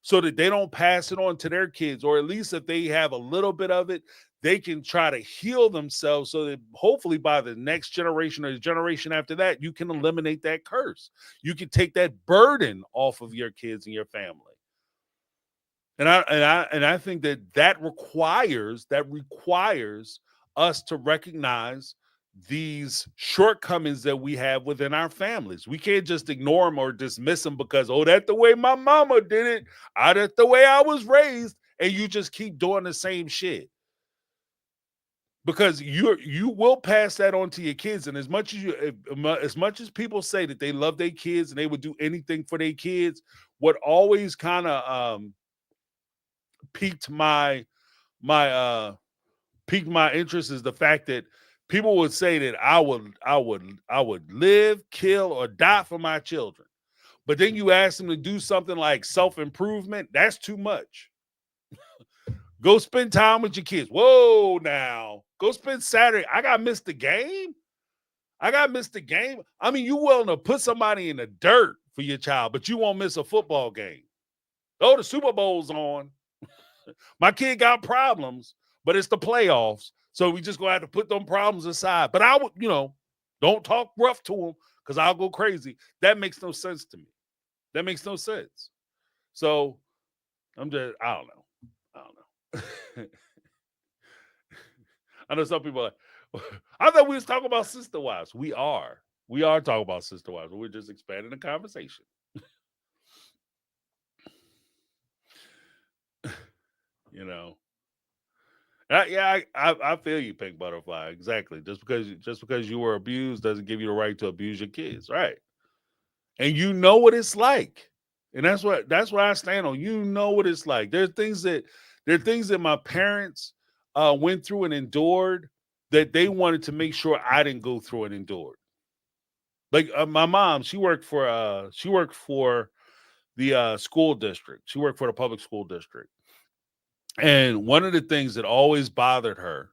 so that they don't pass it on to their kids, or at least if they have a little bit of it, they can try to heal themselves so that hopefully by the next generation or the generation after that, you can eliminate that curse. You can take that burden off of your kids and your family. And I think that requires us to recognize these shortcomings that we have within our families. We can't just ignore them or dismiss them because, that's the way my mama did it. That's the way I was raised. And you just keep doing the same shit. Because you will pass that on to your kids. And as much as people say that they love their kids and they would do anything for their kids, what always kind of piqued my interest is the fact that people would say that I would live, kill, or die for my children. But then you ask them to do something like self-improvement, that's too much. Go spend time with your kids. Whoa, now. Go spend Saturday. I got to miss the game? I mean, you willing to put somebody in the dirt for your child, but you won't miss a football game. Oh, the Super Bowl's on. My kid got problems, but it's the playoffs. So we just going to have to put them problems aside. But I would, don't talk rough to them because I'll go crazy. That makes no sense to me. That makes no sense. So I don't know. I know some people are like, I thought we was talking about sister wives. We are talking about sister wives. We're just expanding the conversation. I feel you, Pink Butterfly. Exactly. Just because you were abused doesn't give you the right to abuse your kids, right? And you know what it's like, and that's what I stand on. You know what it's like. There are things that my parents went through and endured that they wanted to make sure I didn't go through and endured. Like my mom, she worked for the school district. She worked for the public school district. And one of the things that always bothered her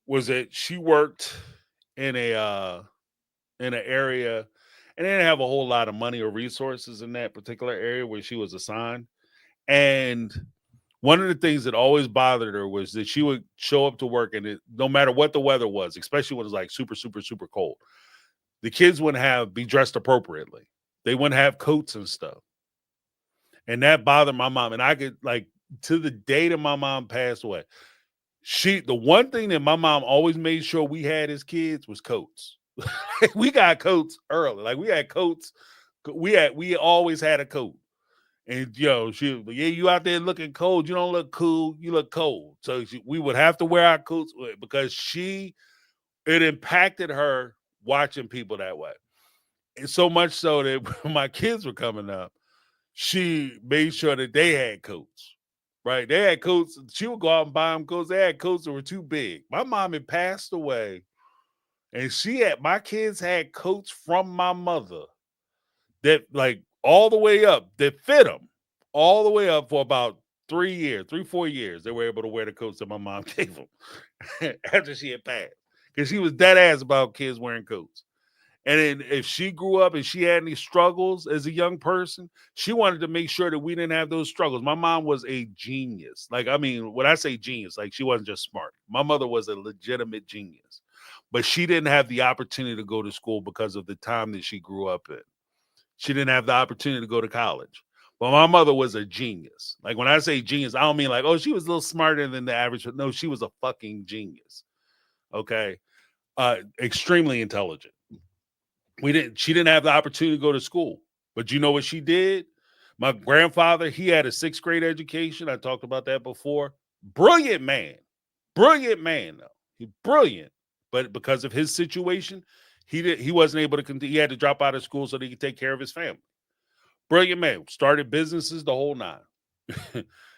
was that she worked in an area, and they didn't have a whole lot of money or resources in that particular area where she was assigned. And one of the things that always bothered her was that she would show up to work, and no matter what the weather was, especially when it was like super, super, super cold, the kids wouldn't be dressed appropriately. They wouldn't have coats and stuff. And that bothered my mom. And I could, like, to the day that my mom passed away, the one thing that my mom always made sure we had as kids was coats. We got coats early. Like we had coats. We always had a coat. And you out there looking cold. You don't look cool. You look cold. So we would have to wear our coats because it impacted her watching people that way. So much so that when my kids were coming up, she made sure that they had coats. Right? They had coats. She would go out and buy them coats. They had coats that were too big. My mom had passed away, and my kids had coats from my mother that like all the way up that fit them all the way up for about 3 years, 4 years. They were able to wear the coats that my mom gave them after she had passed because she was dead ass about kids wearing coats. And then if she grew up and she had any struggles as a young person, she wanted to make sure that we didn't have those struggles. My mom was a genius. Like, I mean, when I say genius, like she wasn't just smart. My mother was a legitimate genius, but she didn't have the opportunity to go to school because of the time that she grew up in. She didn't have the opportunity to go to college. But my mother was a genius. Like when I say genius, I don't mean like, oh, she was a little smarter than the average. No, she was a fucking genius. Okay. Extremely intelligent. She didn't have the opportunity to go to school. But you know what she did? My grandfather, he had a 6th grade education. I talked about that before. Brilliant man. Brilliant man, though. He brilliant. But because of his situation, he wasn't able to continue. He had to drop out of school so that he could take care of his family. Brilliant man. Started businesses the whole nine.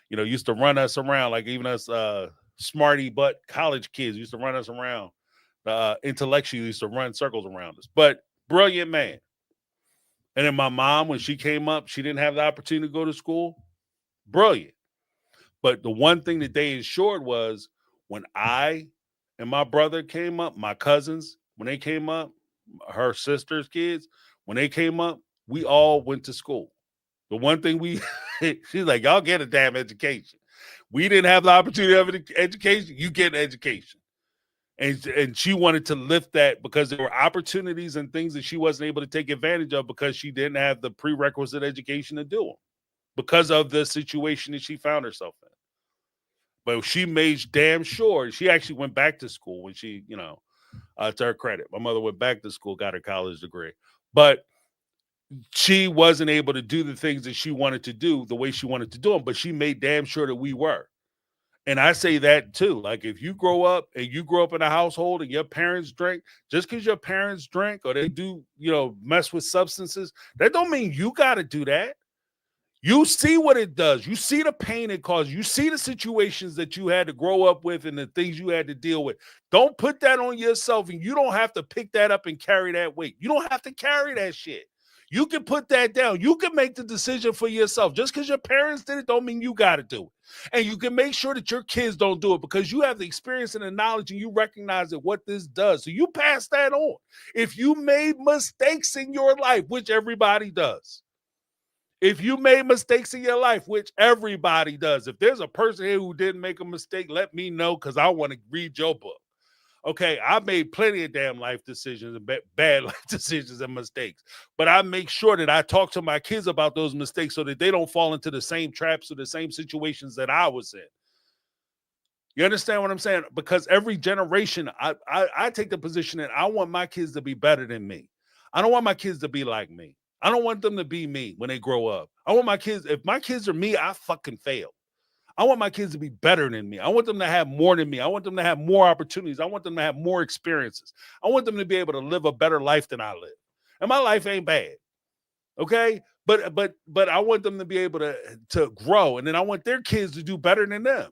Used to run us around, like even us smarty butt college kids used to run us around. Intellectually used to run circles around us. But brilliant man. And then my mom, when she came up, she didn't have the opportunity to go to school. Brilliant. But the one thing that they ensured was when I and my brother came up, my cousins, when they came up, her sister's kids, when they came up, we all went to school. The one thing she's like, y'all get a damn education. We didn't have the opportunity of an education. You get an education. And she wanted to lift that because there were opportunities and things that she wasn't able to take advantage of because she didn't have the prerequisite education to do them because of the situation that she found herself in. But she made damn sure she actually went back to school when she, to her credit. My mother went back to school, got her college degree. But she wasn't able to do the things that she wanted to do the way she wanted to do them, but she made damn sure that we were. And I say that too. Like if you grow up in a household and your parents drink, just because your parents drink or they do, mess with substances, that don't mean you got to do that. You see what it does. You see the pain it causes. You see the situations that you had to grow up with and the things you had to deal with. Don't put that on yourself, and you don't have to pick that up and carry that weight. You don't have to carry that shit. You can put that down. You can make the decision for yourself. Just because your parents did it don't mean you got to do it. And you can make sure that your kids don't do it because you have the experience and the knowledge and you recognize that what this does. So you pass that on. If you made mistakes in your life, which everybody does. If you made mistakes in your life, which everybody does. If there's a person here who didn't make a mistake, let me know because I want to read your book. Okay, I made plenty of damn life decisions and bad life decisions and mistakes. But I make sure that I talk to my kids about those mistakes so that they don't fall into the same traps or the same situations that I was in. You understand what I'm saying? Because every generation, I take the position that I want my kids to be better than me. I don't want my kids to be like me. I don't want them to be me when they grow up. I want my kids, if my kids are me, I fucking fail. I want my kids to be better than me. I want them to have more than me. I want them to have more opportunities. I want them to have more experiences. I want them to be able to live a better life than I live. And my life ain't bad. Okay? But I want them to be able to grow. And then I want their kids to do better than them.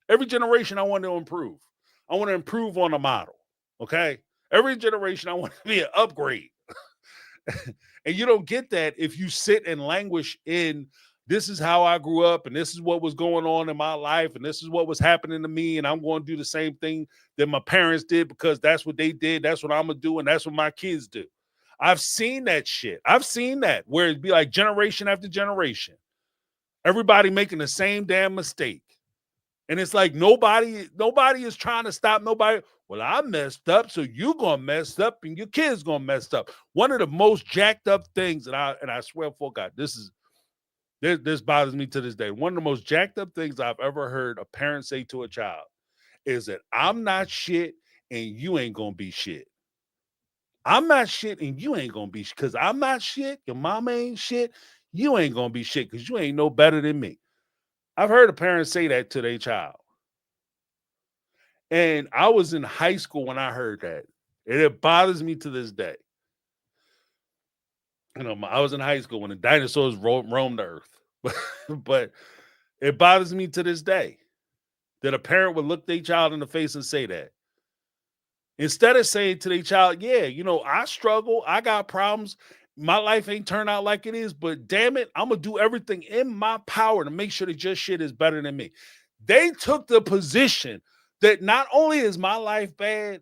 Every generation I want to improve. I want to improve on a model. Okay? Every generation I want to be an upgrade. And you don't get that if you sit and languish in this is how I grew up and this is what was going on in my life and this is what was happening to me and I'm going to do the same thing that my parents did because that's what they did. That's what I'm going to do and that's what my kids do. I've seen that shit. I've seen that where it'd be like generation after generation. Everybody making the same damn mistake. And it's like nobody is trying to stop nobody. Well, I messed up, so you gonna mess up and your kids gonna mess up. One of the most jacked up things, and I swear for God, this bothers me to this day. One of the most jacked up things I've ever heard a parent say to a child is that I'm not shit and you ain't gonna be shit. I'm not shit and you ain't gonna be shit because I'm not shit. Your mama ain't shit. You ain't gonna be shit because you ain't no better than me. I've heard a parent say that to their child. And I was in high school when I heard that. And it bothers me to this day. I was in high school when the dinosaurs roamed the earth. But it bothers me to this day that a parent would look their child in the face and say that. Instead of saying to their child, yeah, I struggle, I got problems, my life ain't turned out like it is, but damn it, I'm gonna do everything in my power to make sure that your shit is better than me. They took the position that not only is my life bad,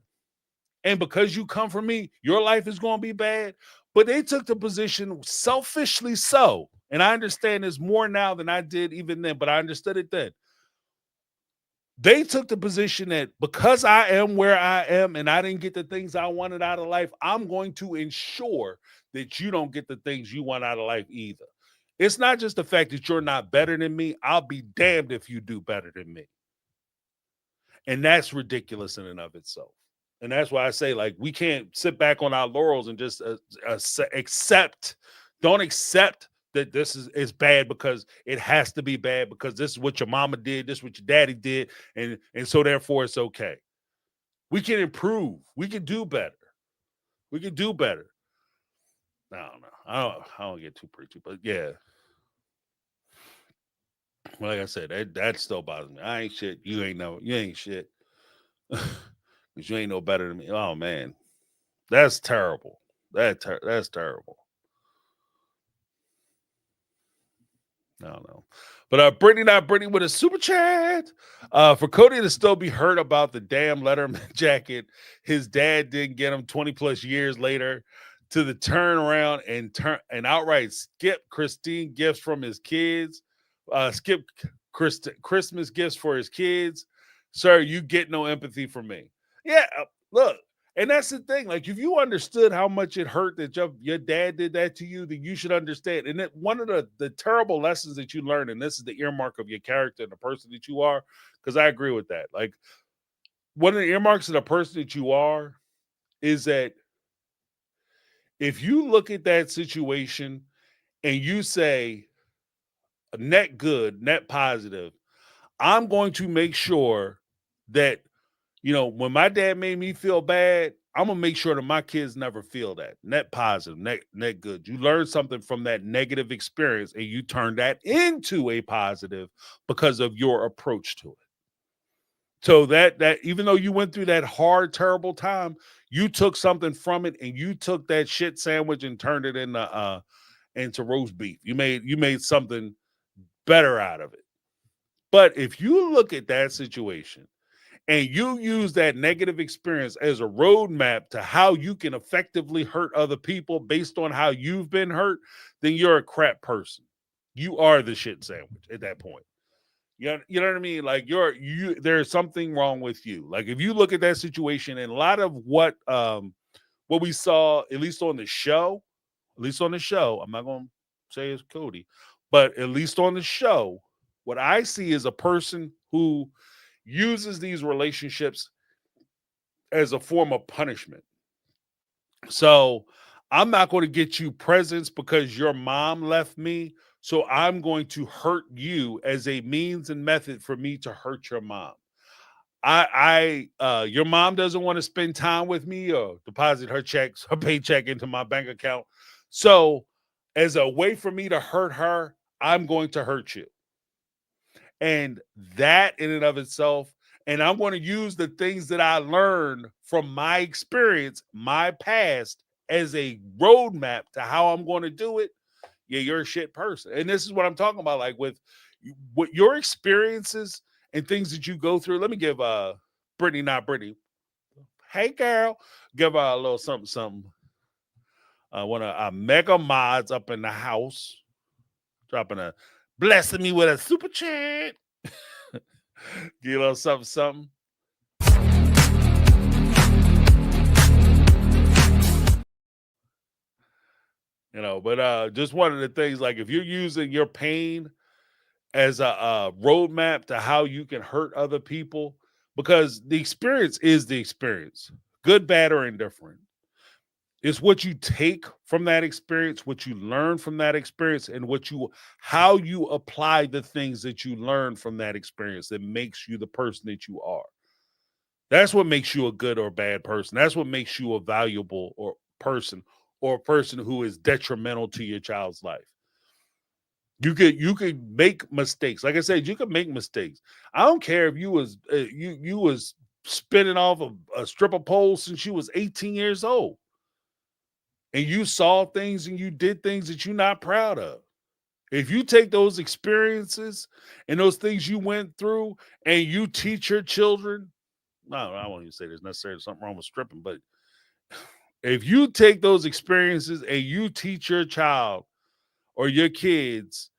and because you come from me, your life is gonna be bad, but they took the position selfishly so. And I understand this more now than I did even then, but I understood it then. They took the position that because I am where I am and I didn't get the things I wanted out of life, I'm going to ensure that you don't get the things you want out of life either. It's not just the fact that you're not better than me. I'll be damned if you do better than me. And that's ridiculous in and of itself. And that's why I say, like, we can't sit back on our laurels and just don't accept that this is bad because it has to be bad because this is what your mama did, this is what your daddy did, and so therefore it's okay. We can improve. We can do better. We can do better. I don't know. I don't get too preachy, but yeah. Like I said, that still bothers me. I ain't shit. You ain't shit. Because you ain't no better than me. Oh man. That's terrible. That's terrible. I don't know. But Brittany, not Brittany, with a super chat. For Cody to still be hurt about the damn Letterman jacket his dad didn't get him 20 plus years later, to the turnaround and outright skip Christine gifts from his kids, skip Christmas gifts for his kids. Sir, you get no empathy from me. Yeah, look. And that's the thing. Like, if you understood how much it hurt that your dad did that to you, then you should understand. And that one of the terrible lessons that you learn, and this is the earmark of your character and the person that you are, because I agree with that. Like, one of the earmarks of the person that you are is that if you look at that situation and you say, net good, net positive, I'm going to make sure that, when my dad made me feel bad, I'm gonna make sure that my kids never feel that. Net positive, net good. You learn something from that negative experience and you turn that into a positive because of your approach to it. So that even though you went through that hard, terrible time, you took something from it and you took that shit sandwich and turned it into roast beef. You made something better out of it. But if you look at that situation and you use that negative experience as a roadmap to how you can effectively hurt other people based on how you've been hurt, then you're a crap person. You are the shit sandwich at that point. You know what I mean? Like there's something wrong with you. Like, if you look at that situation, and a lot of what we saw, at least on the show, I'm not going to say it's Cody, but at least on the show, what I see is a person who uses these relationships as a form of punishment. So I'm not going to get you presents because your mom left me. So I'm going to hurt you as a means and method for me to hurt your mom. Your mom doesn't want to spend time with me or deposit her paycheck into my bank account. So as a way for me to hurt her, I'm going to hurt you. And that in and of itself, and I'm going to use the things that I learned from my experience, my past, as a roadmap to how I'm going to do it. Yeah, you're a shit person. And this is what I'm talking about. Like, with what your experiences and things that you go through. Let me give Brittany, not Brittany. Hey, girl, give her a little something. One of our mega mods up in the house, blessing me with a super chat. Get a little something. But just one of the things, like, if you're using your pain as a roadmap to how you can hurt other people, because the experience is the experience, good, bad, or indifferent. It's what you take from that experience, what you learn from that experience, and how you apply the things that you learn from that experience that makes you the person that you are. That's what makes you a good or bad person. That's what makes you a valuable person or a person who is detrimental to your child's life. You could make mistakes. Like I said, you could make mistakes. I don't care if you was you was spinning off a stripper pole since you was 18 years old, and you saw things and you did things that you're not proud of. If you take those experiences and those things you went through and you teach your children, no, I won't even say there's necessarily something wrong with stripping, but if you take those experiences and you teach your child or your kids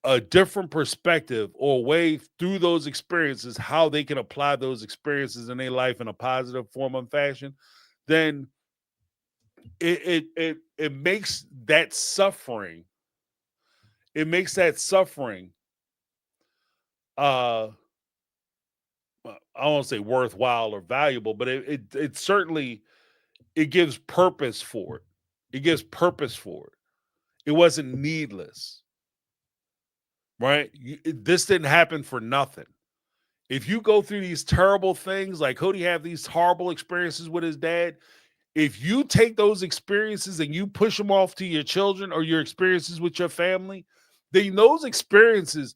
a different perspective or a way through those experiences, how they can apply those experiences in their life in a positive form and fashion, then it makes that suffering, it makes that suffering I won't say worthwhile or valuable, but it certainly it gives purpose for it. It gives purpose for it. It wasn't needless, right? This didn't happen for nothing. If you go through these terrible things, like Cody have these horrible experiences with his dad, if you take those experiences and you push them off to your children or your experiences with your family, then those experiences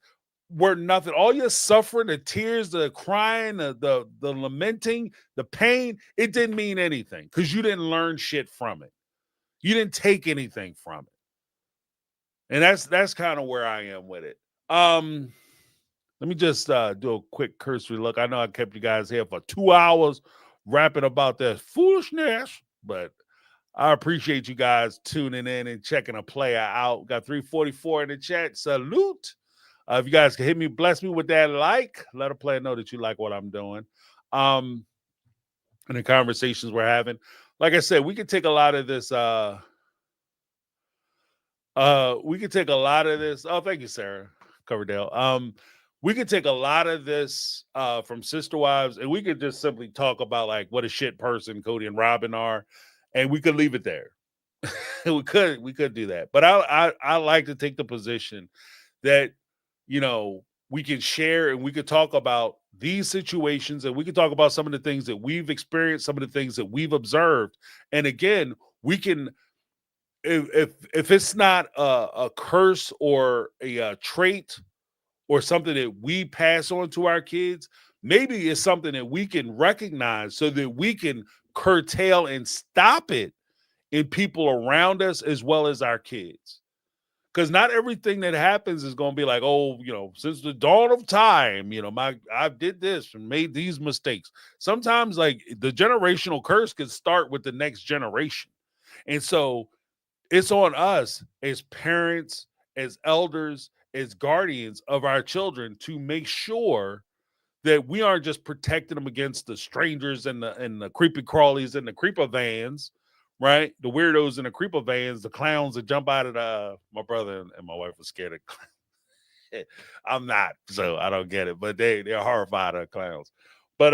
were nothing. All your suffering, the tears, the crying, the lamenting, the pain, it didn't mean anything because you didn't learn shit from it. You didn't take anything from it. And that's kind of where I am with it. Let me just do a quick cursory look. I know I kept you guys here for 2 hours rapping about this foolishness, but I appreciate you guys tuning in and checking a player out. We got 344 in the chat. Salute. If you guys can hit me, bless me with that like. Let a player know that you like what I'm doing. And the conversations we're having. Like I said, we could take a lot of this. We could take a lot of this. Oh, thank you, Sarah Coverdale. We could take a lot of this from Sister Wives, and we could just simply talk about like what a shit person Cody and Robin are, and we could leave it there. we could do that. But I like to take the position that, you know, we can share and we could talk about these situations, and we could talk about some of the things that we've experienced, some of the things that we've observed. And again, we can, if it's not a curse or a trait or something that we pass on to our kids, maybe it's something that we can recognize so that we can curtail and stop it in people around us as well as our kids. Because not everything that happens is going to be like, oh, you know, since the dawn of time, you know, I did this and made these mistakes. Sometimes like the generational curse could start with the next generation. And so it's on us as parents, as elders, as guardians of our children to make sure that we aren't just protecting them against the strangers and the creepy crawlies and the creeper vans, right? The weirdos in the creeper vans, the clowns that jump out of the. My brother and my wife are scared of clowns. I'm not, so I don't get it. But they're horrified of clowns. But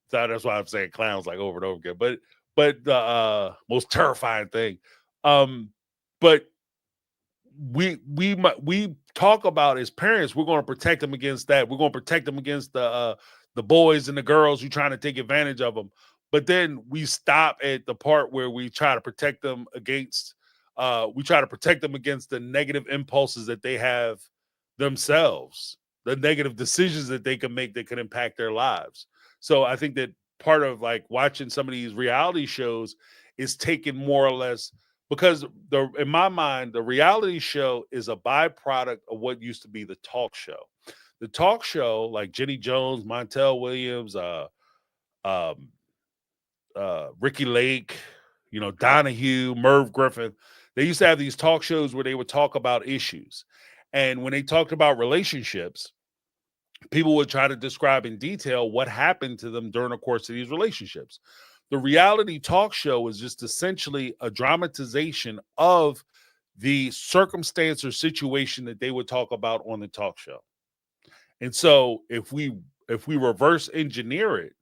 so that's why I'm saying clowns like over and over again. But the most terrifying thing, but we talk about as parents, we're going to protect them against that. We're going to protect them against the boys and the girls who trying to take advantage of them. But then we stop at the part where we try to protect them against the negative impulses that they have themselves, the negative decisions that they can make that can impact their lives. So I think that part of like watching some of these reality shows is taking more or less, because in my mind, the reality show is a byproduct of what used to be the talk show. The talk show, like Jenny Jones, Montel Williams, Ricky Lake, you know, Donahue, Merv Griffin, they used to have these talk shows where they would talk about issues. And when they talked about relationships, people would try to describe in detail what happened to them during the course of these relationships. The reality talk show is just essentially a dramatization of the circumstance or situation that they would talk about on the talk show. And so if we reverse engineer it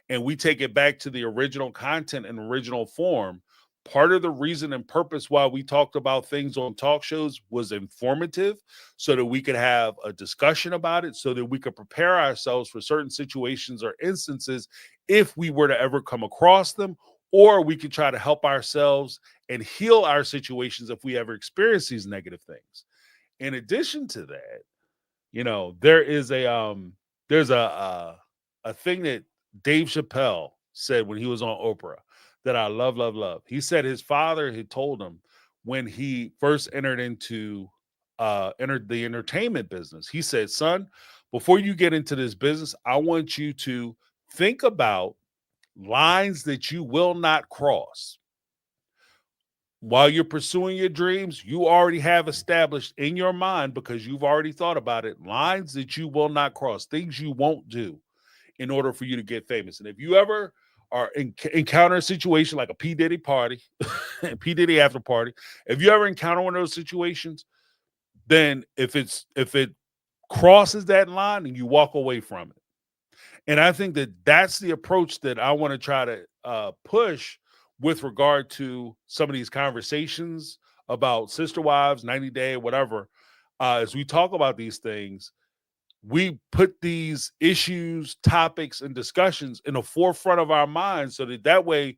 and we take it back to the original content and original form, part of the reason and purpose why we talked about things on talk shows was informative, so that we could have a discussion about it, so that we could prepare ourselves for certain situations or instances if we were to ever come across them, or we can try to help ourselves and heal our situations if we ever experience these negative things. In addition to that, there's a thing that Dave Chappelle said when he was on Oprah that I love, love, love. He said his father had told him when he first entered the entertainment business. He said, "Son, before you get into this business, I want you to think about lines that you will not cross. While you're pursuing your dreams, you already have established in your mind, because you've already thought about it, lines that you will not cross, things you won't do in order for you to get famous. And if you ever encounter a situation like a P. Diddy party, P. Diddy after party, if you ever encounter one of those situations, then if it crosses that line, and you walk away from it." And I think that that's the approach that I want to try to push with regard to some of these conversations about sister wives, 90 Day, whatever. As we talk about these things, we put these issues, topics, and discussions in the forefront of our minds, so that way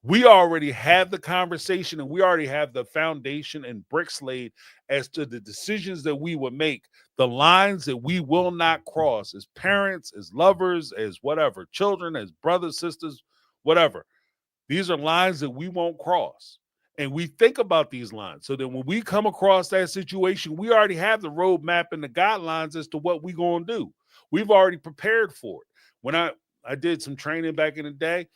we already have the conversation and we already have the foundation and bricks laid as to the decisions that we would make, the lines that we will not cross as parents, as lovers, as whatever, children, as brothers, sisters, whatever. These are lines that we won't cross. And we think about these lines so that when we come across that situation, we already have the roadmap and the guidelines as to what we're going to do. We've already prepared for it. When I did some training back in the day,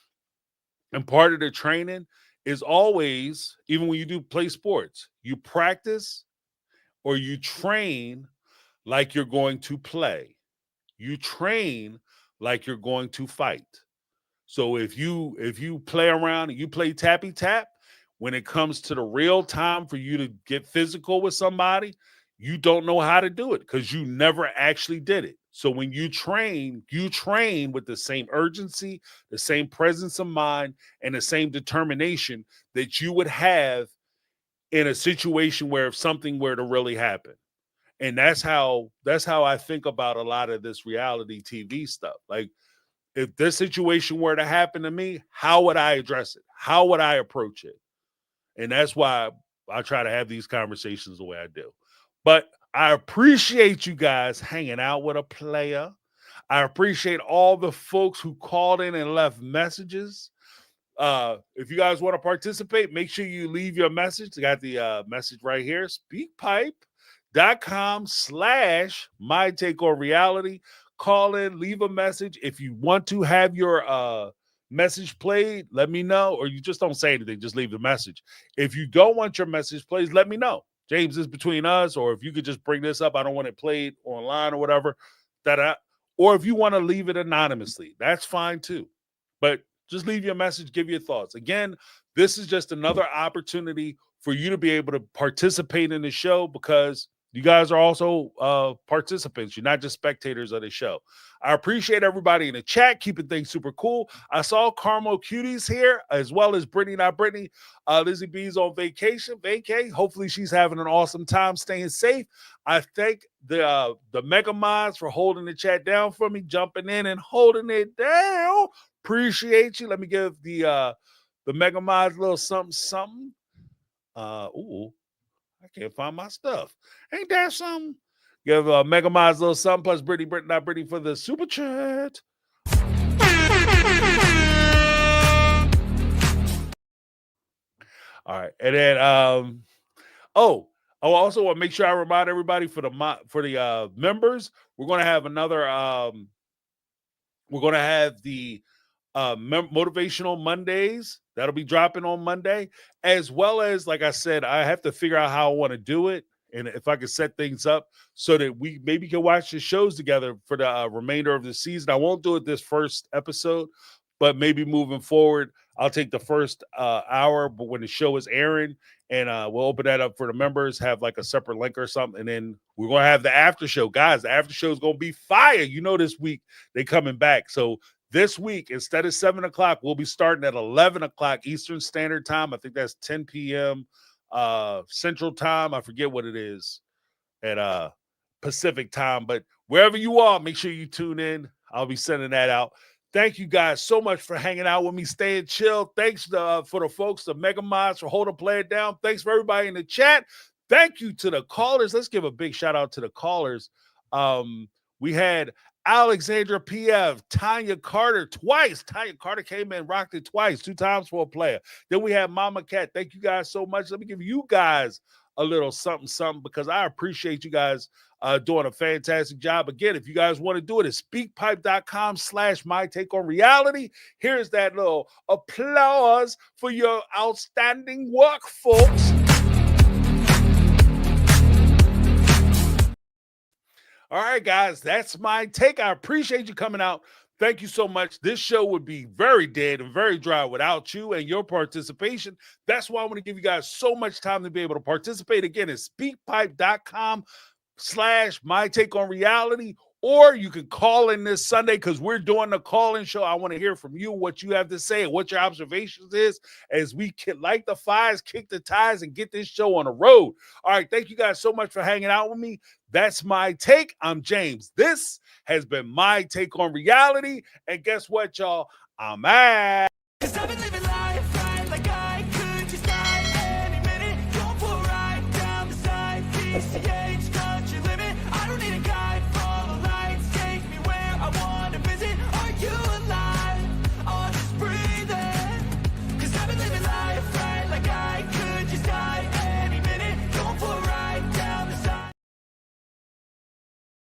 and part of the training is always, even when you do play sports, you practice or you train like you're going to play. You train like you're going to fight. So if you play around and you play tappy tap, when it comes to the real time for you to get physical with somebody, you don't know how to do it because you never actually did it. So when you train with the same urgency, the same presence of mind, and the same determination that you would have in a situation where if something were to really happen. And that's how I think about a lot of this reality TV stuff. Like, if this situation were to happen to me, how would I address it? How would I approach it? And that's why I try to have these conversations the way I do. But I appreciate you guys hanging out with a player. I appreciate all the folks who called in and left messages. If you guys want to participate, make sure you leave your message. I got the message right here. SpeakPipe.com/my-take-on-reality. Call in, leave a message. If you want to have your message played, let me know. Or you just don't say anything, just leave the message. If you don't want your message played, let me know. James, is between us, or if you could just bring this up, I don't want it played online or whatever. Or if you want to leave it anonymously, that's fine too. But just leave your message, give your thoughts. Again, this is just another opportunity for you to be able to participate in the show, because you guys are also participants. You're not just spectators of the show. I appreciate everybody in the chat, keeping things super cool. I saw Carmel Cuties here, as well as Brittany, not Brittany. Lizzie B's on vacation. Hopefully she's having an awesome time, staying safe. I thank the Mega Mods for holding the chat down for me, jumping in and holding it down. Appreciate you. Let me give the Mega Mods a little something. I can't find my stuff. Ain't that something? Give Mega Mods a little something, plus Brittany, not Brittany, for the super chat. All right, and then I also want to make sure I remind everybody for the members, we're going to have another. We're going to have the Motivational Mondays. That'll be dropping on Monday, as well as, like I said, I have to figure out how I want to do it, and if I can set things up so that we maybe can watch the shows together for the remainder of the season. I won't do it this first episode, but maybe moving forward, I'll take the first hour, but when the show is airing, and we'll open that up for the members, have like a separate link or something, and then we're going to have the after show. Guys, the after show is going to be fire. You know, this week they coming back. So this week, instead of 7 o'clock, we'll be starting at 11 o'clock Eastern Standard Time. I think that's 10 p.m. Central Time. I forget what it is at Pacific Time. But wherever you are, make sure you tune in. I'll be sending that out. Thank you guys so much for hanging out with me, staying chill. Thanks for the folks, the Mega Mods, for holding play it down. Thanks for everybody in the chat. Thank you to the callers. Let's give a big shout out to the callers. We had Alexandra PF, Tanya Carter twice. Tanya Carter came in, rocked it twice, 2 times for a player. Then we had Mama Cat. Thank you guys so much. Let me give you guys a little something because I appreciate you guys doing a fantastic job. Again, if you guys want to do it, it's speakpipe.com/mytakeonreality. Here's that little applause for your outstanding work, folks. All right, guys, that's my take. I appreciate you coming out. Thank you so much. This show would be very dead and very dry without you and your participation. That's why I want to give you guys so much time to be able to participate. Again, it's speakpipe.com/mytakeonreality, or you can call in this Sunday because we're doing the call-in show. I want to hear from you, what you have to say, and what your observations is as we light the fires, kick the ties, and get this show on the road. All right, thank you guys so much for hanging out with me. That's my take. I'm James. This has been My Take on Reality. And guess what, y'all? I'm out.